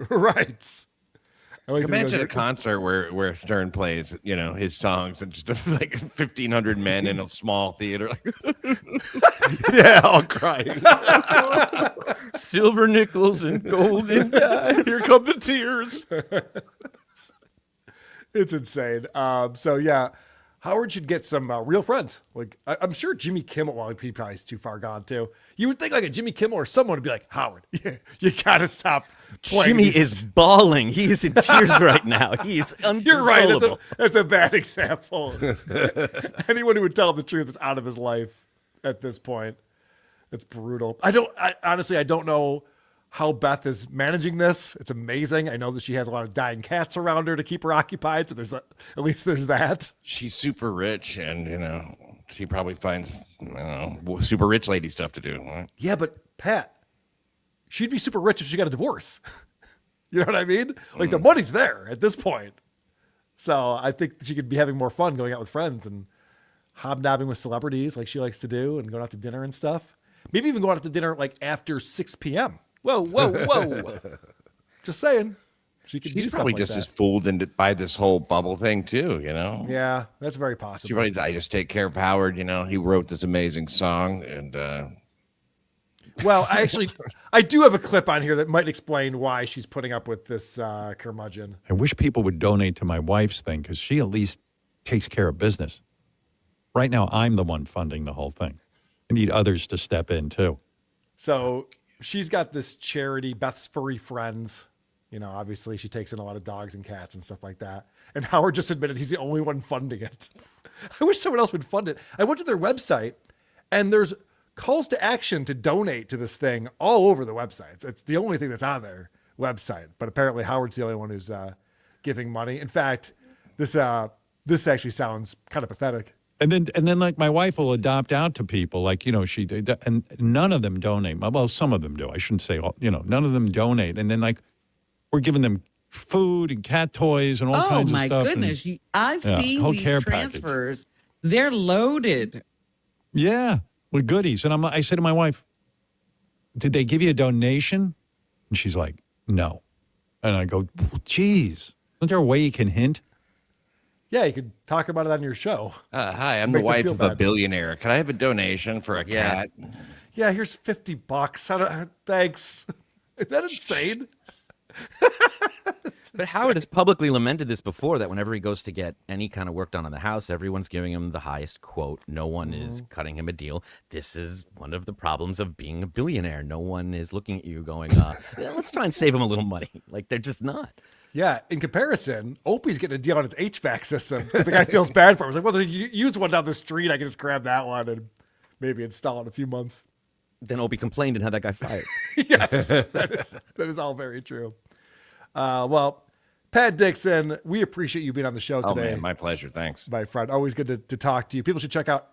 Right. Imagine a concert where Stern plays, you know, his songs and just like 1,500 men in a small theater. Yeah, all crying. Silver nickels and golden dimes. Here come the tears. It's insane. So yeah, Howard should get some real friends. Like I'm sure Jimmy Kimmel, well, he probably is too far gone too. You would think like a Jimmy Kimmel or someone would be like, Howard, you gotta stop playing. Jimmy is bawling. He is in tears right now. He is uncontrollable. You're right. That's a bad example. Anyone who would tell him the truth is out of his life at this point. It's brutal. Honestly, I don't know how Beth is managing this. It's amazing. I know that she has a lot of dying cats around her to keep her occupied. So at least there's that. She's super rich, and you know she probably finds super rich lady stuff to do. Right? Yeah, but Pat, she'd be super rich if she got a divorce. You know what I mean? Like the money's there at this point. So I think she could be having more fun going out with friends and hobnobbing with celebrities like she likes to do, and going out to dinner and stuff. Maybe even going out to dinner like after 6 p.m. Whoa. Just saying. She's probably just as fooled by this whole bubble thing too, you know? Yeah, that's very possible. She probably, I just take care of Howard, you know, he wrote this amazing song and well, I do have a clip on here that might explain why she's putting up with this curmudgeon. I wish people would donate to my wife's thing because she at least takes care of business. Right now, I'm the one funding the whole thing. I need others to step in too. So she's got this charity, Beth's Furry Friends, obviously she takes in a lot of dogs and cats and stuff like that. And Howard just admitted he's the only one funding it. I wish someone else would fund it. I went to their website, and there's calls to action to donate to this thing all over the website. It's the only thing that's on their website. But apparently Howard's the only one who's giving money. In fact, this actually sounds kind of pathetic. And then like my wife will adopt out to people like, she did, and none of them donate. Well, some of them do. I shouldn't say all, none of them donate. And then like we're giving them food and cat toys and all kinds of stuff. Oh my goodness. I've seen these transfers. They're loaded. Yeah, with goodies. And I said to my wife, did they give you a donation? And she's like, no. And I go, geez, isn't there a way you can hint? Yeah, you could talk about it on your show. Hi, I'm the wife of a billionaire. Can I have a donation for a cat? Yeah, here's $50. Thanks. Is that insane? But Howard has publicly lamented this before, that whenever he goes to get any kind of work done on the house, everyone's giving him the highest quote. No one is cutting him a deal. This is one of the problems of being a billionaire. No one is looking at you going, let's try and save him a little money. Like, they're just not. Yeah, in comparison, Opie's getting a deal on his HVAC system because the guy feels bad for him. He's like, well, you use one down the street, I can just grab that one and maybe install it in a few months. Then Opie complained and had that guy fired. Yes, that is all very true. Well, Pat Dixon, we appreciate you being on the show today. Oh, man, my pleasure. Thanks. My friend, always good to talk to you. People should check out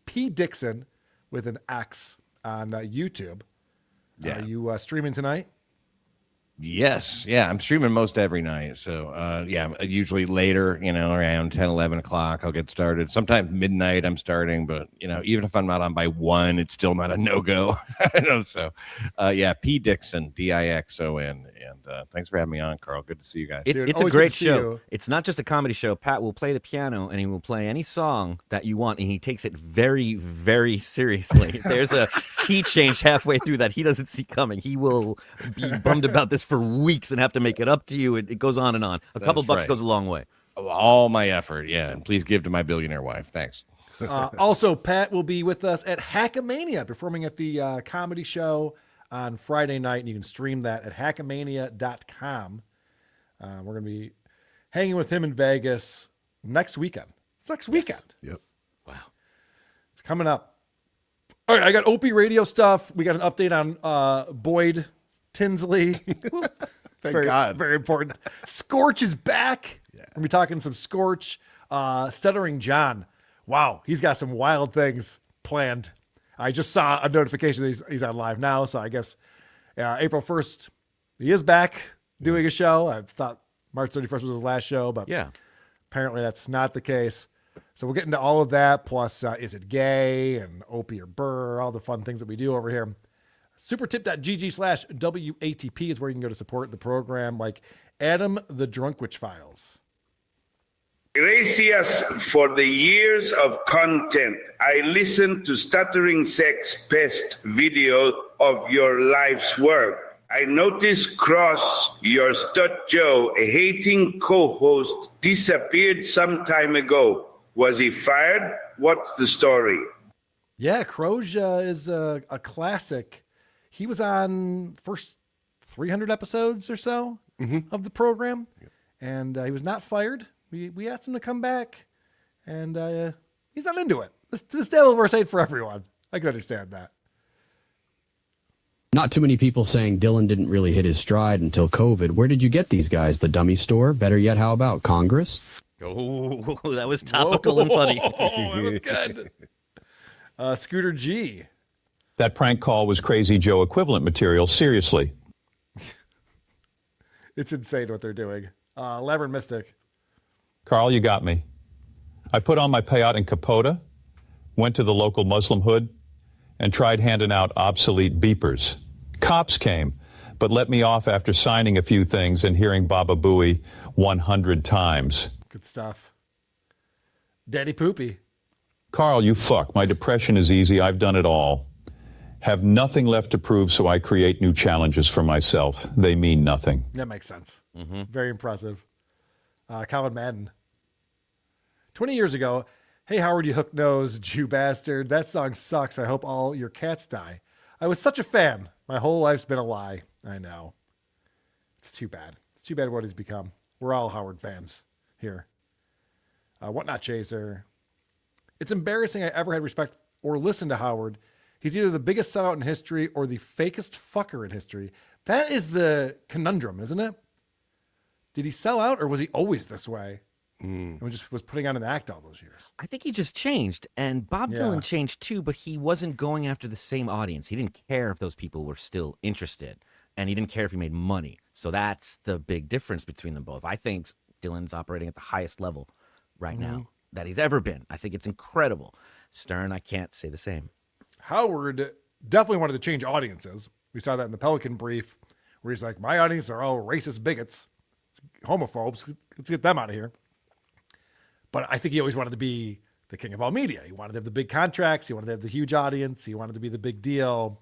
@PDixon with an X on YouTube. Yeah. Are you streaming tonight? Yes. Yeah, I'm streaming most every night. So, usually later, around 10, 11 o'clock, I'll get started. Sometimes midnight I'm starting, but, even if I'm not on by 1, it's still not a no-go. So, P. Dixon, Dixon. And thanks for having me on, Carl. Good to see you guys. It's a great show. It's not just a comedy show. Pat will play the piano, and he will play any song that you want, and he takes it very, very seriously. There's a key change halfway through that he doesn't see coming. He will be bummed about this for weeks and have to make it up to you. It goes on and on. A couple bucks goes a long way. All my effort, yeah. And please give to my billionaire wife. Thanks. Also, Pat will be with us at Hackamania, performing at the comedy show on Friday night, and you can stream that at hackamania.com. We're going to be hanging with him in Vegas next weekend. It's next weekend. Yep. Wow. It's coming up. All right, I got Opie radio stuff. We got an update on Boyd Tinsley. Thank God. Very important. Scorch is back. Yeah. We're going to be talking some Scorch. Stuttering John. Wow, he's got some wild things planned. I just saw a notification that he's on live now, so I guess April 1st, he is back doing a show. I thought March 31st was his last show, but apparently that's not the case. So we'll get into all of that, plus Is It Gay and Opie or Burr, all the fun things that we do over here. Supertip.gg/WATP is where you can go to support the program, like Adam the Drunkwitch Files. Gracias for the years of content. I listened to Stuttering Sex Pest video of your life's work. I noticed Cross, your Stut Joe, a hating co-host, disappeared some time ago. Was he fired? What's the story? Yeah, Croja is a classic. He was on first 300 episodes or so of the program, and he was not fired. We asked him to come back, and he's not into it. This Devilverse ain't for everyone. I can understand that. Not too many people saying Dylan didn't really hit his stride until COVID. Where did you get these guys? The dummy store? Better yet, how about Congress? Oh, that was topical and funny. Oh, that was good. Scooter G. That prank call was Crazy Joe equivalent material. Seriously. It's insane what they're doing. Laverne Mystic. Carl, you got me. I put on my payout in Capota, went to the local Muslim hood, and tried handing out obsolete beepers. Cops came, but let me off after signing a few things and hearing Baba Booey 100 times. Good stuff. Daddy Poopy. Carl, you fuck. My depression is easy. I've done it all. Have nothing left to prove, so I create new challenges for myself. They mean nothing. That makes sense. Very impressive. Colin Madden. 20 years ago, hey, Howard, you hook-nosed Jew bastard. That song sucks. I hope all your cats die. I was such a fan. My whole life's been a lie. I know. It's too bad. It's too bad what he's become. We're all Howard fans here. Whatnot Chaser. It's embarrassing I ever had respect or listened to Howard. He's either the biggest sellout in history or the fakest fucker in history. That is the conundrum, isn't it? Did he sell out or was he always this way? And just was putting on an act all those years. I think he just changed, and Bob Dylan changed too, but he wasn't going after the same audience. He didn't care if those people were still interested, and he didn't care if he made money. So that's the big difference between them both. I think Dylan's operating at the highest level right now that he's ever been. I think it's incredible. Stern, I can't say the same. Howard definitely wanted to change audiences. We saw that in the Pelican brief, where he's like, my audience are all racist bigots, homophobes. Let's get them out of here. But I think he always wanted to be the king of all media. He wanted to have the big contracts. He wanted to have the huge audience. He wanted to be the big deal.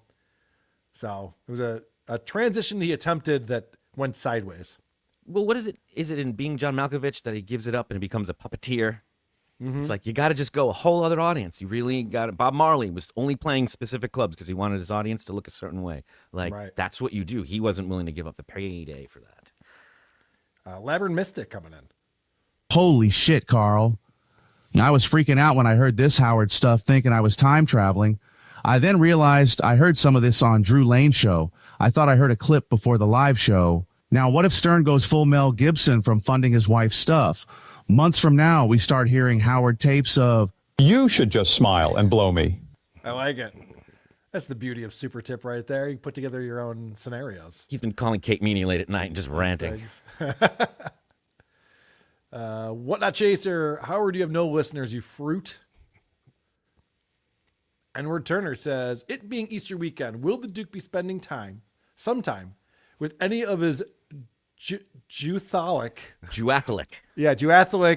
So it was a transition he attempted that went sideways. Well, what is it? Is it in Being John Malkovich that he gives it up and he becomes a puppeteer? It's like, you got to just go a whole other audience. You really got to. Bob Marley was only playing specific clubs because he wanted his audience to look a certain way. Like, that's what you do. He wasn't willing to give up the payday for that. Laverne Mystic coming in. Holy shit, Carl. I was freaking out when I heard this Howard stuff, thinking I was time traveling. I then realized I heard some of this on Drew Lane's show. I thought I heard a clip before the live show. Now, what if Stern goes full Mel Gibson from funding his wife's stuff? Months from now, we start hearing Howard tapes of, You should just smile and blow me. I like it. That's the beauty of Super Tip right there. You put together your own scenarios. He's been calling Kate Meany late at night and just ranting. Whatnot Chaser, Howard, you have no listeners, you fruit. Edward Turner says, it being Easter weekend, will the Duke be spending sometime, with any of his Juatholic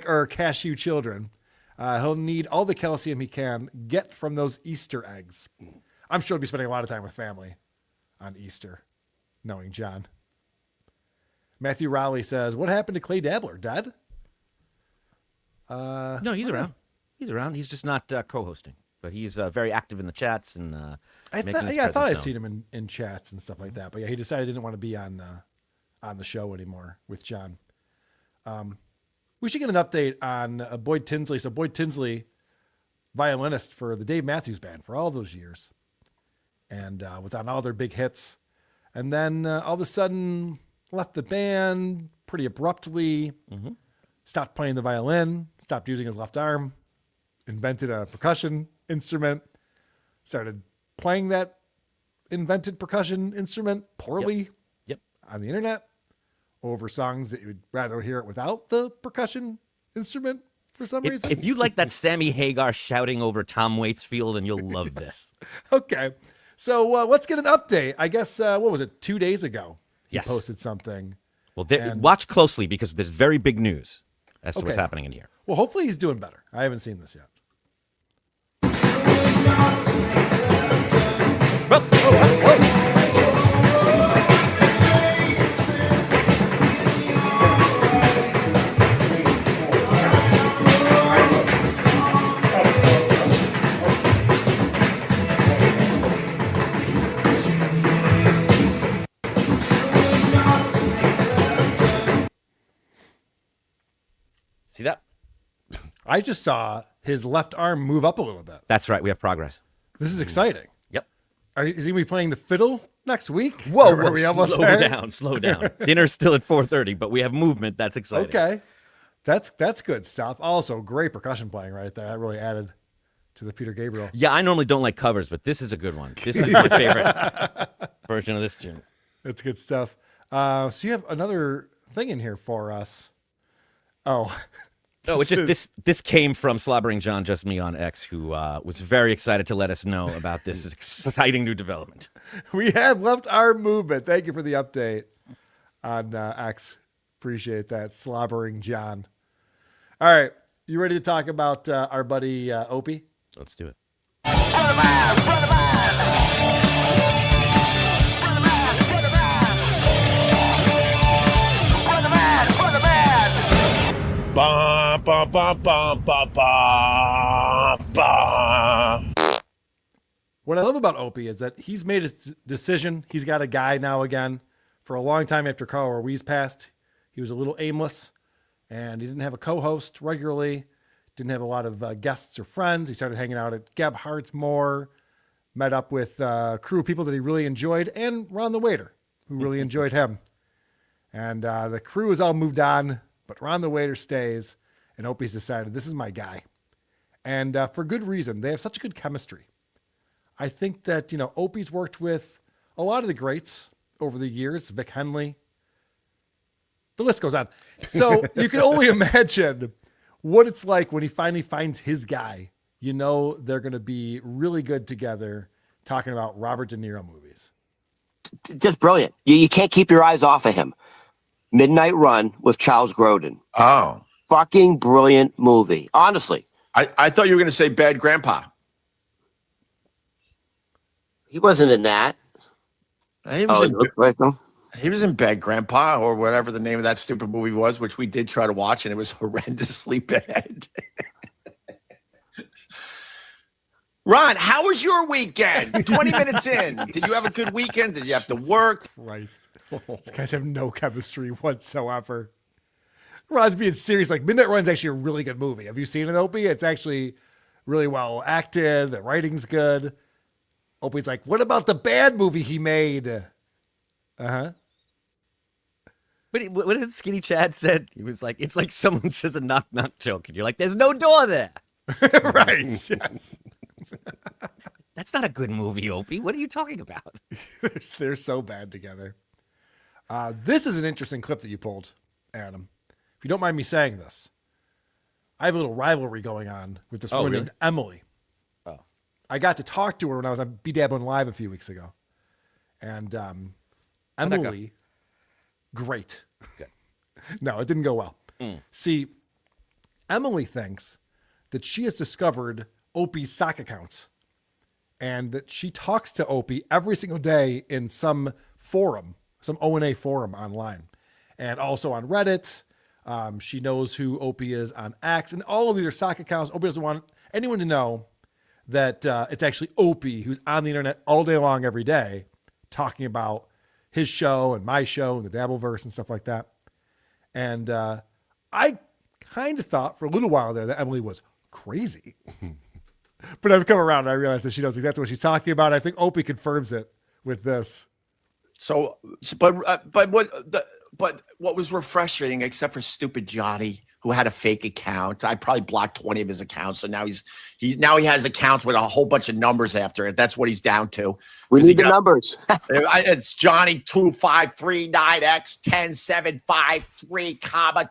or cashew children? He'll need all the calcium he can get from those Easter eggs. I'm sure he'll be spending a lot of time with family on Easter, knowing John. Matthew Rowley says, what happened to Clay Dabbler? Dead? No, he's around. He's around. He's just not co-hosting, but he's very active in the chats and I thought I'd seen him in chats and stuff like that. But yeah, he decided he didn't want to be on the show anymore with John. We should get an update on Boyd Tinsley. So Boyd Tinsley, violinist for the Dave Matthews Band for all those years, and was on all their big hits, and then all of a sudden left the band pretty abruptly. Stopped playing the violin, stopped using his left arm, invented a percussion instrument, started playing that invented percussion instrument poorly on the internet over songs that you'd rather hear it without the percussion instrument for some reason. If you like that Sammy Hagar shouting over Tom Waits field, then you'll love this. Okay. So let's get an update. I guess, what was it, 2 days ago? He Yes. posted something. Well, watch closely because there's very big news as to what's happening in here. Well, hopefully he's doing better. I haven't seen this yet. See that? I just saw his left arm move up a little bit. That's right. We have progress. This is exciting. Yep. Is he going to be playing the fiddle next week? Whoa, Are we almost slow there? down, slow down. Dinner's still at 4:30, but we have movement. That's exciting. Okay. That's good stuff. Also, great percussion playing right there. That really added to the Peter Gabriel. Yeah, I normally don't like covers, but this is a good one. This is my favorite version of this tune. That's good stuff. So you have another thing in here for us. Oh. No, this came from Slobbering John, just me on X, who was very excited to let us know about this exciting new development. We have left arm movement. Thank you for the update on X. Appreciate that, Slobbering John. All right, you ready to talk about our buddy Opie? Let's do it. Ba, ba, ba, ba, ba, ba, ba. What I love about Opie is that he's made his decision. He's got a guy now again For a long time after Carl Ruiz passed, he was a little aimless, and he didn't have a co-host regularly, didn't have a lot of guests or friends. He started hanging out at Gebhardt's more, met up with a crew of people that he really enjoyed, and Ron the Waiter, who really enjoyed him. And the crew has all moved on, but Ron the Waiter stays, and Opie's decided, this is my guy. And for good reason. They have such a good chemistry. I think that, Opie's worked with a lot of the greats over the years, Vic Henley. The list goes on. So you can only imagine what it's like when he finally finds his guy. They're going to be really good together talking about Robert De Niro movies. Just brilliant. You can't keep your eyes off of him. Midnight Run with Charles Grodin. Oh. Fucking brilliant movie. Honestly. I thought you were going to say Bad Grandpa. He wasn't in that. He was in Bad Grandpa, or whatever the name of that stupid movie was, which we did try to watch, and it was horrendously bad. Ron, how was your weekend? 20 minutes in. Did you have a good weekend? Did you have to work? Christ. These guys have no chemistry whatsoever. Ron's being serious. Like, Midnight Run's actually a really good movie. Have you seen it, Opie? It's actually really well acted. The writing's good. Opie's like, what about the bad movie he made? Uh-huh. But what did Skinny Chad said? He was like, it's like someone says a knock-knock joke, and you're like, there's no door there. Right, yes. That's not a good movie, Opie. What are you talking about? They're so bad together. This is an interesting clip that you pulled, Adam. If you don't mind me saying this, I have a little rivalry going on with this woman named Emily. Oh. I got to talk to her when I was on B-Dabbling Live a few weeks ago. And Emily, great. Good. No, it didn't go well. Mm. See, Emily thinks that she has discovered Opie's sock accounts and that she talks to Opie every single day in some forum, some O&A forum online, and also on Reddit. She knows who Opie is on X, and all of these are sock accounts. Opie doesn't want anyone to know that it's actually Opie who's on the internet all day long every day talking about his show and my show and the Dabbleverse and stuff like that. And I kind of thought for a little while there that Emily was crazy. But I've come around and I realized that she knows exactly what she's talking about. I think Opie confirms it with this. But what was refreshing, except for stupid Johnny, who had a fake account. I probably blocked 20 of his accounts, so now he has accounts with a whole bunch of numbers after it. That's what he's down to. We need the numbers. It's Johnny 2539X 10753,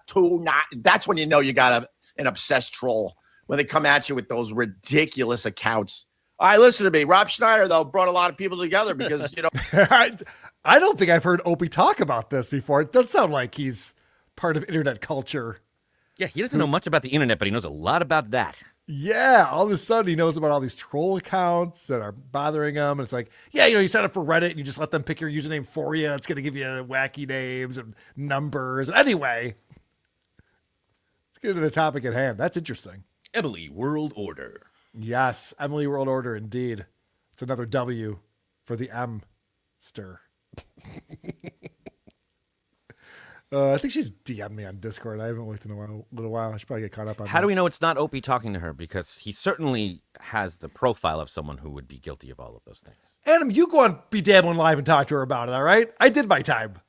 29. That's when you know you got an obsessed troll, when they come at you with those ridiculous accounts. All right, listen to me. Rob Schneider, though, brought a lot of people together because, I don't think I've heard Opie talk about this before. It does sound like he's part of internet culture. Yeah, he doesn't know much about the internet, but he knows a lot about that. Yeah, all of a sudden he knows about all these troll accounts that are bothering him. And it's like, yeah, you sign up for Reddit and you just let them pick your username for you. It's going to give you wacky names and numbers. Anyway, let's get into the topic at hand. That's interesting. Emily World Order. Yes, Emily World Order, indeed. It's another W for the M-ster. I think she's DM'd me on Discord. I haven't looked in a little while. I should probably get caught up on How do we know it's not Opie talking to her? Because he certainly has the profile of someone who would be guilty of all of those things. Adam, you go on B-Dabbling Live and talk to her about it, all right? I did my time.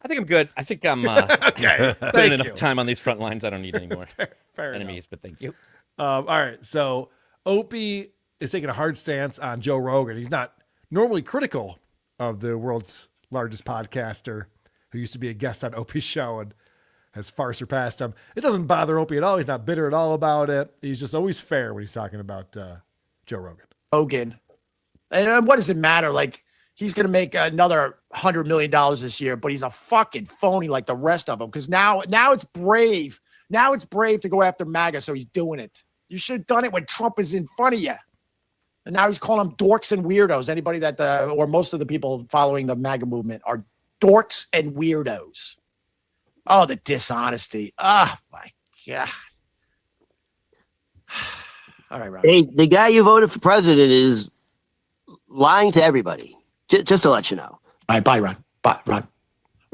I think I'm good. I think I'm okay. Putting enough time on these front lines. I don't need any more fair enemies, enough. but thank you. All right, so Opie is taking a hard stance on Joe Rogan. He's not normally critical of the world's largest podcaster who used to be a guest on Opie's show and has far surpassed him. It doesn't bother Opie at all. He's not bitter at all about it. He's just always fair when he's talking about Joe Rogan. And what does it matter? Like, he's going to make another $100 million this year, but he's a fucking phony like the rest of them. Because now it's brave. Now it's brave to go after MAGA, so he's doing it. You should have done it when Trump is in front of you. And now he's calling them dorks and weirdos. Anybody that, or most of the people following the MAGA movement are dorks and weirdos. Oh, the dishonesty. Oh, my God. All right, Rob. Hey, the guy you voted for president is lying to everybody. Just to let you know. All right, bye, Ron. Bye, Ron.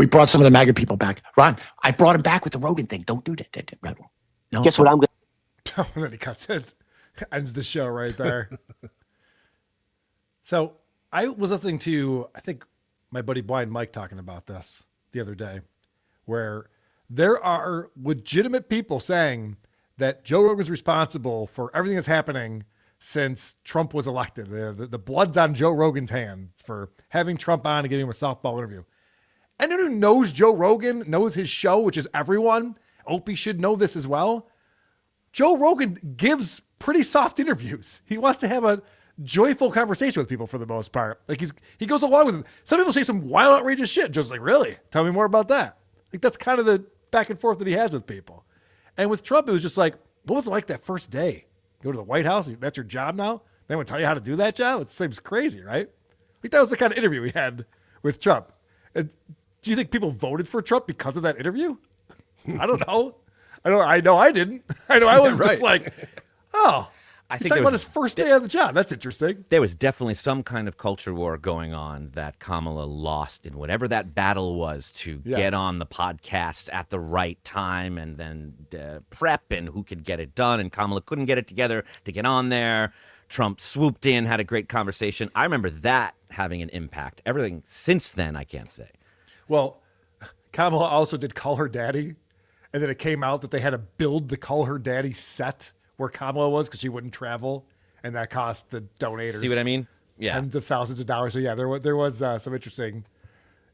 We brought some of the MAGA people back. Ron, I brought him back with the Rogan thing. Don't do that. No. Guess what I'm going to... And then he cuts it. Ends the show right there. So I was listening to, I think, my buddy Blind Mike talking about this the other day, where there are legitimate people saying that Joe Rogan's responsible for everything that's happening since Trump was elected. The blood's on Joe Rogan's hands for having Trump on and giving him a softball interview. Anyone who knows Joe Rogan, knows his show, which is everyone, Opie should know this as well. Joe Rogan gives pretty soft interviews. He wants to have a joyful conversation with people for the most part. Like he goes along with it. Some people say some wild, outrageous shit. Joe's like, really? Tell me more about that. Like that's kind of the back and forth that he has with people. And with Trump, it was just like, what was it like that first day? You go to the White House, that's your job now? They want to tell you how to do that job? It seems crazy, right? Like that was the kind of interview we had with Trump. And do you think people voted for Trump because of that interview? I don't know. I know I didn't. I know I was just like, oh, I think talking about his first day on the job. That's interesting. There was definitely some kind of culture war going on that Kamala lost in whatever that battle was to get on the podcast at the right time and then prep and who could get it done. And Kamala couldn't get it together to get on there. Trump swooped in, had a great conversation. I remember that having an impact. Everything since then, I can't say. Well, Kamala also did Call Her Daddy. And then it came out that they had to build the Call Her Daddy set where Kamala was because she wouldn't travel. And that cost the donators. See what I mean? Yeah. Tens of thousands of dollars. So, yeah, there was some interesting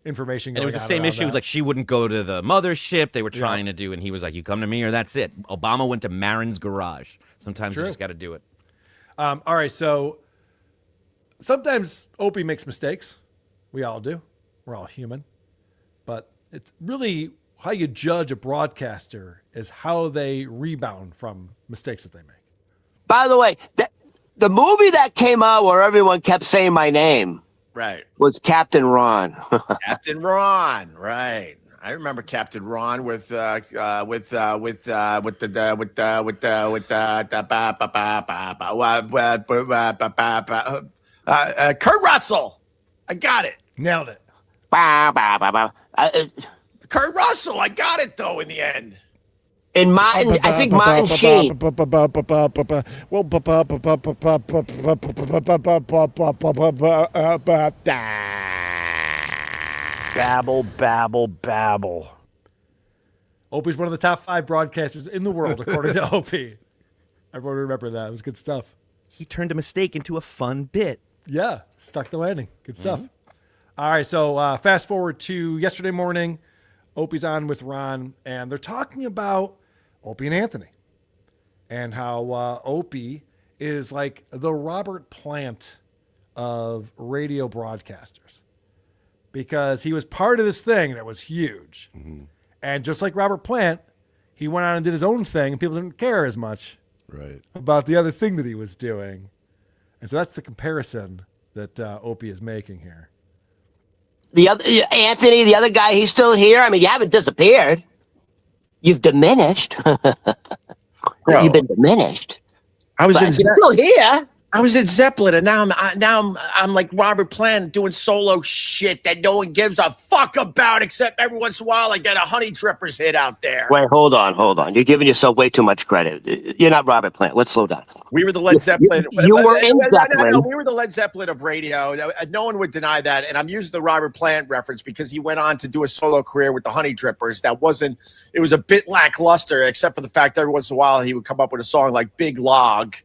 information going on. And it was the same issue. Like, she wouldn't go to the mothership they were trying to do. And he was like, you come to me or that's it. Obama went to Marin's garage. Sometimes you just got to do it. All right. So sometimes Opie makes mistakes. We all do. We're all human. But it's really how you judge a broadcaster is how they rebound from mistakes that they make. By the way, the movie that came out where everyone kept saying my name, right, was Captain Ron. Captain Ron, right? I remember Captain Ron with Kurt Russell. I got it. Nailed it. Kurt Russell, I got it though in the end. In Martin, I think Martin Sheen. Babble. Opie's one of the top 5 broadcasters in the world, according to Opie. Everyone remember that. It was good stuff. He turned a mistake into a fun bit. Yeah, stuck the landing. Good stuff. All right, so fast forward to yesterday morning. Opie's on with Ron, and they're talking about Opie and Anthony and how Opie is like the Robert Plant of radio broadcasters because he was part of this thing that was huge. Mm-hmm. And just like Robert Plant, he went on and did his own thing, and people didn't care as much about the other thing that he was doing. And so that's the comparison that Opie is making here. The other Anthony, the other guy, he's still here. I mean, you haven't disappeared. You've diminished. You've been diminished. You're still here. I was in Zeppelin, and now I'm like Robert Plant doing solo shit that no one gives a fuck about, except every once in a while I get a Honey Drippers hit out there. Wait, hold on. You're giving yourself way too much credit. You're not Robert Plant. Let's slow down. We were the Led Zeppelin. You were in Zeppelin. No, we were the Led Zeppelin of radio. No one would deny that. And I'm using the Robert Plant reference because he went on to do a solo career with the Honey Drippers. It was a bit lackluster, except for the fact that every once in a while he would come up with a song like Big Log.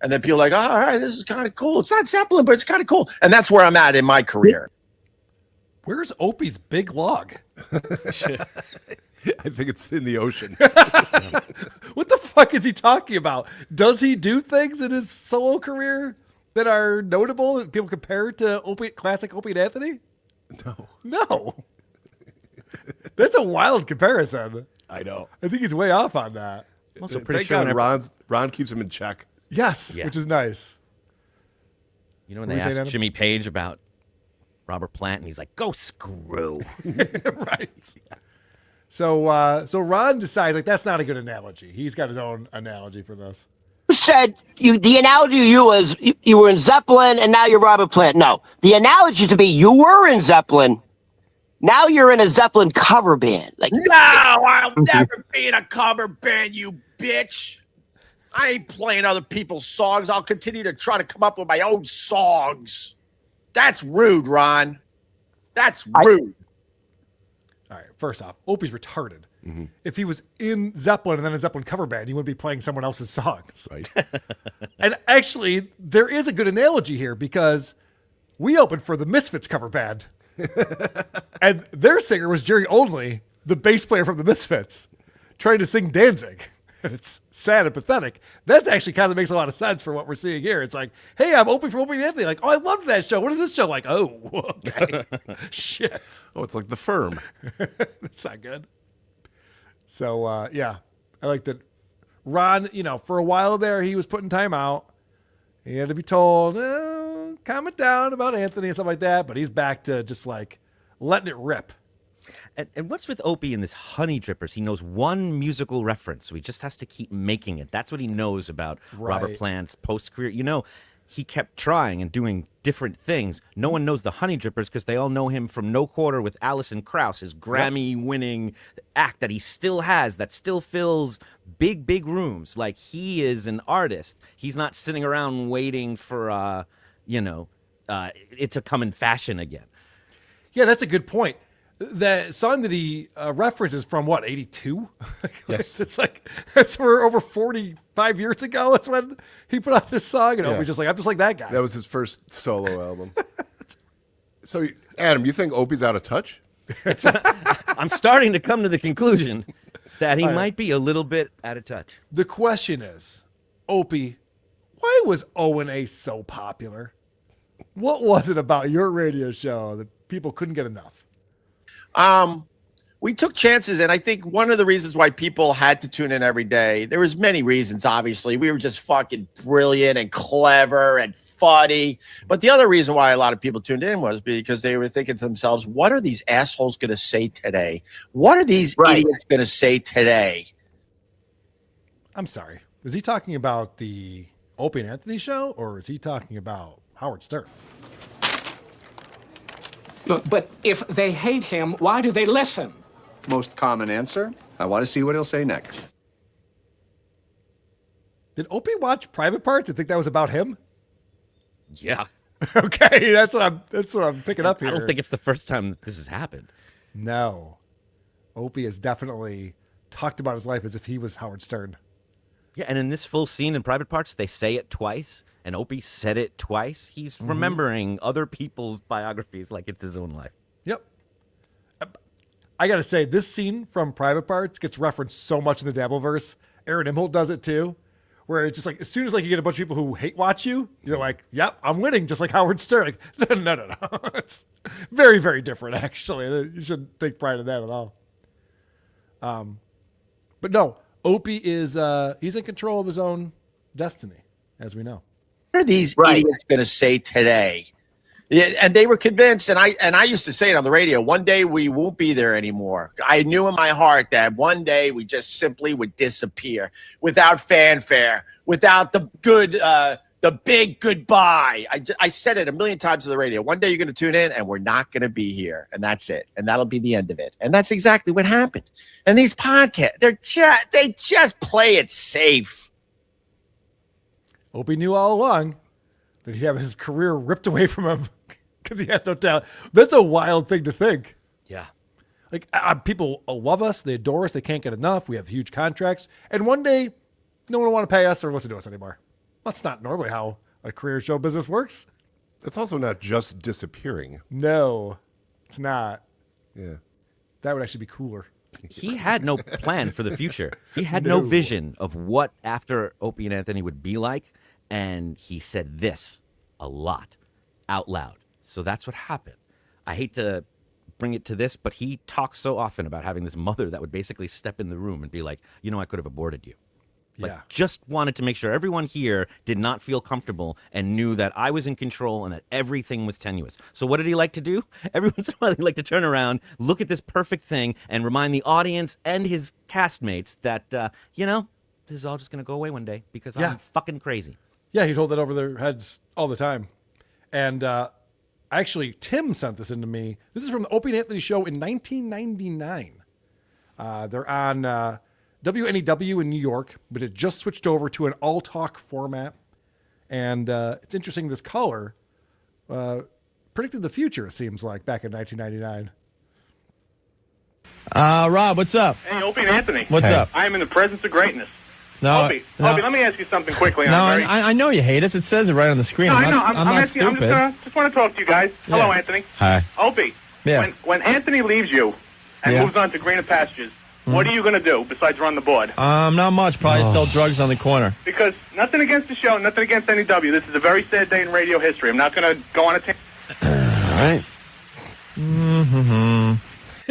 And then people are like, oh, all right, this is kind of cool. It's not Zeppelin, but it's kind of cool. And that's where I'm at in my career. Where's Opie's Big Log? I think it's in the ocean. What the fuck is he talking about? Does he do things in his solo career that are notable that people compare to classic Opie and Anthony? No. That's a wild comparison. I know. I think he's way off on that. I'm also pretty sure Ron keeps him in check. Yes, which is nice. You know when they asked Jimmy Page about Robert Plant, and he's like, "Go screw." Right. So Ron decides like that's not a good analogy. He's got his own analogy for this. You said the analogy you was you were in Zeppelin and now you're Robert Plant. No, the analogy to be you were in Zeppelin, Now you're in a Zeppelin cover band. Like, no, I'll never be in a cover band, you bitch. I ain't playing other people's songs. I'll continue to try to come up with my own songs. That's rude, Ron. That's rude. All right, first off, Opie's retarded. If he was in Zeppelin and then a Zeppelin cover band, he wouldn't be playing someone else's songs. Right. And actually, there is a good analogy here because we opened for the Misfits cover band. And their singer was Jerry Only, the bass player from the Misfits, trying to sing Danzig. And it's sad and pathetic. That actually kind of makes a lot of sense for what we're seeing here. It's like, hey, I'm Opie from Opie and Anthony. Like, oh, I love that show. What is this show? Like, oh, okay. Shit. Oh, it's like The Firm. That's not good. So, yeah, I like that Ron, for a while there, he was putting time out. He had to be told, calm it down about Anthony and stuff like that. But he's back to just like letting it rip. And what's with Opie and this honey drippers? He knows one musical reference, so he just has to keep making it. That's what he knows about Robert Plant's post-career. He kept trying and doing different things. No one knows the honey drippers because they all know him from No Quarter with Alison Krauss, his Grammy-winning act that he still has, that still fills big, big rooms. Like, he is an artist. He's not sitting around waiting for, it to come in fashion again. Yeah, that's a good point. The song that he references from 82? Yes. It's for over 45 years ago. That's when he put out this song, and Opie's just like, I'm just like that guy. That was his first solo album. So, Adam, you think Opie's out of touch? I'm starting to come to the conclusion that he might be a little bit out of touch. The question is, Opie, why was O&A so popular? What was it about your radio show that people couldn't get enough? We took chances, and I think one of the reasons why people had to tune in every day, there was many reasons, obviously. We were just fucking brilliant and clever and funny. But the other reason why a lot of people tuned in was because they were thinking to themselves, what are these assholes going to say today? What are these idiots going to say today? I'm sorry. Is he talking about the Opie and Anthony show, or is he talking about Howard Stern? Look, but if they hate him, why do they listen? Most common answer, I want to see what he'll say next. Did Opie watch Private Parts and think that was about him? Yeah. Okay, that's what I'm picking up here. I don't think it's the first time that this has happened. No. Opie has definitely talked about his life as if he was Howard Stern. Yeah, and in this full scene in Private Parts, they say it twice, and Opie said it twice. He's remembering other people's biographies like it's his own life. Yep. I got to say, this scene from Private Parts gets referenced so much in the Dabbleverse. Aaron Imholt does it too, where it's just like, as soon as you get a bunch of people who hate watch you, you're like, yep, I'm winning, just like Howard Stern. Like, no. It's very, very different, actually. You shouldn't take pride in that at all. But no, Opie is he's in control of his own destiny, as we know. What are these idiots going to say today? Yeah, and they were convinced, and I used to say it on the radio, one day we won't be there anymore. I knew in my heart that one day we just simply would disappear without fanfare, without the big goodbye. I said it a million times on the radio. One day you're going to tune in, and we're not going to be here, and that's it, and that'll be the end of it. And that's exactly what happened. And these podcasts, they just play it safe. Opie knew all along that he'd have his career ripped away from him because he has no talent. That's a wild thing to think. Yeah. Like, people love us. They adore us. They can't get enough. We have huge contracts. And one day, no one will want to pay us or listen to us anymore. That's not normally how a career show business works. That's also not just disappearing. No, it's not. Yeah. That would actually be cooler. He had no plan for the future. He had no vision of what after Opie and Anthony would be like. And he said this a lot out loud. So that's what happened. I hate to bring it to this, but he talks so often about having this mother that would basically step in the room and be like, I could have aborted you. Like, just wanted to make sure everyone here did not feel comfortable and knew that I was in control and that everything was tenuous. So what did he like to do? Every once in a while, he'd like to turn around, look at this perfect thing, and remind the audience and his castmates that, this is all just going to go away one day because I'm fucking crazy. Yeah, he'd hold that over their heads all the time. And I Actually, Tim sent this into me. This is from the Opie and Anthony show in 1999. They're on WNEW in New York, but it just switched over to an all-talk format. And it's interesting, this caller predicted the future, it seems like, back in 1999. Rob, what's up? Hey, Opie and Anthony. What's up? I am in the presence of greatness. No, Opie, let me ask you something quickly. No, I know you hate us. It says it right on the screen. No, I'm I know. not, I'm not asking. stupid. I'm just want to talk to you guys. Yeah. Hello, Anthony. Hi. Opie. Yeah. When Anthony leaves you and moves on to greener pastures, what are you going to do besides run the board? Not much. Probably sell drugs on the corner. Because nothing against the show, nothing against NEW. This is a very sad day in radio history. I'm not going to go on a tangent. All right. Mm-hmm.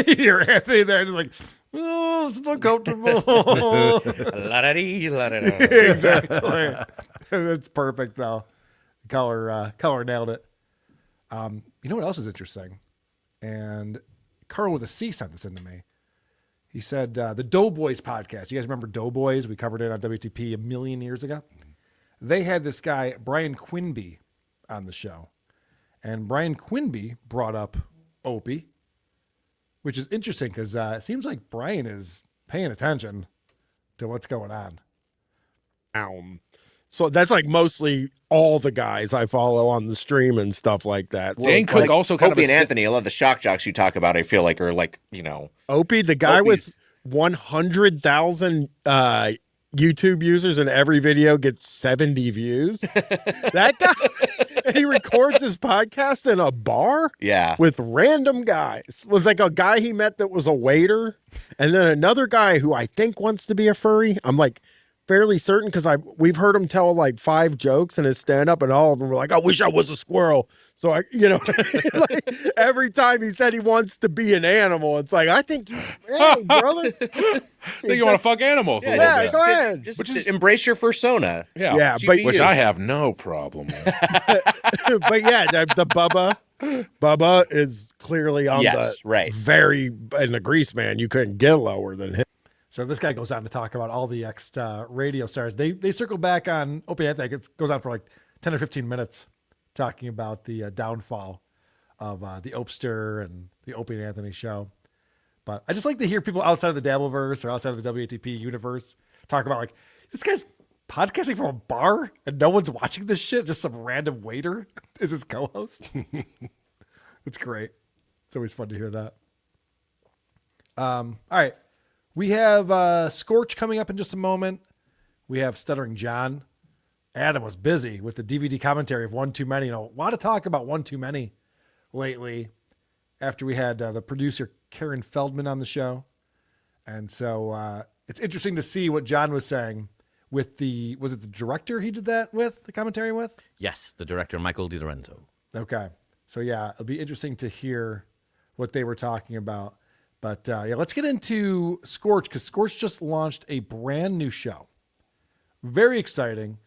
You hear Anthony there, just like, oh, it's not comfortable. La-da-dee, la-da-da. Exactly. That's perfect, though. Color nailed it. You know what else is interesting? And Carl with a C sent this into me. He said the Doughboys podcast. You guys remember Doughboys? We covered it on WTP a million years ago. They had this guy, Brian Quinby, on the show. And Brian Quinby brought up Opie, which is interesting because it seems like Brian is paying attention to what's going on. So that's like mostly all the guys I follow on the stream and stuff like that. Well, Dan Cook also kind Opie of and Anthony, a lot of the shock jocks you talk about, I feel like, are like, Opie, the guy Opie's. with 100,000 YouTube users and every video gets 70 views. That guy, he records his podcast in a bar with random guys. With like a guy he met that was a waiter, and then another guy who I think wants to be a furry. I'm like fairly certain because we've heard him tell like 5 jokes in his stand-up, and all of them were like, I wish I was a squirrel. So like every time he said he wants to be an animal, it's like, I think hey, brother. I think you want to fuck animals. Yeah, go ahead. Just embrace your persona. Yeah, which I have no problem with. But yeah, the Bubba is clearly on very, and the Grease Man, you couldn't get lower than him. So this guy goes on to talk about all the radio stars. They circle back on Opie and Anthony. It goes on for like 10 or 15 minutes talking about the downfall of the Opster and the Opie and Anthony show. But I just like to hear people outside of the Dabbleverse or outside of the WATP universe talk about like, this guy's podcasting from a bar and no one's watching this shit. Just some random waiter is his co-host. It's great. It's always fun to hear that. All right. We have Scorch coming up in just a moment. We have Stuttering John. Adam was busy with the DVD commentary of One Too Many. A lot of talk about One Too Many lately after we had the producer Karen Feldman on the show. And so it's interesting to see what John was saying with was it the director he did that with, the commentary with? Yes, the director, Michael DiLorenzo. Okay. So yeah, it'll be interesting to hear what they were talking about. But let's get into Scorch, because Scorch just launched a brand new show. Very exciting.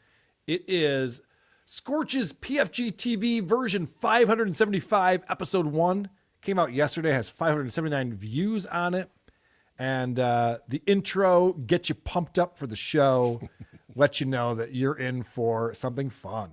It is Scorch's PFG TV version 575, episode 1. Came out yesterday, has 579 views on it. And the intro gets you pumped up for the show, let you know that you're in for something fun.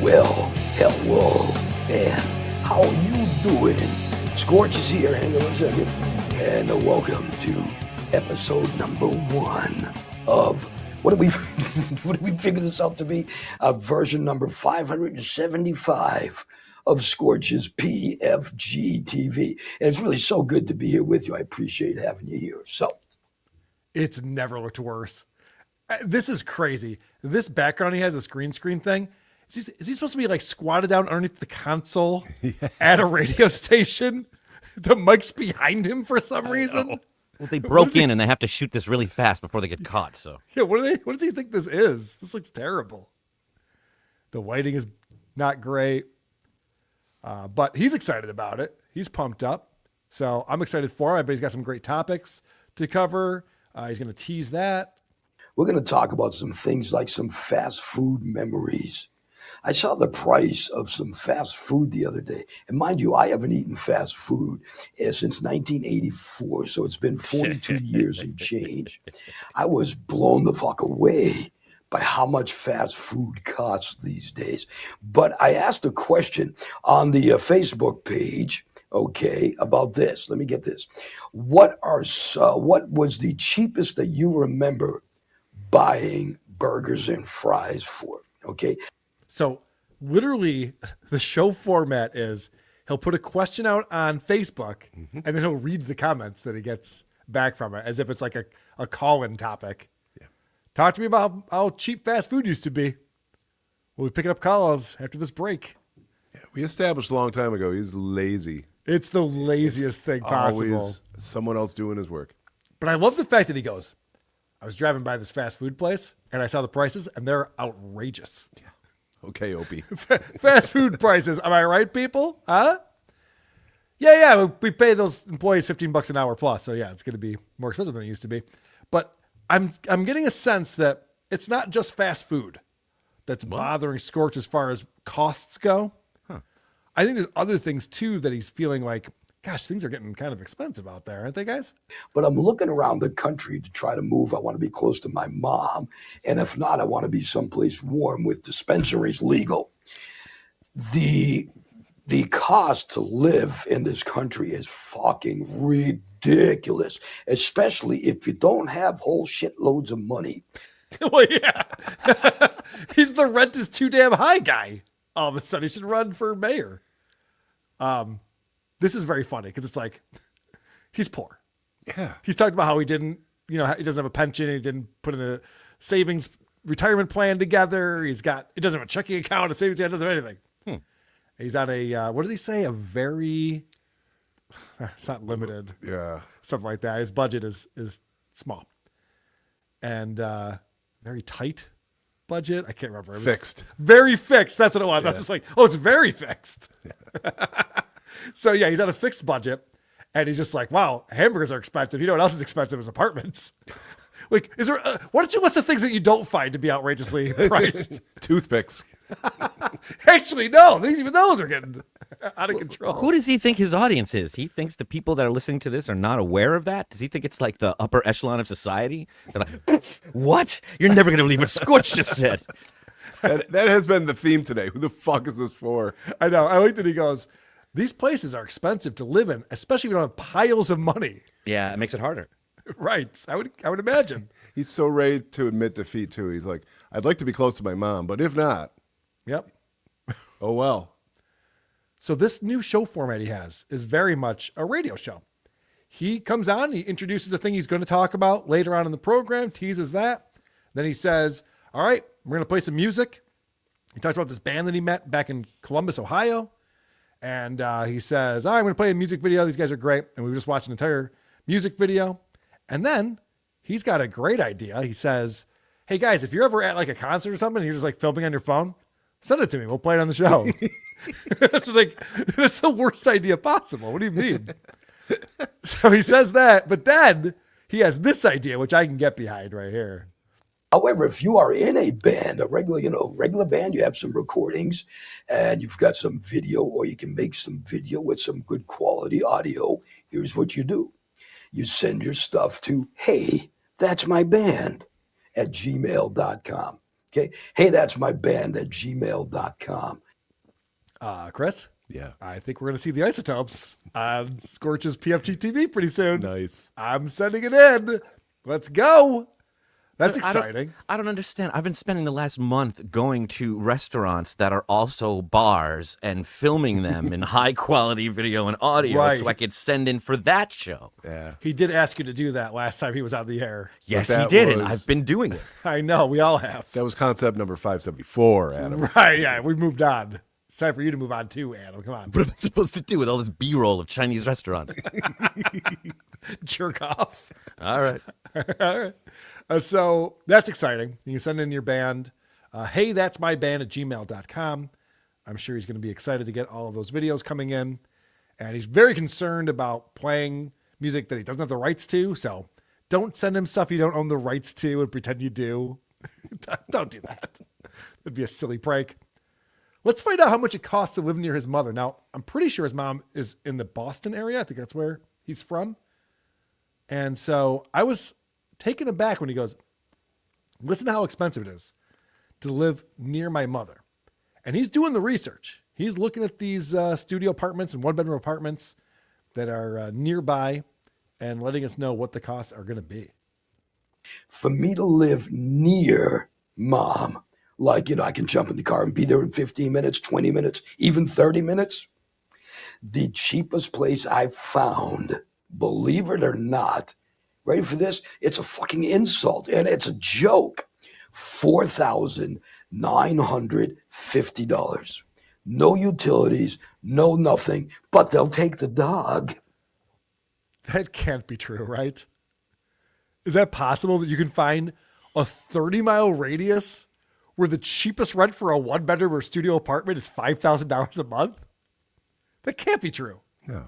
Well, hello, and how are you doing? Scorch is here, hang on a second, and welcome to episode number 1 of, what did we figure this out to be? Version number 575 of Scorch's PFG TV. And it's really so good to be here with you. I appreciate having you here. So, it's never looked worse. This is crazy. This background he has, this green screen thing, is he supposed to be like squatted down underneath the console at a radio station? The mic's behind him for some reason. Well, they broke in and they have to shoot this really fast before they get caught. So yeah, what does he think this is? This looks terrible. The lighting is not great, but he's excited about it. He's pumped up. So I'm excited for him. But he's got some great topics to cover. He's going to tease that. we're going to talk about some things like some fast food memories. I saw the price of some fast food the other day. And mind you, I haven't eaten fast food since 1984, so it's been 42 years and change. I was blown the fuck away by how much fast food costs these days. But I asked a question on the Facebook page, okay, about this. Let me get this. What was the cheapest that you remember buying burgers and fries for? Okay. So literally the show format is he'll put a question out on Facebook and then he'll read the comments that he gets back from it as if it's like a call-in topic. Yeah. Talk to me about how cheap fast food used to be. We'll be picking up calls after this break. Yeah, we established a long time ago he's lazy. It's the laziest thing possible. Always someone else doing his work. But I love the fact that he goes, I was driving by this fast food place and I saw the prices and they're outrageous. Yeah. Okay, Opie. Fast food prices. Am I right, people? Huh? Yeah. We pay those employees $15 an hour plus. So yeah, it's going to be more expensive than it used to be. But I'm getting a sense that it's not just fast food that's bothering Scorch as far as costs go. Huh. I think there's other things too that he's feeling like, gosh, things are getting kind of expensive out there, aren't they, guys? But I'm looking around the country to try to move. I want to be close to my mom. And if not, I want to be someplace warm with dispensaries legal. The cost to live in this country is fucking ridiculous, especially if you don't have whole shitloads of money. Well, yeah. He's the rent is too damn high guy. All of a sudden, he should run for mayor. This is very funny because it's like he's poor. Yeah. He's talked about how he didn't, he doesn't have a pension. He didn't put in a savings retirement plan together. He doesn't have a checking account, a savings account, doesn't have anything. He's on a, what did he say? It's not limited. Yeah. Something like that. His budget is small and very tight budget. I can't remember. It was fixed. Very fixed. That's what it was. Yeah. I was just like, oh, it's very fixed. Yeah. So yeah, he's on a fixed budget and he's just like, wow, hamburgers are expensive. You know what else is expensive is apartments. Like, is there, why don't you list the things that you don't find to be outrageously priced? Toothpicks. Actually, no, even those are getting out of control. Who does he think his audience is? He thinks the people that are listening to this are not aware of that? Does he think it's like the upper echelon of society? They're like, what? You're never going to believe what Scorch just said. That has been the theme today. Who the fuck is this for? I know. I like that he goes, these places are expensive to live in, especially if you don't have piles of money. Yeah, it makes it harder. Right. I would imagine. He's so ready to admit defeat, too. He's like, I'd like to be close to my mom, but if not. Yep. Oh, well. So this new show format he has is very much a radio show. He comes on, he introduces a thing he's going to talk about later on in the program, teases that. Then he says, all right, we're going to play some music. He talks about this band that he met back in Columbus, Ohio. And he says, all right, I'm going to play a music video. These guys are great. And we just watched an entire music video. And then he's got a great idea. He says, hey, guys, if you're ever at like a concert or something and you're just like filming on your phone, send it to me. We'll play it on the show. It's like, that's the worst idea possible. What do you mean? So he says that. But then he has this idea, which I can get behind right here. However, if you are in a band, a regular band, you have some recordings and you've got some video, or you can make some video with some good quality audio. Here's what you do. You send your stuff to, hey, that's my band at gmail.com. Okay. Hey, that's my band at gmail.com. Chris? Yeah. I think we're going to see the Isotopes on Scorch's PFG TV pretty soon. Nice. I'm sending it in. Let's go. That's exciting. I don't understand. I've been spending the last month going to restaurants that are also bars and filming them in high quality video and audio so I could send in for that show. Yeah. He did ask you to do that last time he was on the air. Yes, he did, and I've been doing it. I know, we all have. That was concept number 574, Adam. Right, yeah, we moved on. It's time for you to move on too, Adam. Come on. What am I supposed to do with all this B-roll of Chinese restaurants? Jerk off. All right. All right. So that's exciting. You can send in your band. Hey, that's my band at gmail.com. I'm sure he's going to be excited to get all of those videos coming in. And he's very concerned about playing music that he doesn't have the rights to. So don't send him stuff you don't own the rights to and pretend you do. Don't do that. That'd be a silly prank. Let's find out how much it costs to live near his mother. Now, I'm pretty sure his mom is in the Boston area. I think that's where he's from. And so I was taken aback when he goes, listen to how expensive it is to live near my mother. And he's doing the research. He's looking at these studio apartments and one-bedroom apartments that are nearby and letting us know what the costs are going to be. For me to live near mom, like, I can jump in the car and be there in 15 minutes, 20 minutes, even 30 minutes. The cheapest place I've found, believe it or not, ready for this? It's a fucking insult and it's a joke. $4,950. No utilities, no nothing, but they'll take the dog. That can't be true, right? Is that possible that you can find a 30-mile radius where the cheapest rent for a one-bedroom or studio apartment is $5,000 a month? That can't be true. No.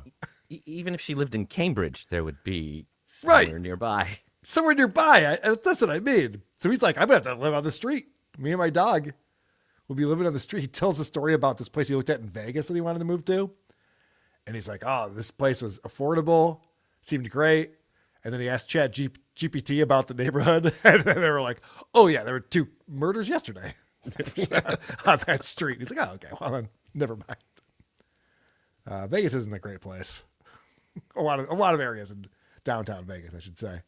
Even if she lived in Cambridge, there would be somewhere nearby. Somewhere nearby. That's what I mean. So he's like, I'm going to have to live on the street. Me and my dog will be living on the street. He tells the story about this place he looked at in Vegas that he wanted to move to. And he's like, oh, this place was affordable, seemed great. And then he asked Chat GPT about the neighborhood. And then they were like, oh, yeah, there were 2 murders yesterday on that street. He's like, oh, okay, well, then, never mind. Vegas isn't a great place. A lot of areas in downtown Vegas, I should say.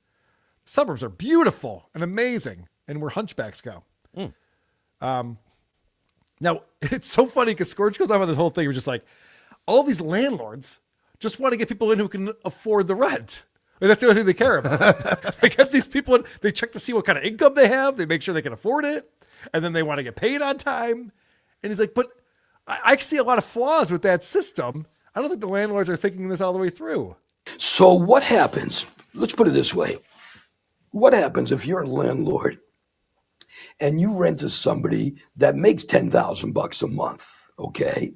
Suburbs are beautiful and amazing, and where hunchbacks go. Now, it's so funny because Scorch goes on with this whole thing. He was just like, all these landlords just want to get people in who can afford the rent. Like, that's the only thing they care about. They get these people in, they check to see what kind of income they have. They make sure they can afford it. And then they want to get paid on time. And he's like, but I see a lot of flaws with that system. I don't think the landlords are thinking this all the way through. So what happens? Let's put it this way. What happens if you're a landlord and you rent to somebody that makes $10,000 a month? Okay.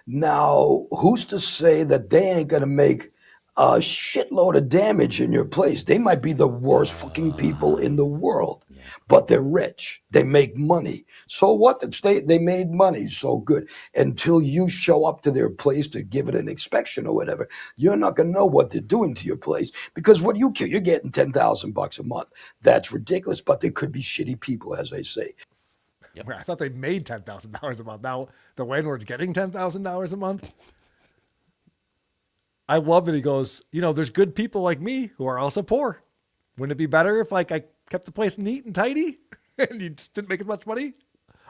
Now, who's to say that they ain't going to make a shitload of damage in your place? They might be the worst fucking people in the world, but they're rich. They make money. So what? They made money. So good. Until you show up to their place to give it an inspection or whatever, you're not going to know what they're doing to your place, because what you're getting $10,000 a month. That's ridiculous, but they could be shitty people, as I say. Yep. I thought they made $10,000 a month. Now the landlord's getting $10,000 a month. I love that he goes, there's good people like me who are also poor. Wouldn't it be better if I kept the place neat and tidy and you just didn't make as much money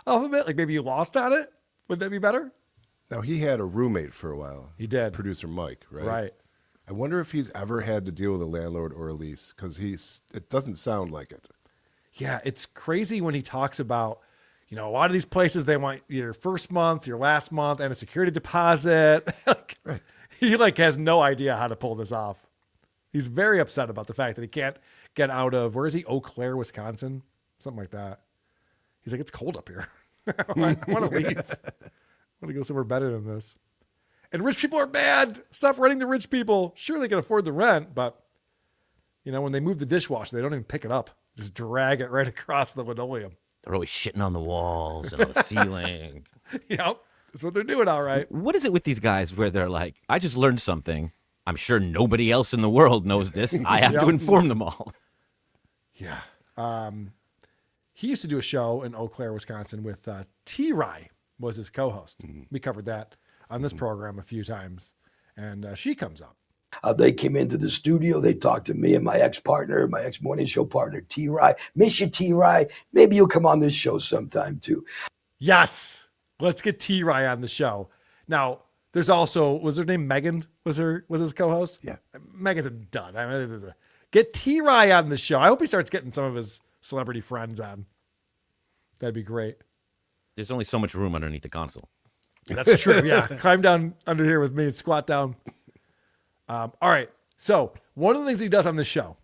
off of it? Like maybe you lost on it. Wouldn't that be better? Now, he had a roommate for a while. He did. Producer Mike, right? Right. I wonder if he's ever had to deal with a landlord or a lease, because it doesn't sound like it. Yeah, it's crazy when he talks about, a lot of these places, they want your first month, your last month, and a security deposit. Right. He has no idea how to pull this off. He's very upset about the fact that he can't get out of, where is he? Eau Claire, Wisconsin? Something like that. He's like, it's cold up here. I want to leave. I want to go somewhere better than this. And rich people are bad. Stop renting to rich people. Sure, they can afford the rent, but when they move the dishwasher, they don't even pick it up. Just drag it right across the linoleum. They're always shitting on the walls and on the ceiling. Yep. That's what they're doing, all right. What is it with these guys where they're like, I just learned something. I'm sure nobody else in the world knows this. I have to inform them all. Yeah. He used to do a show in Eau Claire, Wisconsin with T-Rye was his co-host. We covered that on this program a few times. And she comes up. They came into the studio. They talked to me and my ex-partner, my ex-morning show partner, T-Rye. Miss you, T-Rye. Maybe you'll come on this show sometime, too. Yes. Let's get T-Rye on the show. Now, there's also, was her name Megan? Was his co-host? Yeah. Megan's a dud. I mean, get T-Rye on the show. I hope he starts getting some of his celebrity friends on. That'd be great. There's only so much room underneath the console. That's true. Yeah. Climb down under here with me and squat down. All right. So one of the things he does on this show,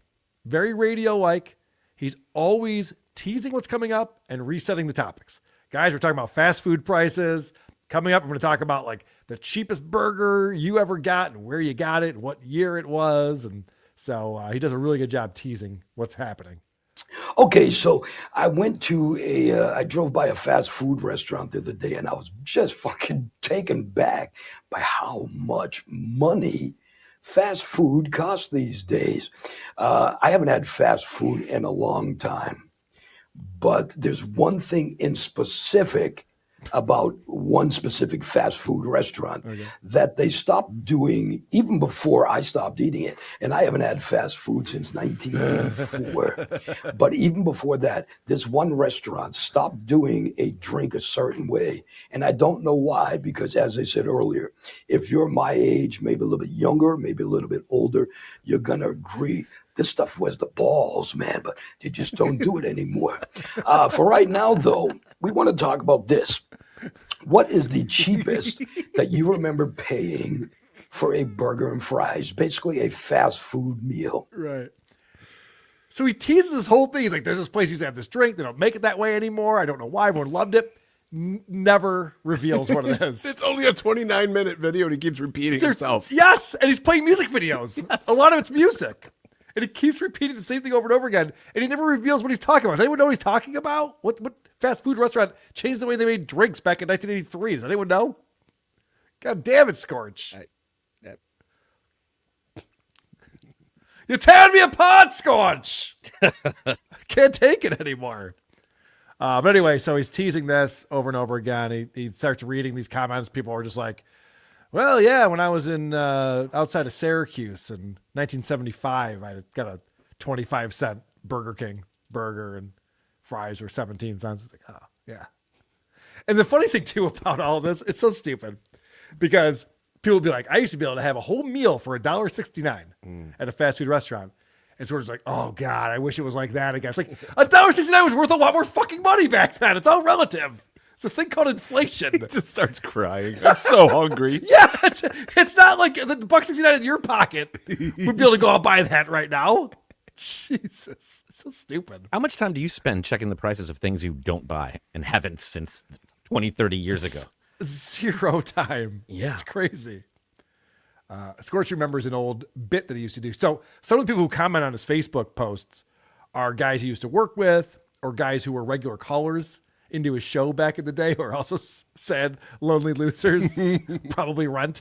very radio-like, he's always teasing what's coming up and resetting the topics. Guys, we're talking about fast food prices. Coming up, we're going to talk about the cheapest burger you ever got and where you got it and what year it was. And so he does a really good job teasing what's happening Okay, so I I drove by a fast food restaurant the other day, and I was just fucking taken back by how much money fast food costs these days. I haven't had fast food in a long time, but there's one thing in specific about one specific fast food restaurant that they stopped doing even before I stopped eating it. And I haven't had fast food since 1984. But even before that, this one restaurant stopped doing a drink a certain way. And I don't know why, because as I said earlier, if you're my age, maybe a little bit younger, maybe a little bit older, you're going to agree. This stuff was the balls, man, but you just don't do it anymore. For right now, though, we want to talk about this. What is the cheapest that you remember paying for a burger and fries? Basically a fast food meal. Right. So he teases this whole thing. He's like, there's this place used to have this drink. They don't make it that way anymore. I don't know why. Everyone loved it. Never reveals what it is. It's only a 29-minute video and he keeps repeating himself. Yes, and he's playing music videos. Yes. A lot of it's music. And he keeps repeating the same thing over and over again. And he never reveals what he's talking about. Does anyone know what he's talking about? What fast food restaurant changed the way they made drinks back in 1983? Does anyone know? God damn it, Scorch. You're tearing me apart, Scorch. I can't take it anymore. But anyway, so he's teasing this over and over again. He starts reading these comments. People are just like, well, yeah, when I was in outside of Syracuse in 1975, I got a 25-cent Burger King burger and fries were 17 cents. It's like, oh, yeah. And the funny thing, too, about all this, it's so stupid because people will be like, I used to be able to have a whole meal for $1.69 at a fast food restaurant. And so we're just like, oh, God, I wish it was like that again. It's like $1.69 was worth a lot more fucking money back then. It's all relative. It's a thing called inflation. He just starts crying. I'm so hungry. Yeah, it's not like the $1.69 in your pocket would be able to go out and buy that right now. Jesus, it's so stupid. How much time do you spend checking the prices of things you don't buy and haven't since 20, 30 years ago? Zero time. Yeah. It's crazy. Scorch remembers an old bit that he used to do. So some of the people who comment on his Facebook posts are guys he used to work with or guys who were regular callers into his show back in the day, who are also sad, lonely losers, probably rent.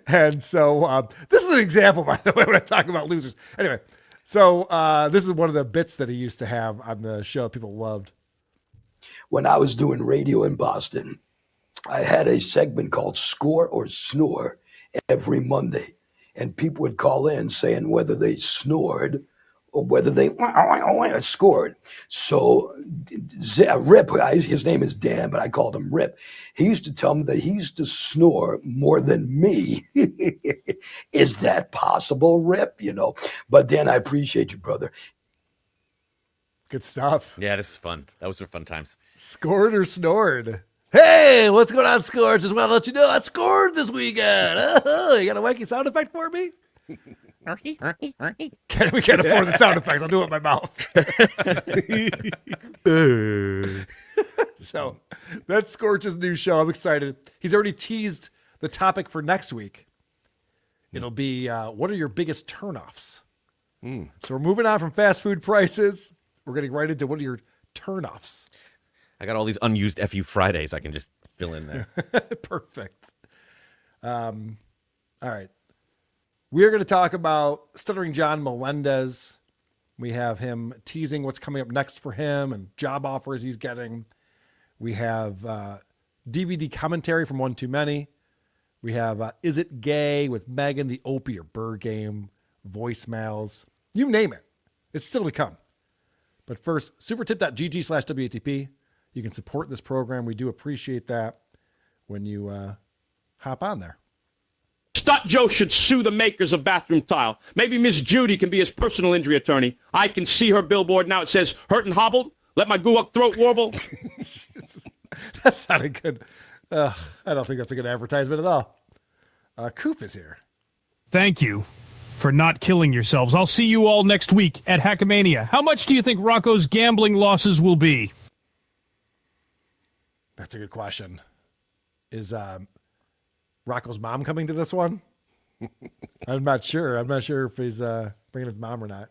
And so this is an example, by the way, when I talk about losers. Anyway, so this is one of the bits that he used to have on the show people loved. When I was doing radio in Boston, I had a segment called Score or Snore every Monday. And people would call in saying whether they snored or whether they scored. So Rip, his name is Dan, but I called him Rip. He used to tell me that he used to snore more than me. Is that possible, Rip? You know, but Dan, I appreciate you, brother. Good stuff. Yeah, this is fun. Those were fun times. Scored or snored? Hey, what's going on, Scorch? Just want to let you know I scored this weekend. You got a wacky sound effect for me? We can't afford the sound effects. I'll do it with my mouth. So that's Scorch's new show. I'm excited. He's already teased the topic for next week. It'll be, what are your biggest turnoffs? So we're moving on from fast food prices. We're getting right into what are your turnoffs. I got all these unused FU Fridays I can just fill in there. Perfect. All right. We're going to talk about Stuttering John Melendez. We have him teasing what's coming up next for him and job offers he's getting. We have DVD commentary from One Too Many. We have Is It Gay with Megan, the Opie or Burr game, voicemails. You name it. It's still to come. But first, supertip.gg/WATP. You can support this program. We do appreciate that when you hop on there. Stutt Joe should sue the makers of bathroom tile. Maybe Miss Judy can be his personal injury attorney. I can see her billboard now. It says, hurt and hobbled. Let my goo-up throat warble. That's not a good... I don't think that's a good advertisement at all. Coop is here. Thank you for not killing yourselves. I'll see you all next week at Hackamania. How much do you think Rocco's gambling losses will be? That's a good question. Is Rocco's mom coming to this one? I'm not sure. I'm not sure if he's bringing his mom or not.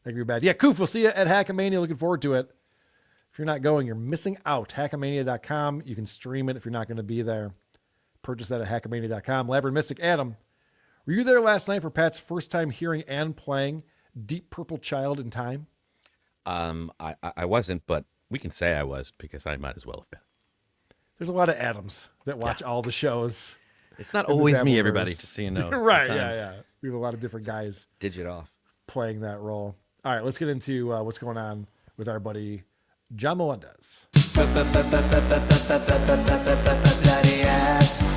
Angry Bad. Yeah, Koof, we'll see you at Hackamania. Looking forward to it. If you're not going, you're missing out. Hackamania.com. You can stream it if you're not going to be there. Purchase that at Hackamania.com. Labyrinth Mystic Adam, were you there last night for Pat's first time hearing and playing Deep Purple Child in Time? I wasn't, but we can say I was because I might as well have been. There's a lot of Adams that watch all the shows. It's not always me, everybody, just so you know. Right, yeah. We have a lot of different guys digit off playing that role. All right, let's get into what's going on with our buddy John Melendez. Bloody ass.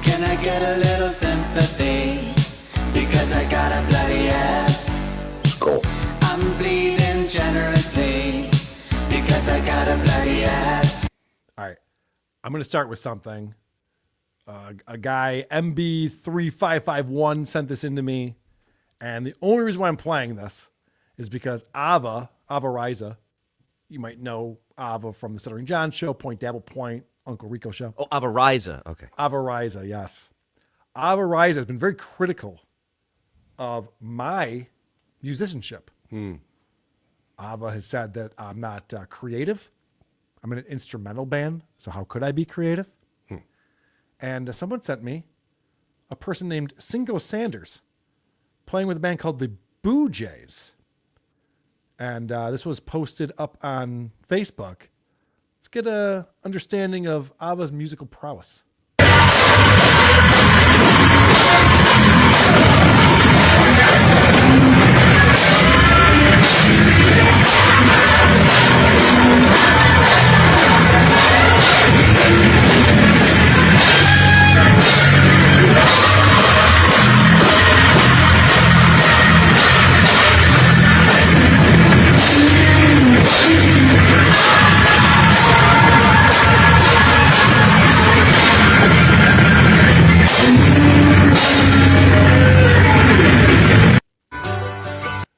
Can I get a little sympathy? Because I got a bloody ass. Scorch. I'm bleeding generously because I got a bloody ass. All right, I'm going to start with something. A guy, MB3551, sent this into me. And the only reason why I'm playing this is because Ava Riza, you might know Ava from the Stuttering John show, Point Dabble Point, Uncle Rico show. Oh, Ava Riza. Okay. Ava Riza, yes. Ava Riza has been very critical of my musicianship. Ava has said that I'm not creative. I'm in an instrumental band, so how could I be creative? And someone sent me a person named Singo Sanders playing with a band called the Boo Jays. And this was posted up on Facebook. Let's get an understanding of Ava's musical prowess.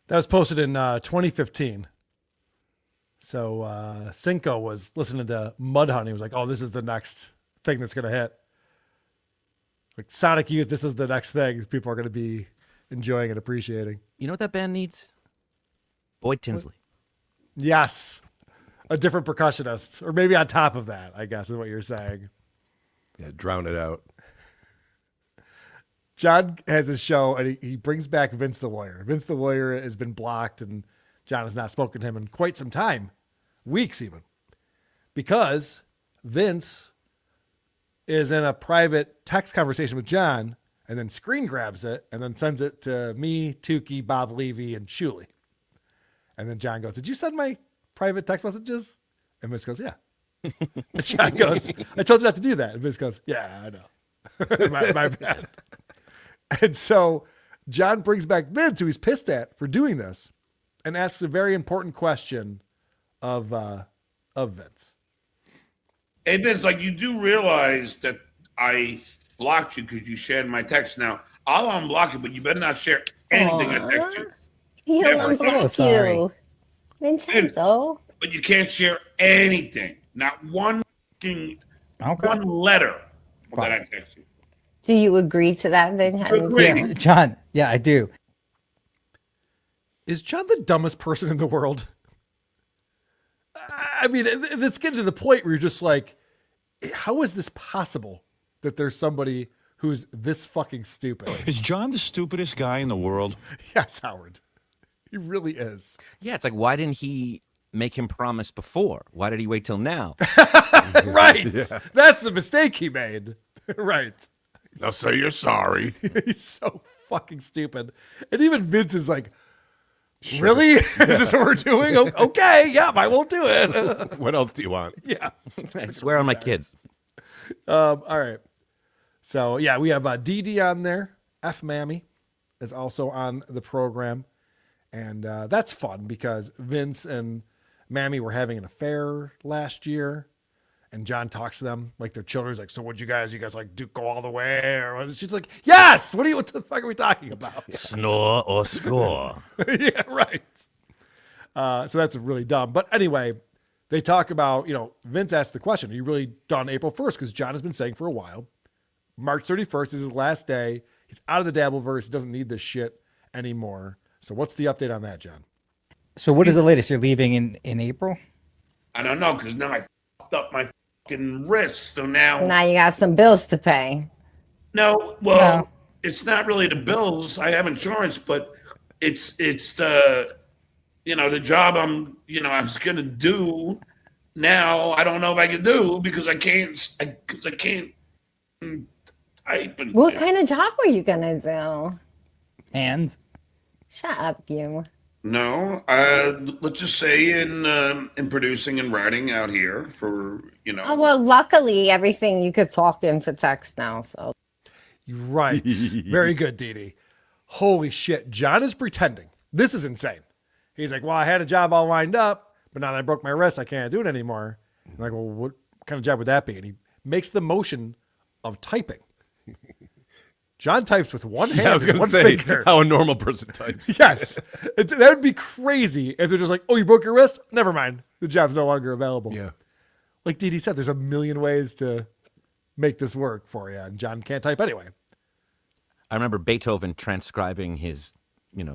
That was posted in 2015. So Cinco was listening to Mudhoney. He was like, oh, this is the next thing that's going to hit. Like Sonic Youth, this is the next thing people are going to be enjoying and appreciating. You know what that band needs? Boyd Tinsley. Yes. A different percussionist. Or maybe on top of that, I guess is what you're saying. Yeah, drown it out. John has his show, and he brings back Vince the Lawyer. Vince the Lawyer has been blocked, and John has not spoken to him in quite some time, weeks even, because Vince is in a private text conversation with John, and then screen grabs it, and then sends it to me, Tukey, Bob Levy, and Shuley. And then John goes, did you send my private text messages? And Vince goes, yeah. And John goes, I told you not to do that. And Vince goes, yeah, I know. my bad. And so John brings back Vince, who he's pissed at for doing this, and asks a very important question of Vince. Hey, Vince, like, you do realize that I blocked you because you shared my text. Now, I'll unblock you, but you better not share anything I text you. He'll unblock you. Vincenzo. But you can't share anything. Not one letter that I text you. Do you agree to that, Vincenzo? John, yeah, I do. Is John the dumbest person in the world? I mean, it's getting to the point where you're just like, how is this possible that there's somebody who's this fucking stupid? Is John the stupidest guy in the world? Yes, Howard. He really is. Yeah, it's like, why didn't he make him promise before? Why did he wait till now? Right. Yeah. That's the mistake he made. Right. Now say you're sorry. He's so fucking stupid. And even Vince is like, really? Is this what we're doing? Okay, yeah, I won't do it. What else do you want? Yeah. I swear on my kids. All right. So, yeah, we have DD on there. F Mammy is also on the program. And that's fun because Vince and Mammy were having an affair last year. And John talks to them like they're children. He's like, so what'd you guys like do go all the way? Or she's like, yes. What the fuck are we talking about? Snore or score. Yeah, right. So that's really dumb. But anyway, they talk about, Vince asked the question, are you really done April 1st? Because John has been saying for a while, March 31st is his last day. He's out of the Dabbleverse. He doesn't need this shit anymore. So what's the update on that, John? So what is the latest? You're leaving in April? I don't know, because now I fucked up my fucking wrist. So now you got some bills to pay. No, well, it's not really the bills. I have insurance, but it's the the job I was gonna do. Now I don't know if I can do because I can't type. What kind of job were you gonna do? And shut up, you. No, let's just say in producing and writing out here for Oh well, luckily everything you could talk into text now. So right, very good, Dee Dee. Holy shit, John is pretending. This is insane. He's like, well, I had a job all lined up, but now that I broke my wrist, I can't do it anymore. I'm like, well, what kind of job would that be? And he makes the motion of typing. John types with one hand. I was going to say finger. How a normal person types. Yes. That would be crazy if they're just like, oh, you broke your wrist? Never mind. The job's no longer available. Yeah. Like Dee Dee said, there's a million ways to make this work for you, and John can't type anyway. I remember Beethoven transcribing his,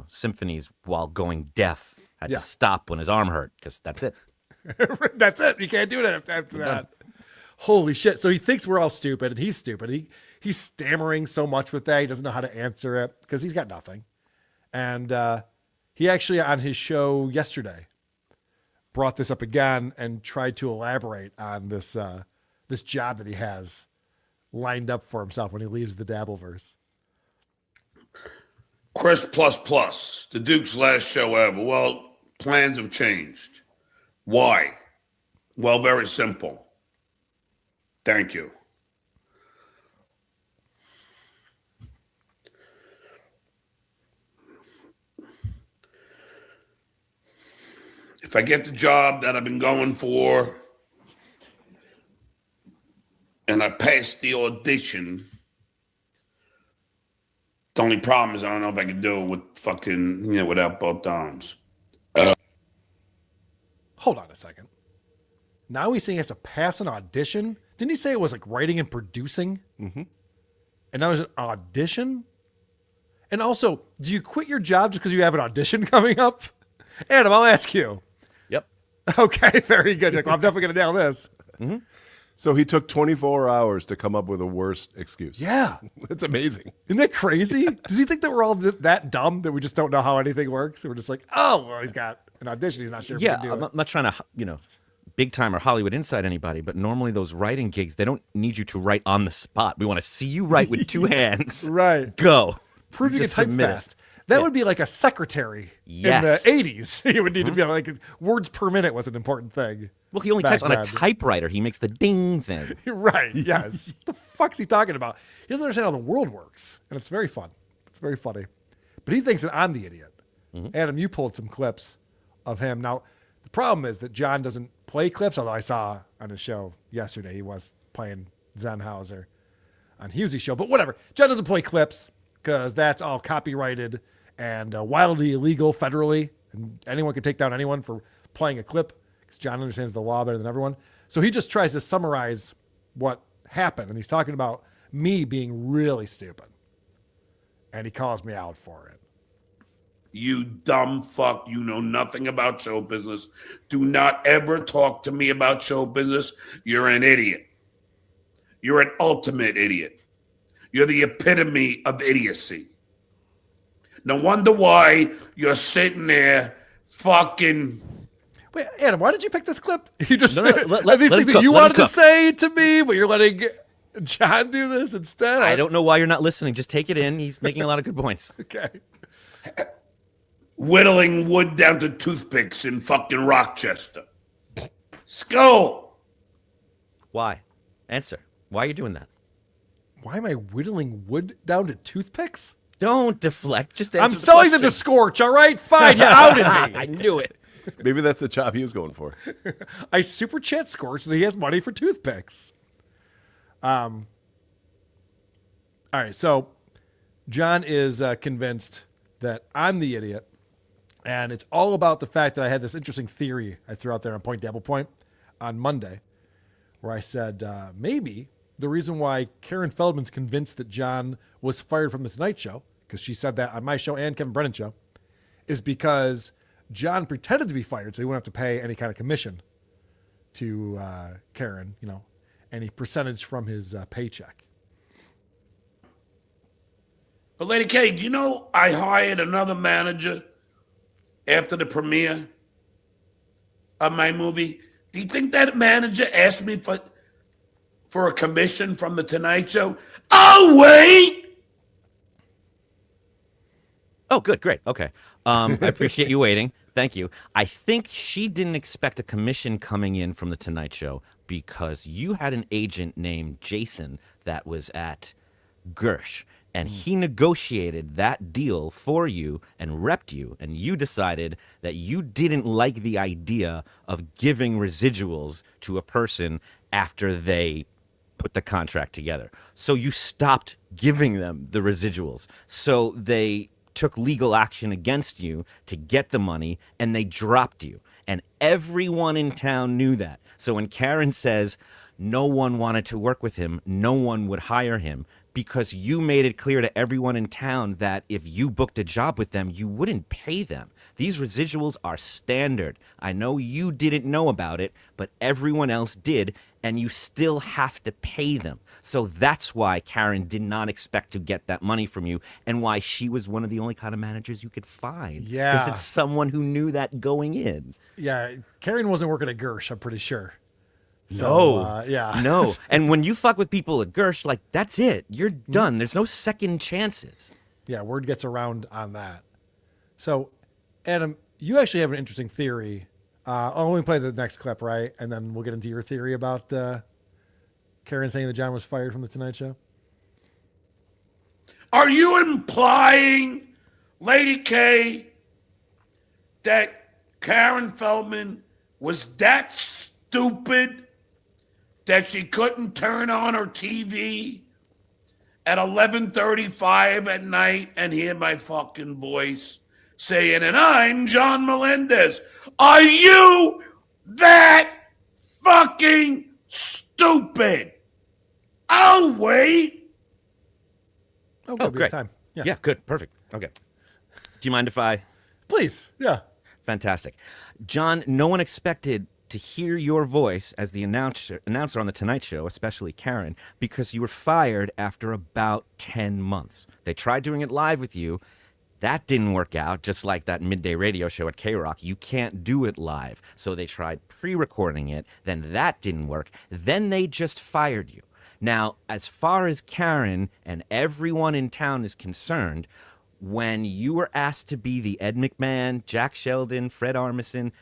symphonies while going deaf. Had to stop when his arm hurt because that's it. That's it. You can't do it after that. Holy shit. So he thinks we're all stupid, and he's stupid. He's stammering so much with that. He doesn't know how to answer it because he's got nothing. And he actually, on his show yesterday, brought this up again and tried to elaborate on this this job that he has lined up for himself when he leaves the Dabbleverse. Chris the Duke's last show ever. Well, plans have changed. Why? Well, very simple. Thank you. If I get the job that I've been going for and I pass the audition, the only problem is I don't know if I can do it with fucking, without both arms. Hold on a second. Now he's saying he has to pass an audition? Didn't he say it was like writing and producing? Mm-hmm. And now there's an audition? And also, do you quit your job just because you have an audition coming up? Adam, I'll ask you. Yep. Okay, very good. Like, well, I'm definitely going to nail this. Mm-hmm. So he took 24 hours to come up with a worse excuse. Yeah. That's amazing. Isn't that crazy? Does he think that we're all that dumb that we just don't know how anything works? And we're just like, oh, well, he's got an audition. He's not sure if he can do it. I'm not trying to, big time or Hollywood inside anybody, but normally those writing gigs, they don't need you to write on the spot. We want to see you write with two hands. Right. Go. Prove you can Just type submit it. fast. That would be like a secretary Yes. in the 80s. You would need to be like, words per minute was an important thing. Well, he only back types on a then. typewriter. He makes the ding thing. Right, yes. What the fuck's he talking about? He doesn't understand how the world works. And it's very fun. It's very funny. But he thinks that I'm the idiot. Adam, you pulled some clips of him. Now, the problem is that John doesn't play clips, although I saw on his show yesterday he was playing Zenhauser on Hughesy's show. But whatever. John doesn't play clips because that's all copyrighted and wildly illegal federally. And anyone can take down anyone for playing a clip because John understands the law better than everyone. So he just tries to summarize what happened. And he's talking about me being really stupid. And he calls me out for it. You dumb fuck. You know nothing about show business. Do not ever talk to me about show business. You're an idiot. You're an ultimate idiot. You're the epitome of idiocy. No wonder why you're sitting there fucking... Wait, Adam, why did you pick this clip? You just let these him things that cook, you let him wanted to cook. say to me, but you're letting John do this instead. I don't know why you're not listening. Just take it in. He's making a lot of good points. Okay. Whittling wood down to toothpicks in fucking Rochester. Skull. Why? Answer. Why are you doing that? Why am I whittling wood down to toothpicks? Don't deflect. Just answer I'm the selling them question. to Scorch, all right? Fine, you outed me. I knew it. Maybe that's the job he was going for. I super chat Scorch so he has money for toothpicks. All right, so John is convinced that I'm the idiot, and it's all about the fact that I had this interesting theory I threw out there on Point Dabble Point on Monday, where I said maybe the reason why Karen Feldman's convinced that John was fired from The Tonight Show, because she said that on my show and Kevin Brennan's show, is because John pretended to be fired so he wouldn't have to pay any kind of commission to Karen, any percentage from his paycheck. But Lady K, do you know I hired another manager after the premiere of my movie? Do you think that manager asked me for a commission from The Tonight Show? Oh, wait! Oh, good, great, okay. I appreciate you waiting. Thank you. I think she didn't expect a commission coming in from The Tonight Show because you had an agent named Jason that was at Gersh, and he negotiated that deal for you and repped you, and you decided that you didn't like the idea of giving residuals to a person after they put the contract together. So you stopped giving them the residuals. So they took legal action against you to get the money, and they dropped you. And everyone in town knew that. So when Karen says no one wanted to work with him, no one would hire him, because you made it clear to everyone in town that if you booked a job with them, you wouldn't pay them. These residuals are standard. I know you didn't know about it, but everyone else did, and you still have to pay them. So that's why Karen did not expect to get that money from you, and why she was one of the only kind of managers you could find. Yeah. Because it's someone who knew that going in. Yeah, Karen wasn't working at Gersh, I'm pretty sure. So, yeah. No. And when you fuck with people at Gersh, like, that's it. You're done. There's no second chances. Yeah, word gets around on that. So, Adam, you actually have an interesting theory. Let me play the next clip, right? And then we'll get into your theory about Karen saying that John was fired from The Tonight Show. Are you implying, Lady K, that Karen Feldman was that stupid that she couldn't turn on her TV at 11:35 at night and hear my fucking voice saying, and I'm John Melendez? Are you that fucking stupid? Oh, wait. Oh, great. Time. Yeah, good. Perfect. Okay. Do you mind if I? Please. Yeah. Fantastic. John, no one expected to hear your voice as the announcer on The Tonight Show, especially Karen, because you were fired after about 10 months. They tried doing it live with you. That didn't work out, just like that midday radio show at K-Rock. You can't do it live. So they tried pre-recording it. Then that didn't work. Then they just fired you. Now, as far as Karen and everyone in town is concerned, when you were asked to be the Ed McMahon, Jack Sheldon, Fred Armisen,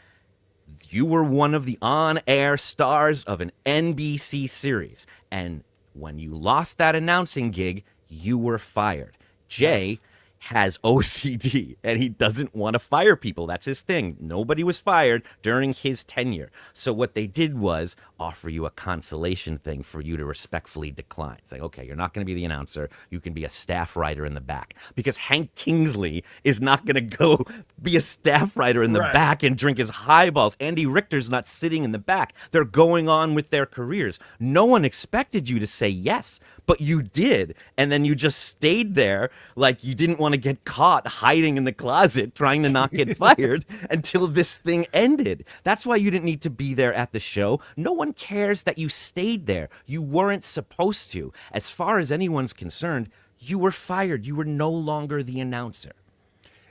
you were one of the on-air stars of an NBC series. And when you lost that announcing gig, you were fired. Jay has OCD, and he doesn't want to fire people. That's his thing. Nobody was fired during his tenure. So what they did was offer you a consolation thing for you to respectfully decline. It's like, okay, you're not going to be the announcer. You can be a staff writer in the back. Because Hank Kingsley is not going to go be a staff writer in the back and drink his highballs. Andy Richter's not sitting in the back. They're going on with their careers. No one expected you to say yes, but you did. And then you just stayed there like you didn't want to get caught hiding in the closet trying to not get fired until this thing ended. That's why you didn't need to be there at the show. No one cares that you stayed there. You weren't supposed to. As far as anyone's concerned, you were fired. You were no longer the announcer.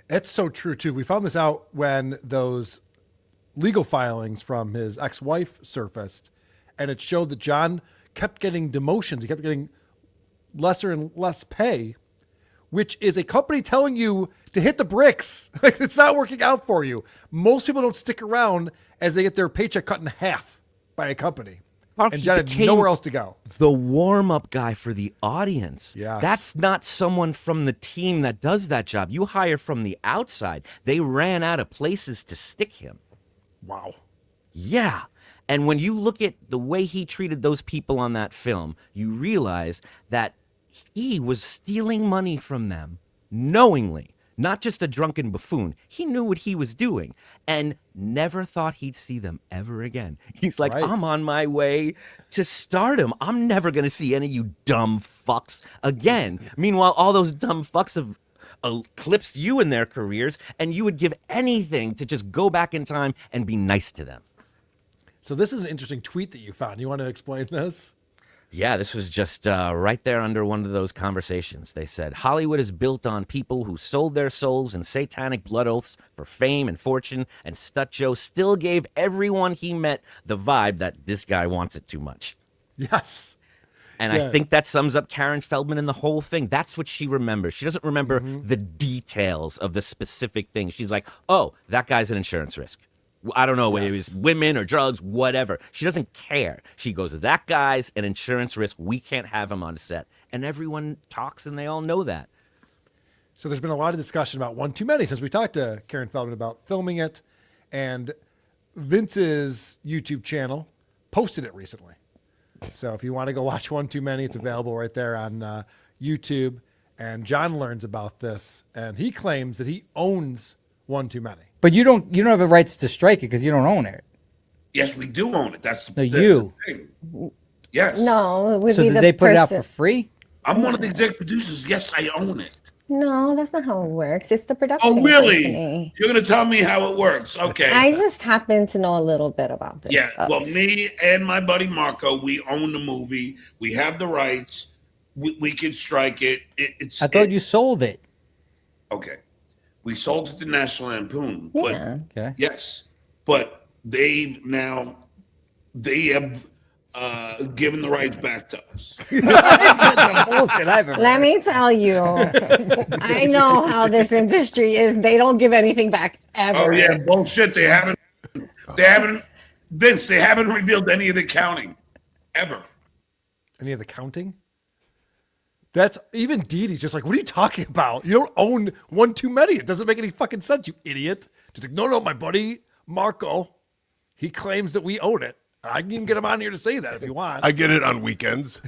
That's so true, too. We found this out when those legal filings from his ex-wife surfaced, and it showed that John kept getting demotions. He kept getting lesser and less pay, which is a company telling you to hit the bricks. Like, it's not working out for you. Most people don't stick around as they get their paycheck cut in half by a company. And John had nowhere else to go. The warm-up guy for the audience. Yes. That's not someone from the team that does that job. You hire from the outside. They ran out of places to stick him. Wow. Yeah. And when you look at the way he treated those people on that film, you realize that he was stealing money from them knowingly, not just a drunken buffoon. He knew what he was doing and never thought he'd see them ever again. He's like, I'm on my way to stardom. I'm never going to see any of you dumb fucks again. Meanwhile, all those dumb fucks eclipsed you in their careers, and you would give anything to just go back in time and be nice to them. So this is an interesting tweet that you found. You want to explain this? Yeah, this was just right there under one of those conversations. They said, Hollywood is built on people who sold their souls in satanic blood oaths for fame and fortune, and Stut Joe still gave everyone he met the vibe that this guy wants it too much. Yes. And I think that sums up Karen Feldman and the whole thing. That's what she remembers. She doesn't remember the details of the specific things. She's like, oh, that guy's an insurance risk. I don't know whether it was women or drugs, whatever. She doesn't care. She goes, that guy's an insurance risk. We can't have him on set. And everyone talks and they all know that. So there's been a lot of discussion about One Too Many since we talked to Karen Feldman about filming it. And Vince's YouTube channel posted it recently. So if you want to go watch One Too Many, it's available right there on YouTube. And John learns about this, and he claims that he owns One Too Many. But you don't have the rights to strike it because you don't own it. Yes, we do own it. That's No, you. the thing. Yes. No, it would So be did the they put it out person. for free? I'm one of the executive producers. Yes, I own it. No, that's not how it works. It's the production Oh, really? company. You're going to tell me how it works? Okay. I just happen to know a little bit about this Yeah, stuff. well, me and my buddy Marco, we own the movie. We have the rights. We can strike it. I thought you sold it. Okay. We sold it to National Lampoon. Yeah. Okay. Yes. But they have given the rights back to us. That's some bullshit I've ever Let me tell you, I know how this industry is. They don't give anything back ever. Oh, yeah, bullshit. They haven't, Vince, they haven't revealed any of the counting ever. Any of the counting? That's even Dee Dee's just like, what are you talking about? You don't own One Too Many. It doesn't make any fucking sense, you idiot. Just like, no, my buddy Marco, he claims that we own it. I can get him on here to say that if you want. I get it on weekends.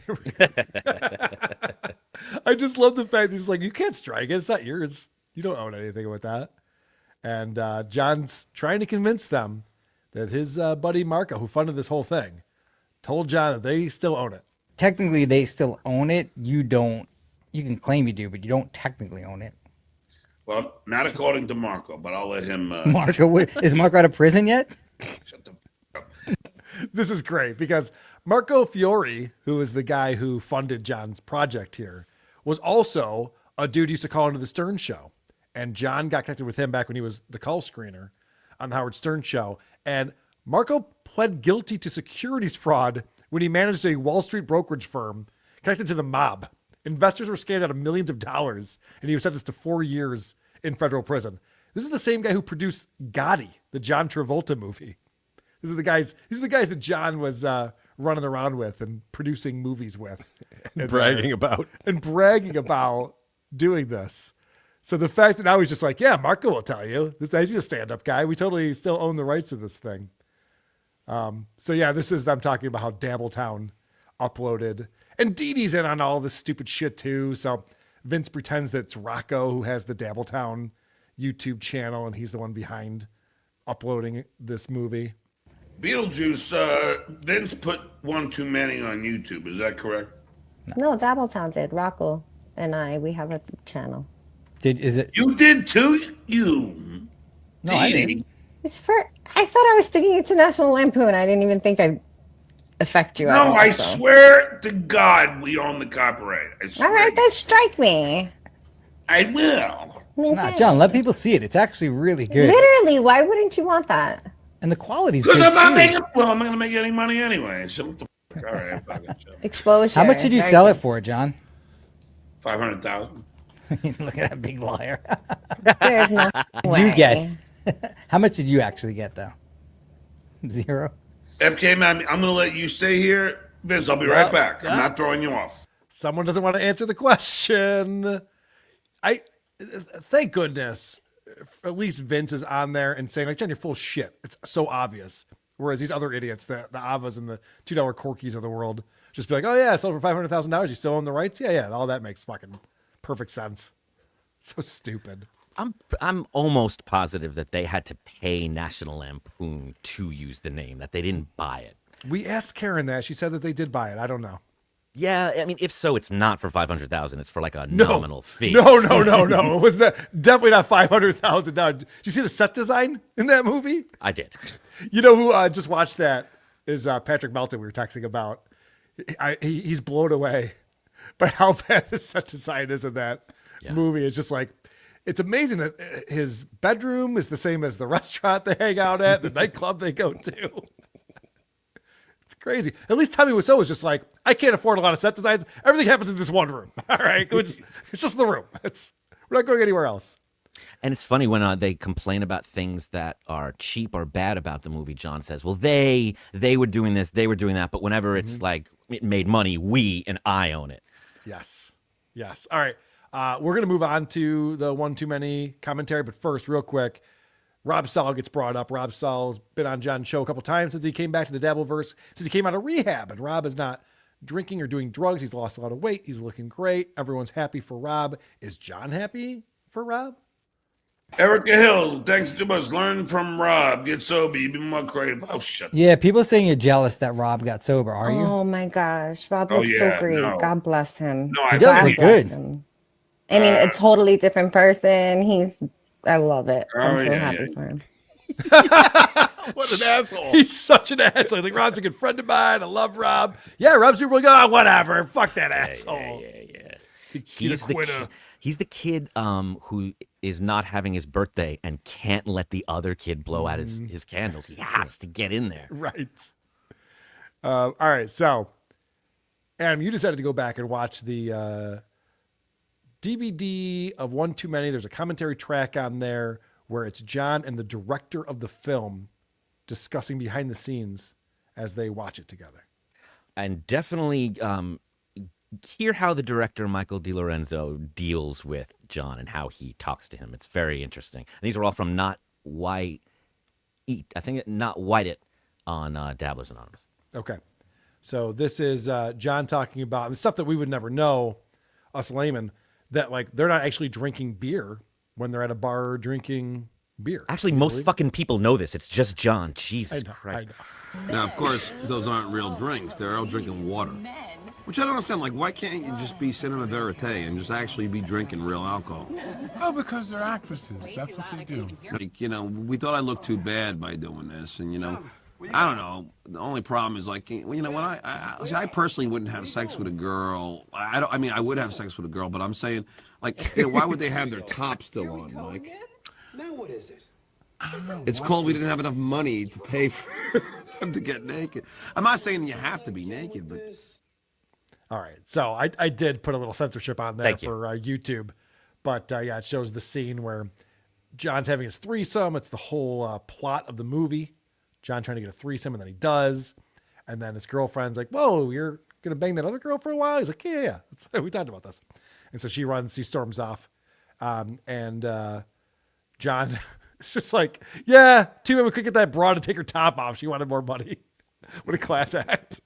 I just love the fact that he's like, you can't strike it. It's not yours. You don't own anything with that. And John's trying to convince them that his buddy Marco, who funded this whole thing, told John that they still own it. Technically, they still own it. You don't. You can claim you do, but you don't technically own it. Well, not according to Marco, but I'll let him. Marco, is Marco out of prison yet? This is great because Marco Fiore, who is the guy who funded John's project here, was also a dude who used to call into the Stern Show. And John got connected with him back when he was the call screener on the Howard Stern Show. And Marco pled guilty to securities fraud when he managed a Wall Street brokerage firm connected to the mob. Investors were scammed out of millions of dollars, and he was sentenced to 4 years in federal prison. This is the same guy who produced Gotti, the John Travolta movie. These are the guys that John was running around with and producing movies with. And bragging about doing this. So the fact that now he's just like, yeah, Marco will tell you. He's a stand-up guy. We totally still own the rights to this thing. So yeah, this is them talking about how Dabbletown uploaded. And Dee Dee's in on all this stupid shit too. So Vince pretends that it's Rocco who has the Dabbletown YouTube channel and he's the one behind uploading this movie. Beetlejuice, Vince put One Too Many on YouTube. Is that correct? No, Dabbletown did. Rocco and I, we have a channel. You did too? You. No, I didn't. It's for. I thought I was thinking International Lampoon. I didn't even think I'd affect you. No, I swear to God, we own the copyright. All right, then strike me. I will. Nah, John, let people see it. It's actually really good. Literally, why wouldn't you want that? And the quality's Because good I'm not too. making. Well, I'm not going to make any money anyway. So what the fuck? All right, I'm fucking chill. Exposure. How much did you sell it for, John? 500,000. Look at that big liar. There's no way. You get. How much did you actually get though? 0. FK man, I'm going to let you stay here, Vince. I'll be right back. I'm not throwing you off. Someone doesn't want to answer the question. Thank goodness, at least Vince is on there and saying, like, John, you're full of shit. It's so obvious. Whereas these other idiots, the Avas and the $2 Corkies of the world, just be like, oh yeah, I sold for $500,000. You still own the rights? Yeah. All that makes fucking perfect sense. So stupid. I'm almost positive that they had to pay National Lampoon to use the name, that they didn't buy it. We asked Karen that. She said that they did buy it. I don't know. Yeah, I mean, if so, it's not for $500,000. It's for like a nominal fee. No. It was definitely not $500,000. Did you see the set design in that movie? I did. You know who just watched that is Patrick Melton. We were texting about. He's blown away by how bad the set design is in that movie. It's just like, it's amazing that his bedroom is the same as the restaurant they hang out at, the nightclub they go to. It's crazy. At least Tommy Wiseau was just like, I can't afford a lot of set designs. Everything happens in this one room. All right, it's just the room. We're not going anywhere else. And it's funny when they complain about things that are cheap or bad about the movie. John says, well, they were doing this, they were doing that. But whenever it's like it made money, we and I own it. Yes. All right. We're going to move on to the One Too Many commentary. But first, real quick, Rob Saul gets brought up. Rob Saul's been on John's show a couple times since he came back to the Dabbleverse, since he came out of rehab. And Rob is not drinking or doing drugs. He's lost a lot of weight. He's looking great. Everyone's happy for Rob. Is John happy for Rob? Erica Hill, thanks too much. Learn from Rob. Get sober. Be more creative. Oh, shut up. Yeah, people saying you're jealous that Rob got sober. Are you? Oh my gosh, Rob looks so great. No. God bless him. No, He does look good. I mean, a totally different person. I love it. I'm so yeah, happy for him. What an asshole. He's such an asshole. He's like, Rob's a good friend of mine. I love Rob. Yeah, Rob's super good. Oh, whatever. Fuck that asshole. Yeah. He's a quitter. He's the kid who is not having his birthday and can't let the other kid blow out his candles. He has to get in there. Right. All right. So, Adam, you decided to go back and watch the DVD of One Too Many. There's a commentary track on there where it's John and the director of the film discussing behind the scenes as they watch it together. And definitely hear how the director, Michael DiLorenzo, deals with John and how he talks to him. It's very interesting. And these are all from Not White Eat. I think Not White It on Dabblers Anonymous. Okay. So this is John talking about the stuff that we would never know, us laymen, that like they're not actually drinking beer when they're at a bar drinking beer. Actually, most fucking people know this. It's just John. Jesus Christ. Now, of course, those aren't real drinks. They're all drinking water. Which I don't understand. Like, why can't you just be cinema verite and just actually be drinking real alcohol? Oh, because they're actresses. That's what they do. Like, we thought I looked too bad by doing this. And, I don't know. The only problem is, like, when I personally wouldn't have sex with a girl. I mean, I would have sex with a girl, but I'm saying, like, why would they have their top still on, Mike? Now what is it? It's called we didn't have enough money to pay for them to get naked. I'm not saying you have to be naked, but... All right. So I did put a little censorship on there for YouTube. But, yeah, it shows the scene where John's having his threesome. It's the whole plot of the movie. John trying to get a threesome, and then he does. And then his girlfriend's like, whoa, you're going to bang that other girl for a while? He's like, yeah. We talked about this. And so she storms off. And John is just like, yeah, too bad we couldn't get that broad to take her top off. She wanted more money. What a class act.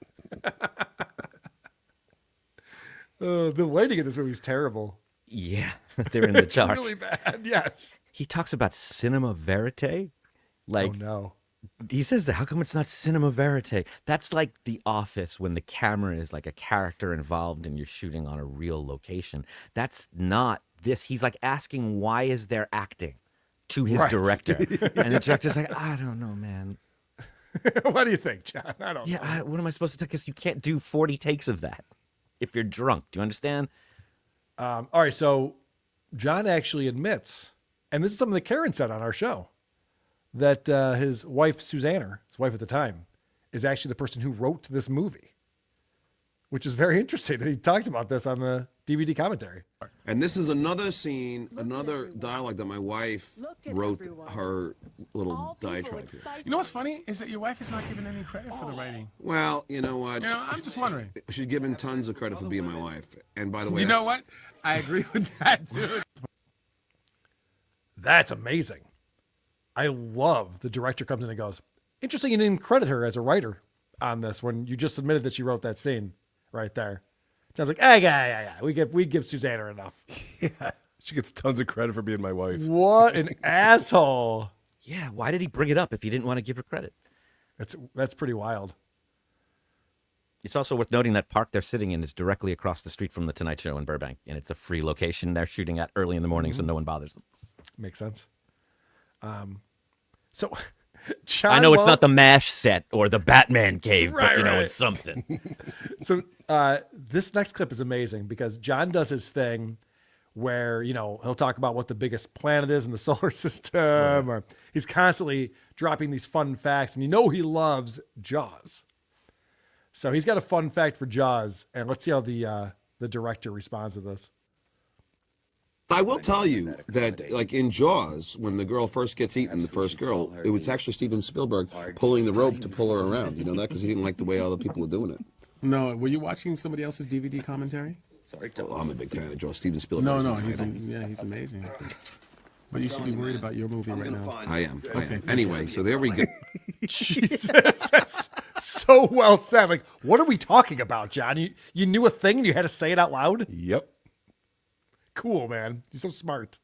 The lighting in this movie is terrible. Yeah, they're in the dark. It's really bad, yes. He talks about cinema verite. Like, oh, no. He says that. How come it's not cinema verite? That's like The Office when the camera is like a character involved and you're shooting on a real location. That's not this. He's like asking, why is there acting to his director? And the director's like, I don't know, man. What do you think, John? I don't know. What am I supposed to take? Because you can't do 40 takes of that if you're drunk. Do you understand? All right, so John actually admits, and this is something that Karen said on our show, that his wife, Susanna, his wife at the time, is actually the person who wrote this movie, which is very interesting that he talks about this on the DVD commentary. And this is another scene, another dialogue that my wife wrote her little diatribe here. You know what's funny is that your wife is not giving any credit for the writing. Well, you know what? I'm just wondering. She's given tons of credit for being my wife. And by the way, you know what? I agree with that, dude. That's amazing. I love the director comes in and goes, interesting, you didn't credit her as a writer on this when you just admitted that she wrote that scene right there. John's like, yeah. We give Susanna enough. Yeah. She gets tons of credit for being my wife. What an asshole. Yeah, why did he bring it up if he didn't want to give her credit? That's pretty wild. It's also worth noting that park they're sitting in is directly across the street from the Tonight Show in Burbank, and it's a free location they're shooting at early in the morning, so no one bothers them. Makes sense. So, I know it's not the MASH set or the Batman cave, Right, but, right. it's something. So this next clip is amazing because John does his thing where, he'll talk about what the biggest planet is in the solar system, or he's constantly dropping these fun facts, and he loves Jaws. So he's got a fun fact for Jaws, and let's see how the director responds to this. I will tell you that, like in Jaws, when the girl first gets eaten, the first girl, it was actually Steven Spielberg pulling the rope to pull her around. You know that because he didn't like the way other people were doing it. No, were you watching somebody else's DVD commentary? Well, I'm a big fan of Jaws. Steven Spielberg. No, he's amazing. But you should be worried about your movie right now. I am. Anyway, so there we go. Jesus, that's so well said. Like, what are we talking about, John? You knew a thing and you had to say it out loud? Yep. Cool, man. You're so smart.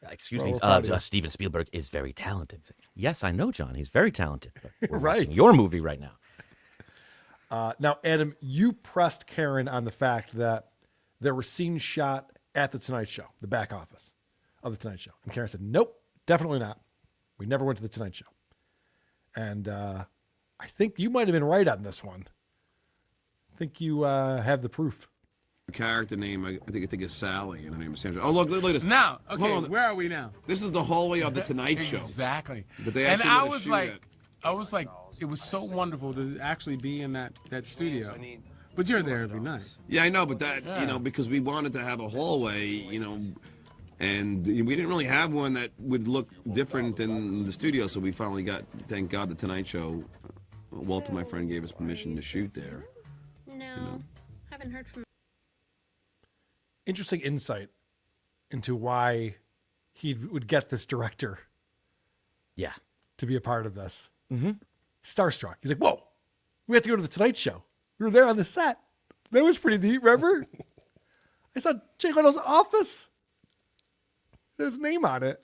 Excuse me, Well, Steven Spielberg is very talented. Yes, I know, John. He's very talented. But we're Right. watching your movie right now. Now, Adam, you pressed Karen on the fact that there were scenes shot at the Tonight Show, the back office of the Tonight Show. And Karen said, nope, definitely not. We never went to the Tonight Show. And I think you might have been right on this one. I think you have the proof. Character name, I think is Sally, and her name is Sandra. Oh, look at this. Now, okay, Hold on. where are we now? This is the hallway of the Tonight Show. Exactly. But they And actually I let us was shoot like, it. it was so wonderful to actually be in that studio. But you're there every night. Yeah, I know, but that, because we wanted to have a hallway, and we didn't really have one that would look different than the studio, so we finally got, thank God, the Tonight Show. Walter, my friend, gave us permission to shoot there. No, haven't heard from. Interesting insight into why he would get this director. Yeah. To be a part of this. Mm-hmm. Starstruck. He's like, whoa, we have to go to the Tonight Show. We were there on the set. That was pretty neat, remember? I saw Jay Leno's office. There's his name on it.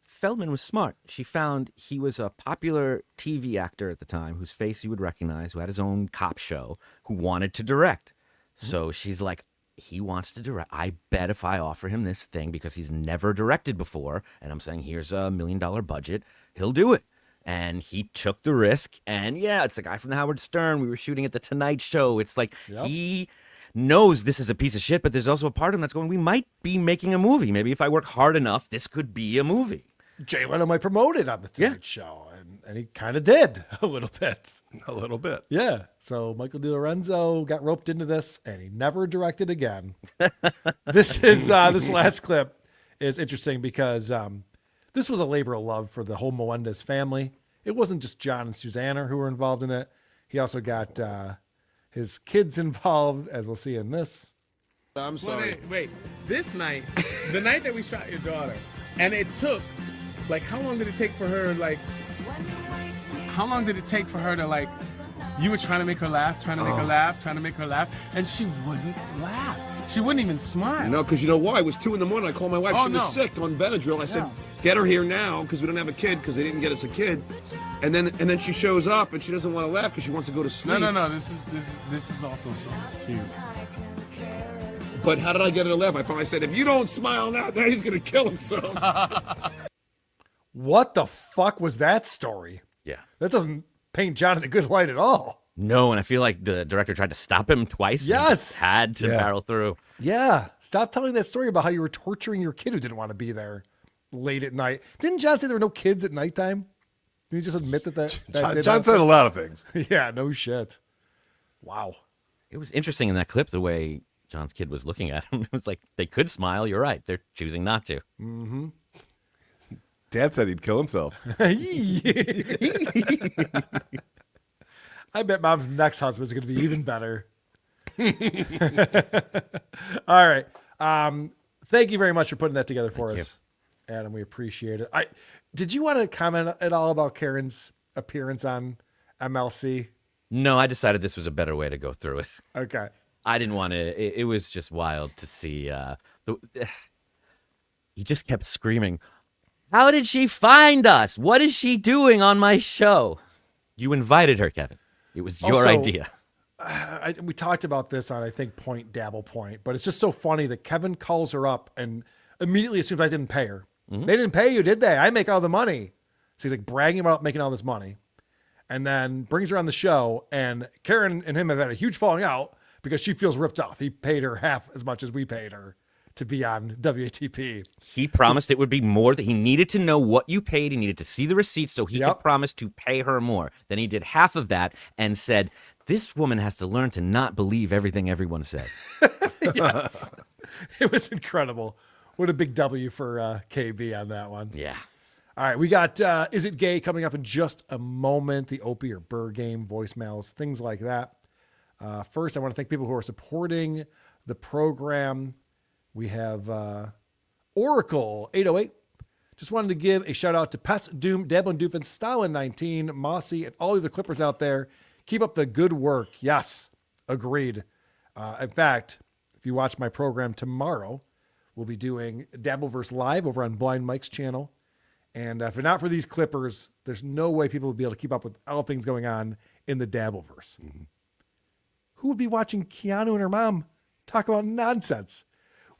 Feldman was smart. She found he was a popular TV actor at the time whose face you would recognize, who had his own cop show, who wanted to direct. So she's like, he wants to direct. I bet if I offer him this thing, because he's never directed before, and I'm saying here's $1 million budget, he'll do it. And he took the risk. And yeah, it's the guy from the Howard Stern. We were shooting at the Tonight Show. It's like he knows this is a piece of shit, but there's also a part of him that's going, we might be making a movie. Maybe if I work hard enough, this could be a movie. Jay Leno might promote it on the Tonight Show. And he kind of did a little bit. A little bit. Yeah. So Michael DeLorenzo got roped into this, and he never directed again. This last clip is interesting because this was a labor of love for the whole Melendez family. It wasn't just John and Susanna who were involved in it. He also got his kids involved, as we'll see in this. I'm sorry. Wait. This night, the night that we shot your daughter, and it took, how long did it take for her, how long did it take for her to, you were trying to make her laugh, trying to make her laugh, and she wouldn't laugh. She wouldn't even smile. No, because you know why? It was 2 a.m. I called my wife. She was sick on Benadryl. I said, get her here now because we don't have a kid because they didn't get us a kid. And then she shows up and she doesn't want to laugh because she wants to go to sleep. No. This is also so cute. But how did I get her to laugh? I finally said, if you don't smile now he's going to kill himself. What the fuck was that story? Yeah. That doesn't paint John in a good light at all. No, and I feel like the director tried to stop him twice. Yes. And he just had to barrel through. Yeah. Stop telling that story about how you were torturing your kid who didn't want to be there late at night. Didn't John say there were no kids at nighttime? Did he just admit that John said a lot of things. Yeah, no shit. Wow. It was interesting in that clip the way John's kid was looking at him. It was like, they could smile. You're right. They're choosing not to. Mm-hmm. Dad said he'd kill himself. I bet Mom's next husband's going to be even better. All right. Thank you very much for putting that together for us, Adam. We appreciate it. Did you want to comment at all about Karen's appearance on MLC? No, I decided this was a better way to go through it. Okay. I didn't want to. It was just wild to see. He just kept screaming, "How did she find us? What is she doing on my show?" You invited her, Kevin. It was your idea. we talked about this on, I think, Point Dabble Point, but it's just so funny that Kevin calls her up and immediately assumes I didn't pay her. Mm-hmm. They didn't pay you, did they? I make all the money. So he's like bragging about making all this money, and then brings her on the show, and Karen and him have had a huge falling out because she feels ripped off. He paid her half as much as we paid her to be on WATP. He promised it would be more. That he needed to know what you paid. He needed to see the receipts so he could promise to pay her more. Then he did half of that and said, this woman has to learn to not believe everything everyone says. Yes. It was incredible. What a big W for KB on that one. Yeah. All right, we got Is It Gay coming up in just a moment, the Opie or Burr game, voicemails, things like that. First, I want to thank people who are supporting the program. We have Oracle 808. Just wanted to give a shout out to Pest, Doom, Devlin Doofus, Stalin 19, Mossy, and all the other clippers out there. Keep up the good work. Yes, agreed. In fact, if you watch my program tomorrow, we'll be doing Dabbleverse Live over on Blind Mike's channel. And if not for these clippers, there's no way people would be able to keep up with all things going on in the Dabbleverse. Mm-hmm. Who would be watching Keanu and her mom talk about nonsense?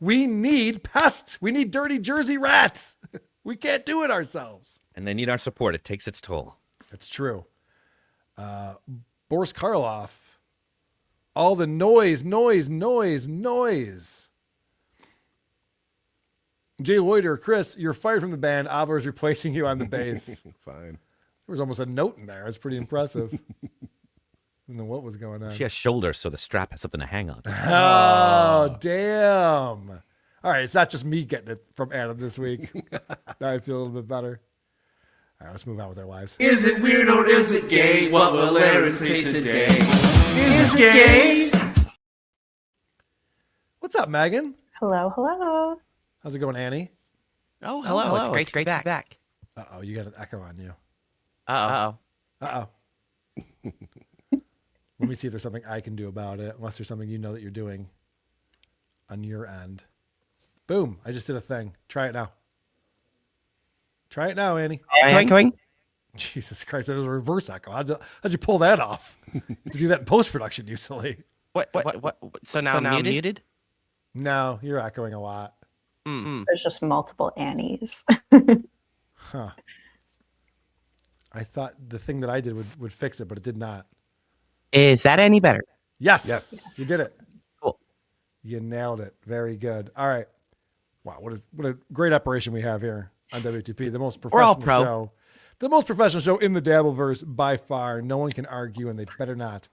We need pests. We need dirty Jersey rats. We can't do it ourselves. And they need our support. It takes its toll. That's true. Boris Karloff. All the noise. Jay Loiter, Chris, you're fired from the band. Ava is replacing you on the bass. Fine. There was almost a note in there. It was pretty impressive. I don't know what was going on. She has shoulders, so the strap has something to hang on. Oh, damn. All right, it's not just me getting it from Adam this week. Now I feel a little bit better. All right, let's move on with our lives. Is it weird or is it gay? What will Aaron say today? Is it gay? What's up, Megan? Hello. How's it going, Annie? Oh, hello. It's great to be back. Uh-oh, you got an echo on you. Uh-oh. Let me see if there's something I can do about it, unless there's something you know that you're doing on your end. Boom, I just did a thing. Try it now. Try it now, Annie. Going. Jesus Christ, that was a reverse echo. How'd you pull that off? You have to do that in post-production usually. What? So now I'm muted? No, you're echoing a lot. There's just multiple Annies. Huh. I thought the thing that I did would fix it, but it did not. Is that any better? Yes, you did it. Cool. You nailed it. Very good. All right. Wow, what a great operation we have here on WTP. The most professional show. The most professional show in the Dabbleverse by far. No one can argue, and they better not.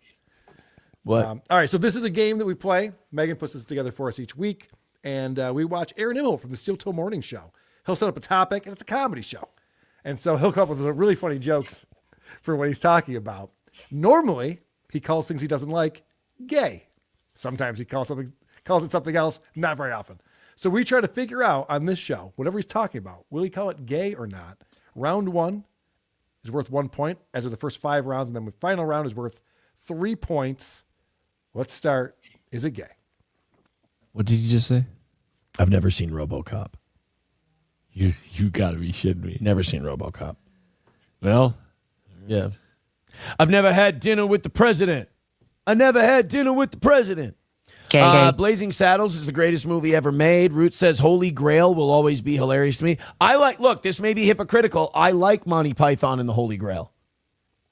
What? All right, so this is a game that we play. Megan puts this together for us each week, and we watch Aaron Immel from the Steel Toe Morning Show. He'll set up a topic, and it's a comedy show. And so he'll come up with some really funny jokes for what he's talking about. Normally, he calls things he doesn't like gay. Sometimes he calls it something else, not very often. So we try to figure out on this show, whatever he's talking about, will he call it gay or not? Round 1 is worth 1 point, as are the first 5 rounds, and then the final round is worth 3 points. Let's start. Is it gay? What did you just say? I've never seen RoboCop. You got to be shitting me. Never seen RoboCop. Well, yeah. I've never had dinner with the president. Gay. Blazing Saddles is the greatest movie ever made. Root says Holy Grail will always be hilarious to me. Look, this may be hypocritical. I like Monty Python and the Holy Grail.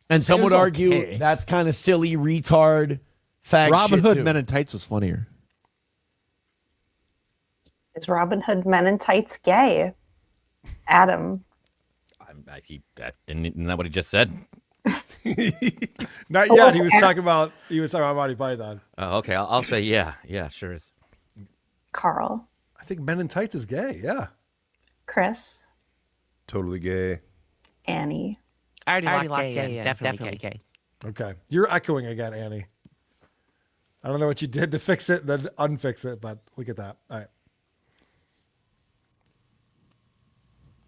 And some would argue that's kind of silly, retard, fag Robin shit Hood too. Men in Tights was funnier. Is Robin Hood Men in Tights gay? Adam. Isn't that what he just said? Not yet. He was talking about Monty Python. Oh, okay. I'll say yeah. Yeah, sure is. Carl. I think Men in Tights is gay. Yeah. Chris. Totally gay. Annie. I already locked gay in. Definitely gay. Okay. You're echoing again, Annie. I don't know what you did to fix it, then unfix it, but look at that. All right.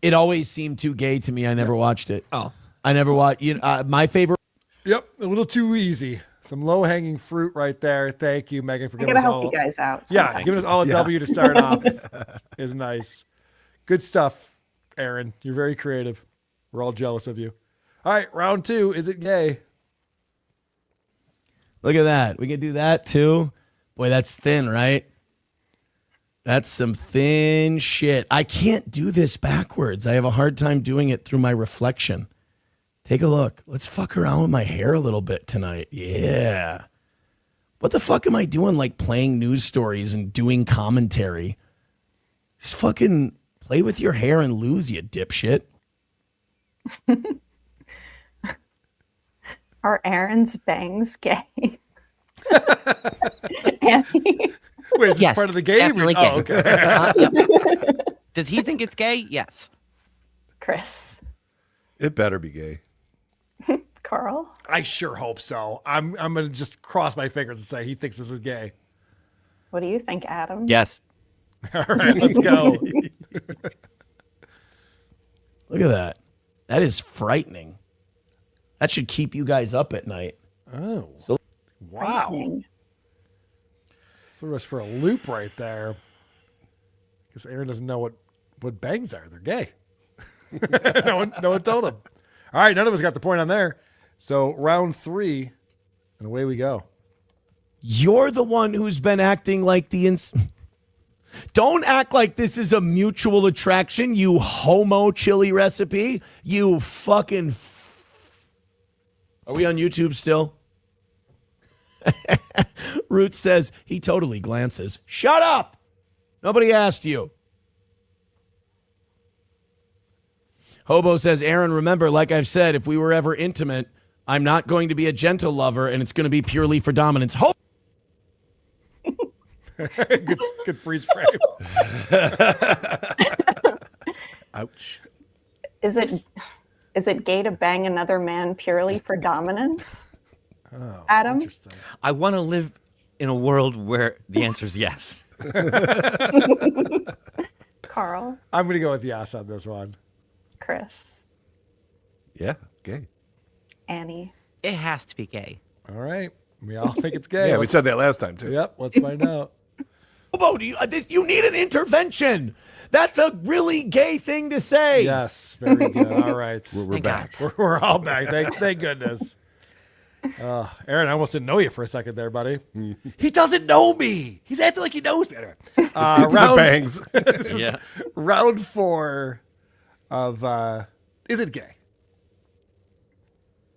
It always seemed too gay to me. I never watched it. Oh. I never watched. My favorite. Yep, a little too easy. Some low-hanging fruit right there. Thank you, Megan, for giving us all. help you guys out. Yeah, giving us all a W to start off is nice. Good stuff, Aaron. You're very creative. We're all jealous of you. All right, round 2. Is it gay? Look at that. We can do that too. Boy, that's thin, right? That's some thin shit. I can't do this backwards. I have a hard time doing it through my reflection. Take a look. Let's fuck around with my hair a little bit tonight. Yeah. What the fuck am I doing, like playing news stories and doing commentary? Just fucking play with your hair and lose, you dipshit. Are Aaron's bangs gay? Anthony? Wait, is this part of the game? Definitely gay. Oh, okay. Yep. Does he think it's gay? Yes. Chris? It better be gay. Carl? I sure hope so. I'm gonna just cross my fingers and say he thinks this is gay. What do you think, Adam? Yes. All right, let's go. Look at that. That is frightening. That should keep you guys up at night. Oh. So, Wow. Threw us for a loop right there. Because Aaron doesn't know what bangs are. They're gay. no one told him. All right, none of us got the point on there. So round 3, and away we go. you're the one who's been acting like Don't act like this is a mutual attraction, you homo chili recipe. You fucking... Are we on YouTube still? Root says he totally glances. Shut up! Nobody asked you. Hobo says, Aaron, remember, like I've said, if we were ever intimate, I'm not going to be a gentle lover, and it's going to be purely for dominance. Good freeze frame. Ouch. Is it gay to bang another man purely for dominance? Oh, Adam? Interesting. I want to live in a world where the answer is yes. Carl? I'm going to go with yes on this one. Chris? Yeah, gay. Annie? It has to be gay. All right. We all think it's gay. Yeah, we said that last time, too. Yep, let's find out. Hobo, you need an intervention. That's a really gay thing to say. Yes, very good. All right. We're back. We're all back. Thank goodness. Aaron, I almost didn't know you for a second there, buddy. He doesn't know me. He's acting like he knows me. It's the bangs. This is round 4 of Is It Gay?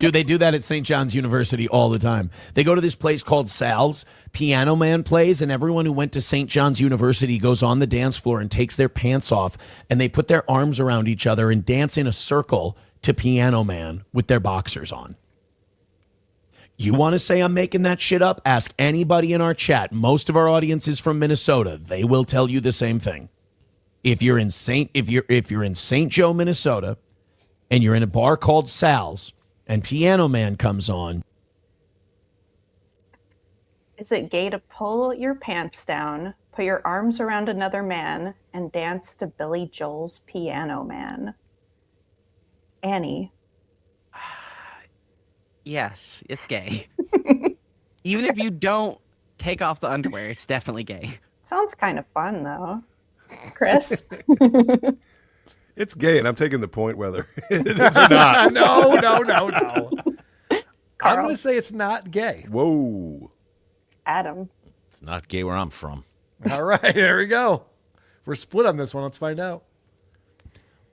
Dude, they do that at St. John's University all the time. They go to this place called Sal's. Piano Man plays, and everyone who went to St. John's University goes on the dance floor and takes their pants off, and they put their arms around each other and dance in a circle to Piano Man with their boxers on. You want to say I'm making that shit up? Ask anybody in our chat. Most of our audience is from Minnesota. They will tell you the same thing. If you're in St. Joe, Minnesota, and you're in a bar called Sal's, and Piano Man comes on. Is it gay to pull your pants down, put your arms around another man, and dance to Billy Joel's Piano Man? Annie? Yes, it's gay. Even if you don't take off the underwear, it's definitely gay. Sounds kind of fun, though. Chris? It's gay, and I'm taking the point whether it is or not. No. I'm going to say it's not gay. Whoa. Adam? It's not gay where I'm from. All right, there we go. We're split on this one. Let's find out.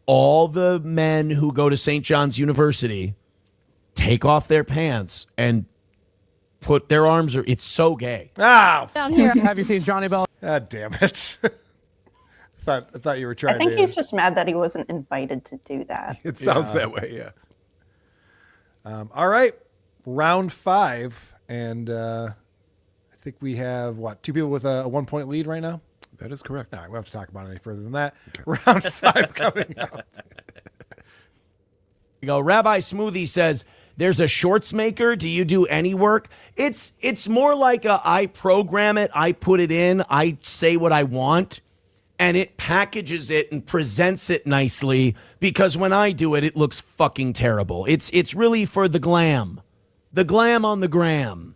All the men who go to St. John's University take off their pants and put their arms. It's so gay. Ah, down here. Have you seen Johnny Bell? God damn it! I thought you were trying. I think he's just mad that he wasn't invited to do that. It sounds that way, yeah. All right, round 5, and I think we have 2 people with a 1-point lead right now. That is correct. All right, we don't have to talk about it any further than that. Okay. Round 5 coming up. You go. Rabbi Smoothie says, there's a shorts maker. Do you do any work? It's more like I program it. I put it in. I say what I want. And it packages it and presents it nicely, because when I do it, it looks fucking terrible. It's really for the glam. The glam on the gram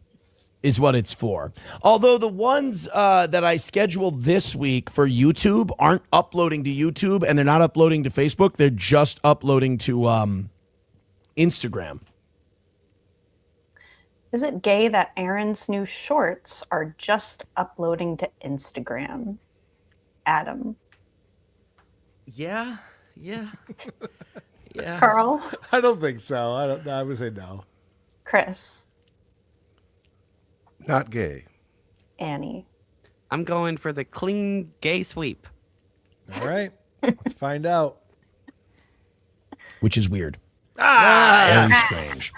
is what it's for. Although the ones that I scheduled this week for YouTube aren't uploading to YouTube, and they're not uploading to Facebook. They're just uploading to Instagram. Is it gay that Aaron's new shorts are just uploading to Instagram? Adam. Yeah. Carl. I don't think so. I would say no. Chris. Not gay. Annie. I'm going for the clean gay sweep. All right. Let's find out. Which is weird. Very Yes. strange.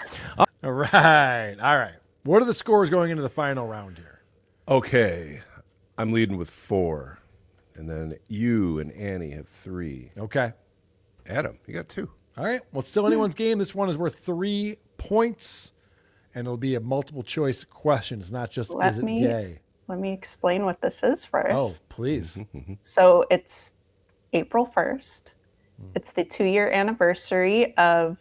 All right. What are the scores going into the final round here? Okay. I'm leading with 4. And then you and Annie have 3. Okay. Adam, you got 2. All right. Well, it's still anyone's game. This one is worth 3 points. And it'll be a multiple choice question. It's not just is it gay? Let me explain what this is first. Oh, please. So it's April 1st. It's the 2-year anniversary of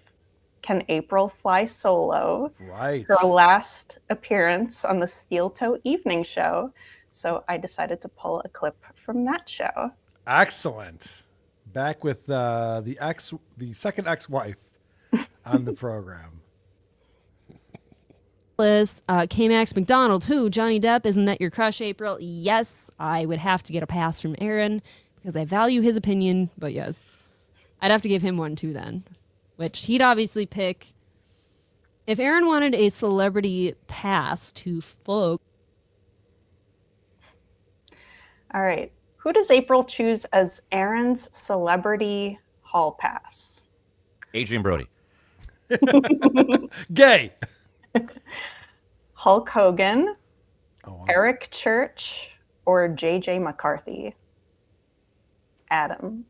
Can April Fly Solo? Right. Her last appearance on the Steel Toe Evening Show. So I decided to pull a clip from that show. Excellent. Back with the second ex-wife on the program. K-Max McDonald, who? Johnny Depp, isn't that your crush, April? Yes, I would have to get a pass from Aaron because I value his opinion, but yes. I'd have to give him one too then, which he'd obviously pick. If Aaron wanted a celebrity pass to folk. All right. Who does April choose as Aaron's celebrity hall pass? Adrian Brody. Gay. Hulk Hogan, Eric Church, or JJ McCarthy? Adam.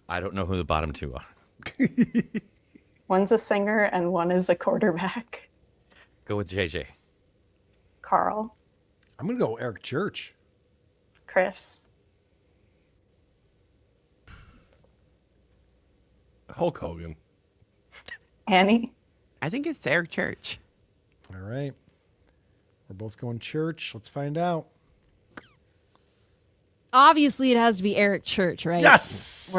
I don't know who the bottom 2 are. One's a singer and one is a quarterback. Go with JJ. Carl. I'm going to go Eric Church. Chris. Hulk Hogan. Annie. I think it's Eric Church. All right. We're both going Church. Let's find out. Obviously, it has to be Eric Church, right? Yes!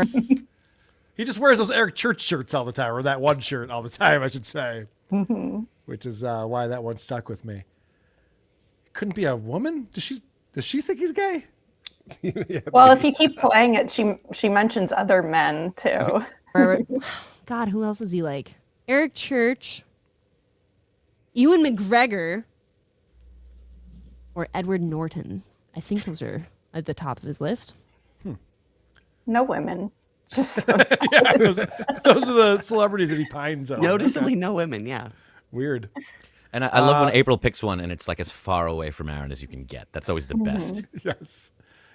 He just wears those Eric Church shirts all the time, or that one shirt all the time, I should say. Which is why that one stuck with me. Couldn't be a woman? Does she think he's gay? Well, if you keep playing it, she mentions other men too. God, who else is he like? Eric Church, Ewan McGregor, or Edward Norton. I think those are at the top of his list. No women. Just those. Yeah, those are the celebrities that he pines on. Noticeably no women, yeah. Weird. And I love when April picks one and it's like as far away from Aaron as you can get. That's always the best. Yes.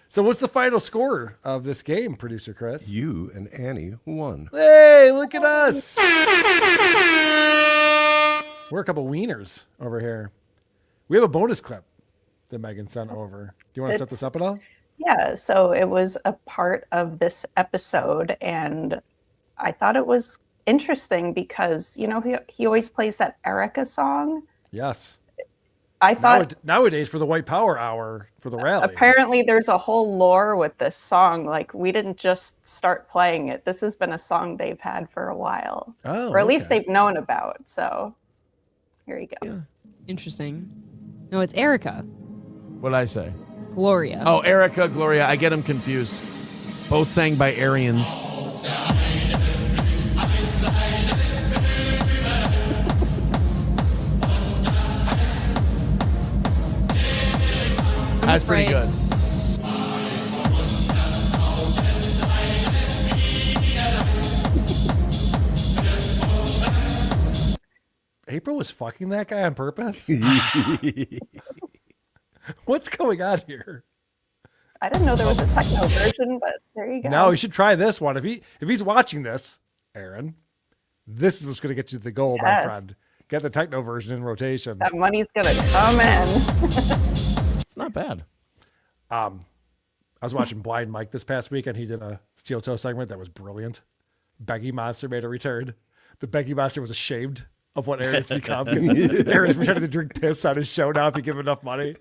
So what's the final score of this game, Producer Chris? You and Annie won. Hey, look at us. We're a couple wieners over here. We have a bonus clip that Megan sent over. Do you want to set this up at all? Yeah, so it was a part of this episode, and I thought it was interesting because, you know, he always plays that Erica song. Yes. I thought nowadays for the White Power Hour for the rally. Apparently there's a whole lore with this song. Like, we didn't just start playing it. This has been a song they've had for a while. Oh, or at least they've known about. So here you go. Yeah. Interesting. No, it's Erica. What'd I say? Gloria. Oh, Erica, Gloria. I get them confused. Both sang by Aryans. That's pretty good. April was fucking that guy on purpose? What's going on here? I didn't know there was a techno version, but there you go. No, you should try this one. If he's watching this, Aaron, this is what's going to get you to the goal, my Yes. friend. Get the techno version in rotation. That money's gonna come in. It's not bad. I was watching Blind Mike this past weekend. He did a Steel Toe segment that was brilliant. Beggy Monster made a return. The Beggy Monster was ashamed of what Aaron's become because Aaron's pretending to drink piss on his show now if you give him enough money.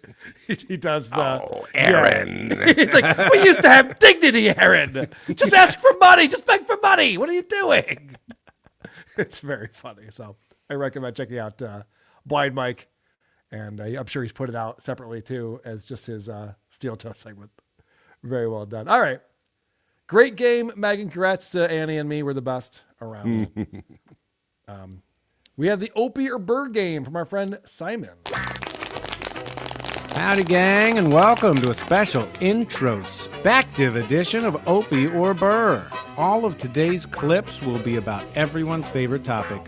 He does the Aaron. Yeah. It's like, we used to have dignity, Aaron. Just ask for money. Just beg for money. What are you doing? It's very funny. So I recommend checking out Blind Mike And I'm sure he's put it out separately too as just his steel toe segment. Very well done. All right. Great game, Megan. Congrats to Annie and me. We're the best around. We have the Opie or Burr game from our friend Simon. Howdy, gang, and welcome to a special introspective edition of Opie or Burr. All of today's clips will be about everyone's favorite topic,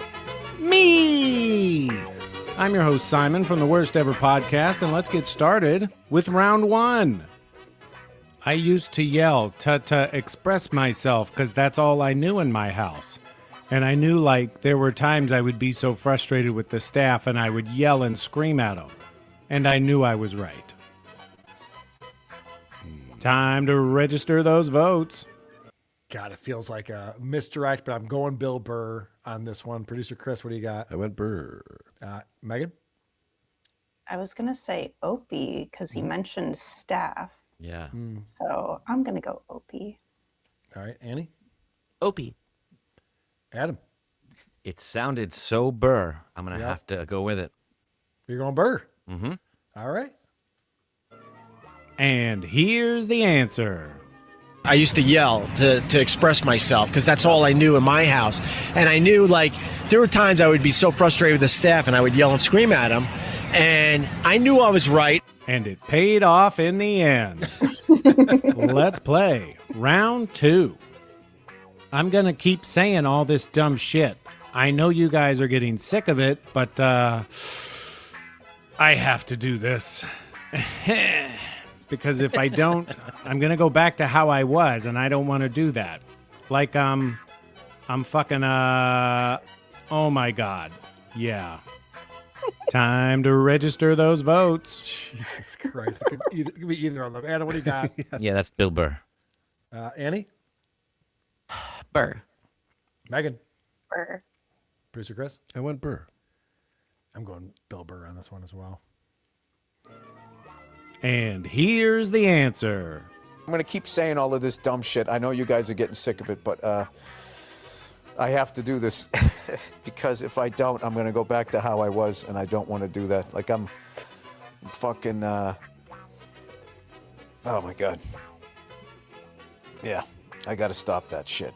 me. I'm your host, Simon, from the Worst Ever Podcast, and let's get started with round one. I used to yell to express myself because that's all I knew in my house. And I knew, like, there were times I would be so frustrated with the staff and I would yell and scream at them. And I knew I was right. Time to register those votes. God, it feels like a misdirect, but I'm going Bill Burr on this one. Producer Chris, what do you got? I went Burr. Megan? I was going to say Opie because he mentioned staff. Yeah. So I'm going to go Opie. All right. Annie? Opie. Adam? It sounded so Burr. I'm going to have to go with it. You're going Burr? Mm-hmm. All right. And here's the answer. I used to yell to express myself because that's all I knew in my house. And I knew, like, there were times I would be so frustrated with the staff and I would yell and scream at them. And I knew I was right. And it paid off in the end. Let's play round two. I'm going to keep saying all this dumb shit. I know you guys are getting sick of it, but I have to do this. Because if I don't, I'm going to go back to how I was, and I don't want to do that. Like, I'm fucking, oh my God. Yeah. Time to register those votes. Jesus Christ. It could be either of them. Adam, what do you got? Yeah, that's Bill Burr. Annie? Burr. Megan? Burr. Producer Chris? I went Burr. I'm going Bill Burr on this one as well. And here's the answer. I'm going to keep saying all of this dumb shit. I know you guys are getting sick of it, but I have to do this because if I don't, I'm going to go back to how I was, and I don't want to do that. Like, I'm fucking, oh my God. Yeah, I got to stop that shit.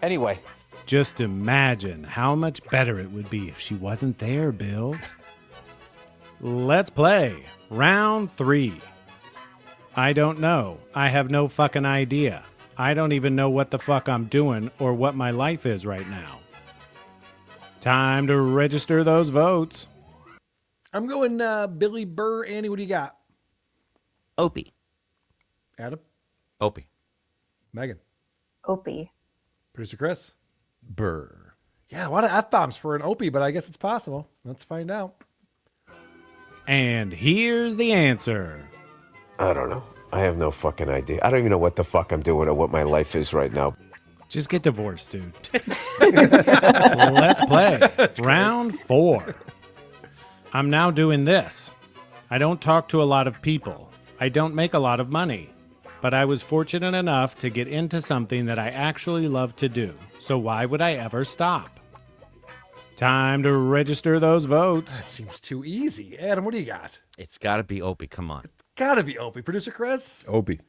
Anyway. Just imagine how much better it would be if she wasn't there, Bill. Let's play round three. I don't know. I have no fucking idea. I don't even know what the fuck I'm doing or what my life is right now. Time to register those votes. I'm going Billy Burr. Annie, what do you got? Opie. Adam? Opie. Megan? Opie. Producer Chris? Burr. Yeah, a lot of F-bombs for an Opie, but I guess it's possible. Let's find out. And here's the answer. I don't know. I have no fucking idea. I don't even know what the fuck I'm doing or what my life is right now. Just get divorced, dude. Let's play round four. I'm now doing this. I don't talk to a lot of people. I don't make a lot of money. But I was fortunate enough to get into something that I actually love to do. So why would I ever stop? Time to register those votes. That seems too easy. Adam, what do you got? It's got to be Opie. Come on. Gotta be Opie. Producer Chris? Opie.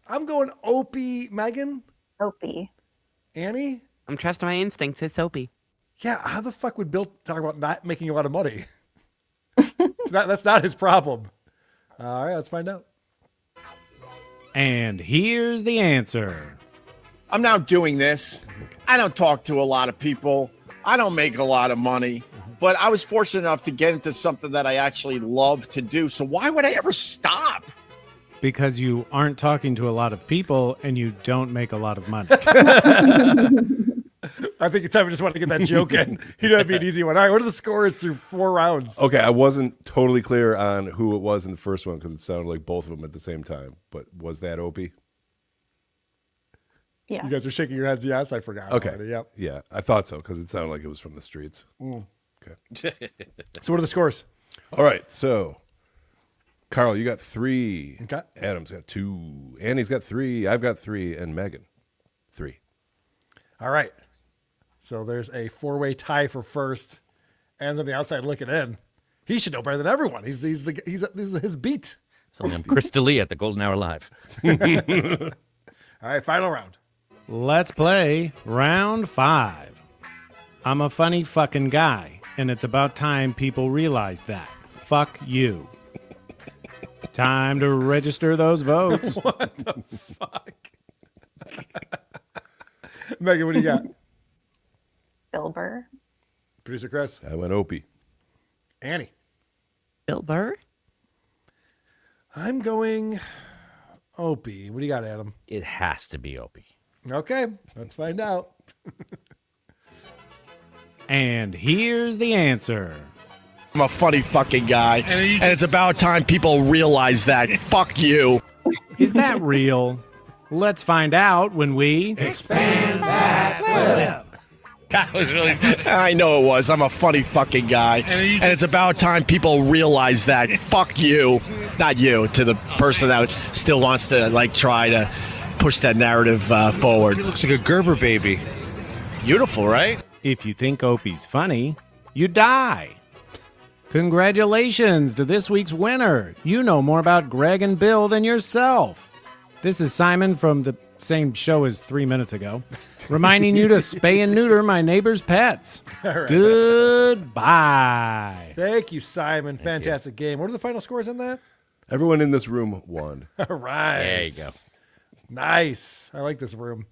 I'm going Opie. Megan? Opie. Annie? I'm trusting my instincts. It's Opie. Yeah, how the fuck would Bill talk about not making a lot of money? That's not his problem. All right, let's find out. And here's the answer. I'm now doing this. I don't talk to a lot of people. I don't make a lot of money, but I was fortunate enough to get into something that I actually love to do. So why would I ever stop? Because you aren't talking to a lot of people and you don't make a lot of money. I think Simon just wanted to get that joke in. You know, that'd be an easy one. All right, what are the scores through 4 rounds? Okay, I wasn't totally clear on who it was in the first one because it sounded like both of them at the same time. But was that Opie? Yeah. You guys are shaking your heads. Yes, I forgot. Okay. Already. Yep. Yeah, I thought so because it sounded like it was from the streets. Okay. So what are the scores? All right. So, Carl, you got 3. Okay. Adam's got 2. Annie's got 3. I've got 3. And Megan, 3. All right. So there's a 4-way tie for first. And on the outside looking in. He should know better than everyone. This is his beat. So I'm Krista Lee at the Golden Hour Live. All right, final round. Let's play round 5. I'm a funny fucking guy, and it's about time people realize that. Fuck you. Time to register those votes. What the fuck? Megan, what do you got? Bill Burr. Producer Chris. I went Opie. Annie. Bill Burr? I'm going Opie. What do you got, Adam? It has to be Opie. Okay, let's find out. And here's the answer. I'm a funny fucking guy, and it's about time people realize that. Fuck you. Is that real? Let's find out when we expand that clip. That was really funny. I know it was. I'm a funny fucking guy, and it's about time people realize that. Fuck you. Not you, to the person that still wants to try to push that narrative forward. He looks like a Gerber baby. Beautiful, right? If you think Opie's funny, you die. Congratulations to this week's winner. You know more about Greg and Bill than yourself. This is Simon from the same show as 3 minutes ago, reminding you to spay and neuter my neighbor's pets. All right. Goodbye. Thank you, Simon. Fantastic game. What are the final scores on that? Everyone in this room won. All right. There you go. Nice. I like this room.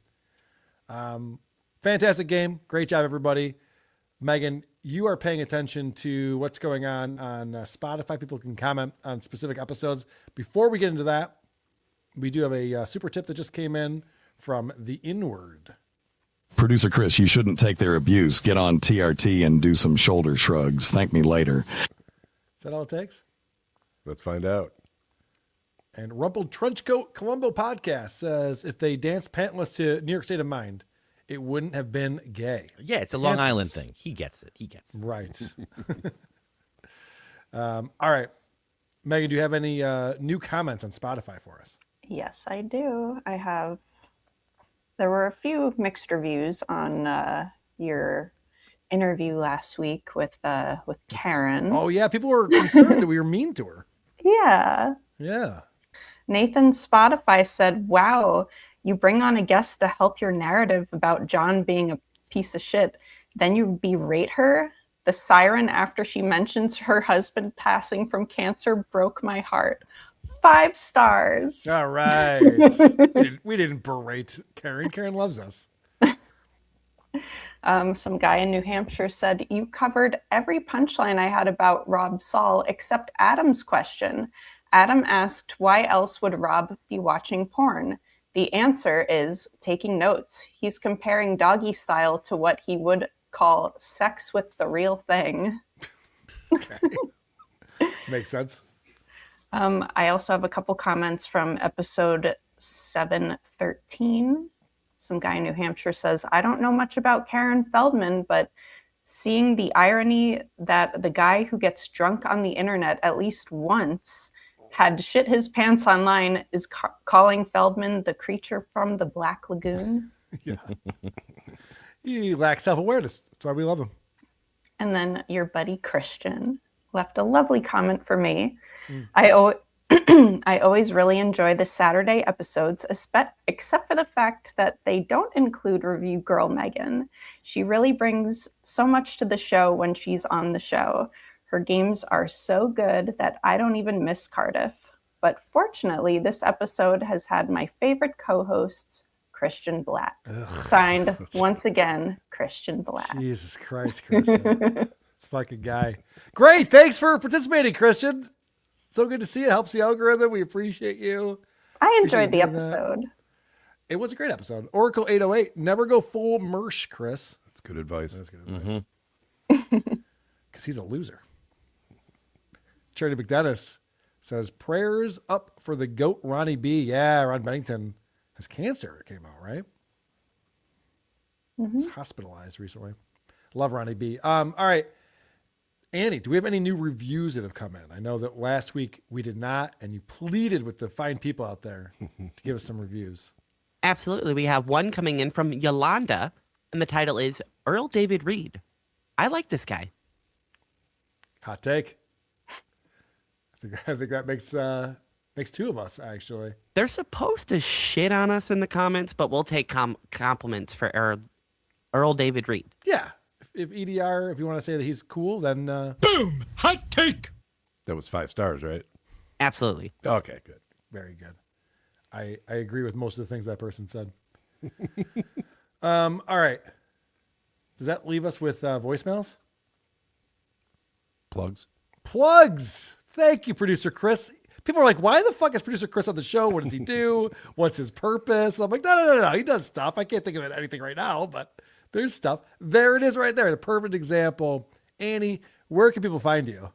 Fantastic game. Great job, everybody. Megan, you are paying attention to what's going on Spotify. People can comment on specific episodes. Before we get into that, we do have a super tip that just came in from The Inward. Producer Chris, you shouldn't take their abuse. Get on TRT and do some shoulder shrugs. Thank me later. Is that all it takes? Let's find out. And Rumpled Trenchcoat Columbo Podcast says, if they danced pantless to New York State of Mind, it wouldn't have been gay. Yeah, it's a Long Island thing. He gets it. Right. All right. Megan, do you have any new comments on Spotify for us? Yes, I do. There were a few mixed reviews on your interview last week with Karen. Oh, yeah. People were concerned that we were mean to her. Yeah. Yeah. Nathan Spotify said, wow, you bring on a guest to help your narrative about John being a piece of shit. Then you berate her? The siren after she mentions her husband passing from cancer broke my heart. 5 stars. All right. we didn't berate Karen. Karen loves us. Some guy in New Hampshire said, you covered every punchline I had about Rob Saul except Adam's question. Adam asked, why else would Rob be watching porn? The answer is taking notes. He's comparing Doggy Style to what he would call sex with the real thing. Okay. Makes sense. I also have a couple comments from episode 713. Some guy in New Hampshire says, I don't know much about Karen Feldman, but seeing the irony that the guy who gets drunk on the internet at least once had shit his pants online is calling Feldman the creature from the Black Lagoon. Yeah. He lacks self-awareness. That's why we love him. And then your buddy Christian left a lovely comment for me. I always really enjoy the Saturday episodes, except for the fact that they don't include review girl Megan. She really brings so much to the show when she's on the show. Her games are so good that I don't even miss Cardiff. But fortunately, this episode has had my favorite co-hosts, Christian Black. Ugh. Signed, once again, Christian Black. Jesus Christ, Christian. This fucking guy. Great. Thanks for participating, Christian. So good to see you. Helps the algorithm. We appreciate you. I enjoyed the Appreciate you doing that. episode. It was a great episode. Oracle 808. Never go full Mersh, Chris. That's good advice. That's good advice. Because he's a loser. Charity McDennis says, prayers up for the GOAT Ronnie B. Yeah, Ron Bennington has cancer. It came out, right? He was hospitalized recently. Love Ronnie B. All right. Annie, do we have any new reviews that have come in? I know that last week we did not, and you pleaded with the fine people out there to give us some reviews. Absolutely. We have one coming in from Yolanda, and the title is Earl David Reed. I like this guy. Hot take. I think that makes two of us, actually. They're supposed to shit on us in the comments, but we'll take compliments for Earl David Reed. Yeah. If EDR, if you want to say that he's cool, then... Boom! Hot take! That was 5 stars, right? Absolutely. Okay, good. Very good. I agree with most of the things that person said. All right. Does that leave us with voicemails? Plugs. Thank you, Producer Chris. People are like, why the fuck is Producer Chris on the show? What does he do? What's his purpose? I'm like, no. He does stuff. I can't think of anything right now, but there's stuff. There it is right there. The perfect example. Annie, where can people find you?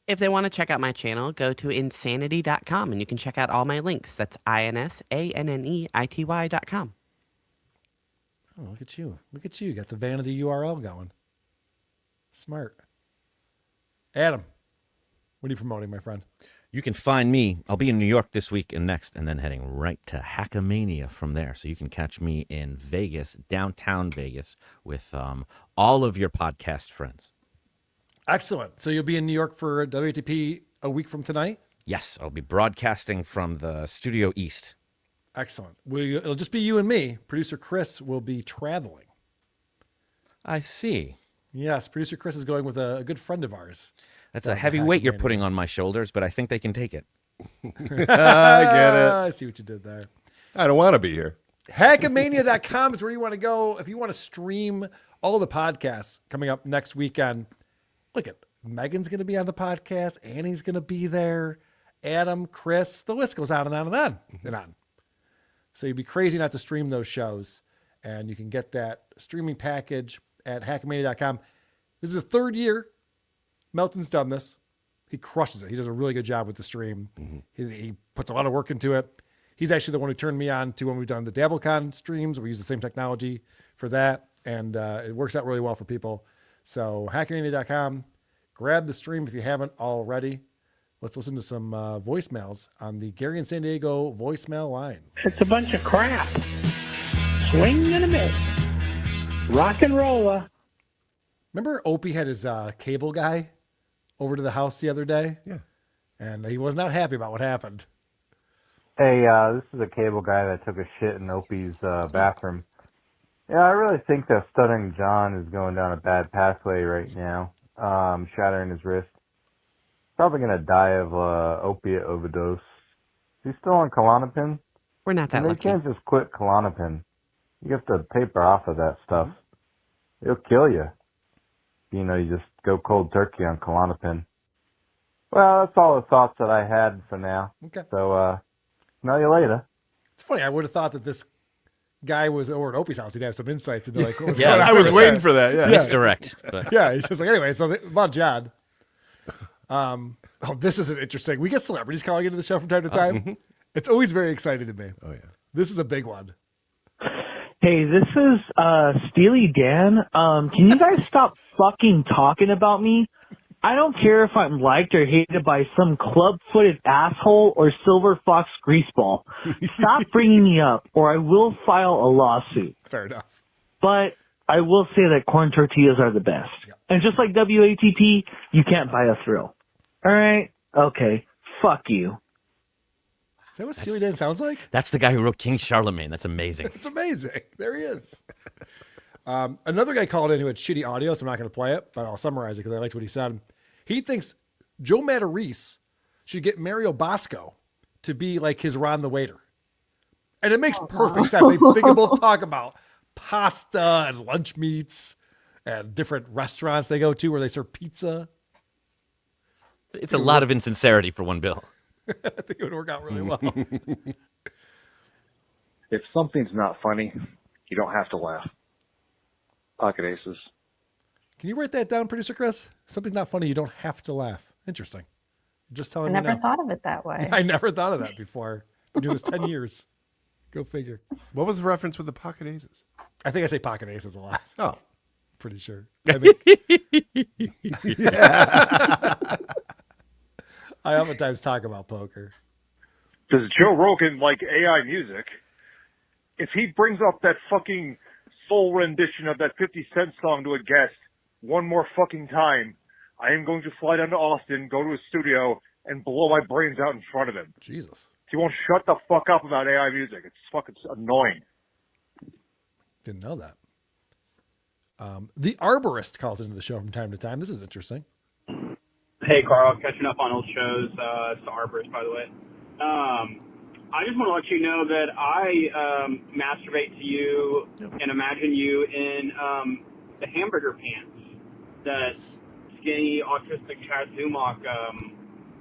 If they want to check out my channel, go to insanity.com and you can check out all my links. That's INSANNEITY.com. Oh, look at you. You got the vanity URL going. Smart. Adam, what are you promoting, my friend? You can find me. I'll be in New York this week and next, and then heading right to Hackamania from there. So you can catch me in Vegas, downtown Vegas, with all of your podcast friends. Excellent. So you'll be in New York for WATP a week from tonight? Yes, I'll be broadcasting from the Studio East. Excellent. It'll just be you and me. Producer Chris will be traveling. I see. Yes, Producer Chris is going with a good friend of ours. That's a heavy weight you're putting on my shoulders, but I think they can take it. I get it. I see what you did there. I don't want to be here. Hackamania.com is where you want to go if you want to stream all the podcasts coming up next weekend. Look at Megan's going to be on the podcast. Annie's going to be there. Adam, Chris, the list goes on and on and on and on. So you'd be crazy not to stream those shows. And you can get that streaming package at hackamania.com. This is the 3rd year Melton's done this. He crushes it. He does a really good job with the stream. He puts a lot of work into it. He's actually the one who turned me on to when we've done the DabbleCon streams. We use the same technology for that. And it works out really well for people. So hackamania.com. Grab the stream if you haven't already. Let's listen to some voicemails on the Gary and San Diego voicemail line. It's a bunch of crap. Swing and a miss. Rock and rolla. Remember Opie had his cable guy over to the house the other day? Yeah. And he was not happy about what happened. Hey, this is a cable guy that took a shit in Opie's bathroom. Yeah, I really think that Stuttering John is going down a bad pathway right now, shattering his wrist. Probably going to die of opiate overdose. He's still on Klonopin. We're not that and lucky. They can't just quit Klonopin. You have to taper off of that stuff. It'll kill you. You know, you just go cold turkey on Klonopin. Well, that's all the thoughts that I had for now. Okay. So, smell you later. It's funny. I would have thought that this guy was over at Opie's house. He'd have some insights into like what was Yeah, going on. I was waiting for that. Yeah. Misdirect. But. Yeah, he's just like, anyway, so about John. This is an interesting. We get celebrities calling into the show from time to time. It's always very exciting to me. Oh, yeah. This is a big one. Hey, this is Steely Dan. Can you guys stop fucking talking about me? I don't care if I'm liked or hated by some club-footed asshole or silver fox greaseball. Stop bringing me up, or I will file a lawsuit. Fair enough. But I will say that corn tortillas are the best. Yep. And just like WATP, you can't buy a thrill. All right? Okay. Fuck you. Is that what Steely Dan sounds like? That's the guy who wrote King Charlemagne. That's amazing. It's amazing. There he is. Another guy called in who had shitty audio, so I'm not going to play it, but I'll summarize it because I liked what he said. He thinks Joe Matarese should get Mario Bosco to be like his Ron the Waiter. And it makes perfect sense. They can both talk about pasta and lunch meats and different restaurants they go to where they serve pizza. It's a lot of insincerity for one bill. I think it would work out really well. If something's not funny, you don't have to laugh. Pocket aces. Can you write that down, Producer Chris? Something's not funny, you don't have to laugh. Interesting. Just telling I me never now. thought of it that way. I never thought of that before. Been doing this 10 years. Go figure. What was the reference with the pocket aces? I think I say pocket aces a lot. Oh. Pretty sure. I think... I oftentimes talk about poker. Does Joe Rogan like AI music? If he brings up that fucking full rendition of that 50 Cent song to a guest one more fucking time, I am going to fly down to Austin, go to a studio, and blow my brains out in front of him. Jesus. He won't shut the fuck up about AI music. It's fucking annoying. Didn't know that. The Arborist calls into the show from time to time. This is interesting. Hey, Carl, catching up on old shows. It's the Arborist, by the way. I just want to let you know that I masturbate to you and imagine you in the hamburger pants that skinny autistic Chad Zumach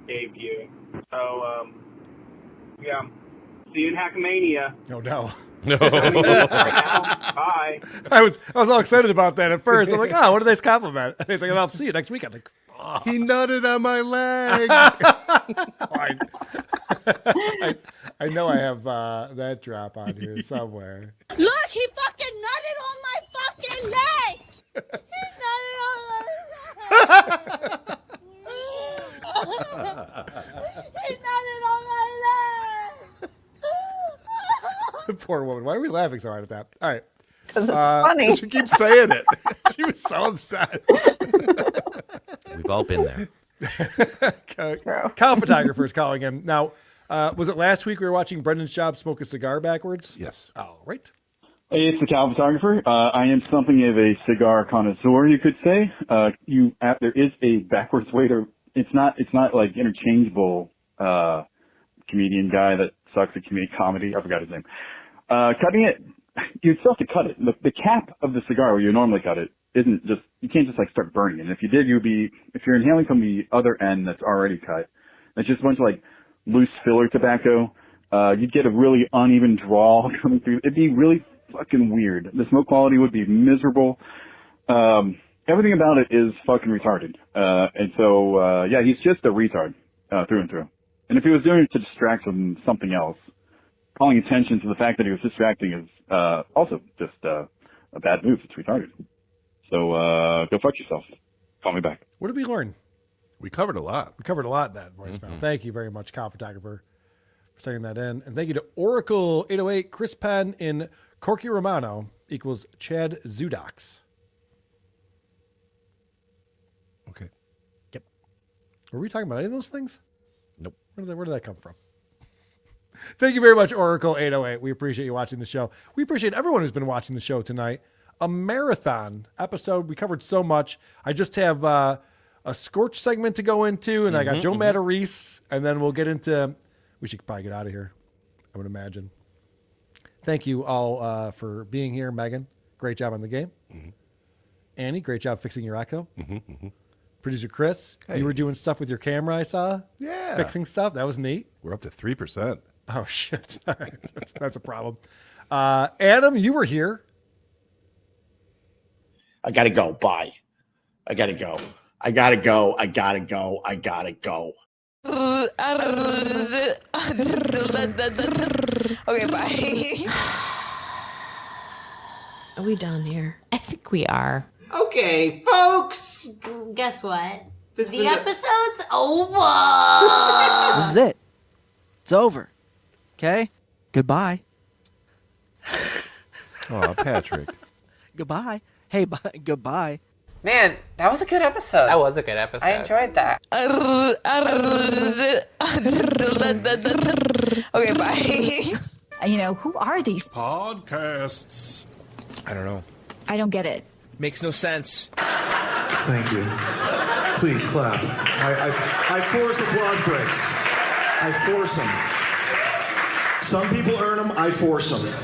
gave you. So, yeah. See you in Hackamania. Oh, no. No. Bye. I was all excited about that at first. I'm like, oh, what a nice compliment. He's like, I'll see you next week. I'm like, oh. He nutted on my leg. I know I have that drop on here somewhere. Look, he fucking nutted on my fucking leg. He nutted on my leg. He nutted on my leg. Poor woman. Why are we laughing so hard at that? All right. Because it's funny. She keeps saying it. She was so upset. We've all been there. Kyle Photographer is calling him. Now, was it last week we were watching Brendan Schaub smoke a cigar backwards? Yes. All right. Hey, it's the Cal Photographer. I am something of a cigar connoisseur, you could say. There is a backwards way to. It's not like interchangeable. Comedian guy that sucks at comedy. I forgot his name. Cutting it, you still have to cut it. The cap of the cigar where you normally cut it isn't just. You can't just like start burning it. And if you did, if you're inhaling from the other end that's already cut, it's just a bunch of like loose filler tobacco. You'd get a really uneven draw coming through. It'd be really fucking weird. The smoke quality would be miserable. Everything about it is fucking retarded. And so, yeah, he's just a retard, through and through. And if he was doing it to distract from something else, calling attention to the fact that he was distracting is, also just, a bad move. It's retarded. So, go fuck yourself. Call me back. What did we learn? We covered a lot. We covered a lot in that voicemail. Thank you very much, Kyle Photographer, for sending that in. And thank you to Oracle 808, Chris Penn in Corky Romano equals Chad Zudox. Okay. Yep. Were we talking about any of those things? Nope. Where did that come from? Thank you very much, Oracle 808. We appreciate you watching the show. We appreciate everyone who's been watching the show tonight. A marathon episode. We covered so much. I just have a Scorch segment to go into, and I got Joe Matarese, and then we'll get into. We should probably get out of here, I would imagine. Thank you all for being here, Megan. Great job on the game. Mm-hmm. Annie, great job fixing your echo. Producer Chris, you were doing stuff with your camera, I saw. Yeah. Fixing stuff. That was neat. We're up to 3%. Oh, shit. All right. That's a problem. Adam, you were here. I gotta go. Bye. I gotta go. I gotta go. I gotta go. I gotta go. Okay, bye. Are we done here? I think we are. Okay, folks. Guess what? The episode's over. This is it. It's over. Okay? Goodbye. Oh, Patrick. Goodbye. Hey, goodbye. Man, that was a good episode. That was a good episode. I enjoyed that. Okay, bye. You know, who are these? Podcasts. I don't know. I don't get it. Makes no sense. Thank you. Please clap. I force applause breaks. I force them. Some people earn them. I force them.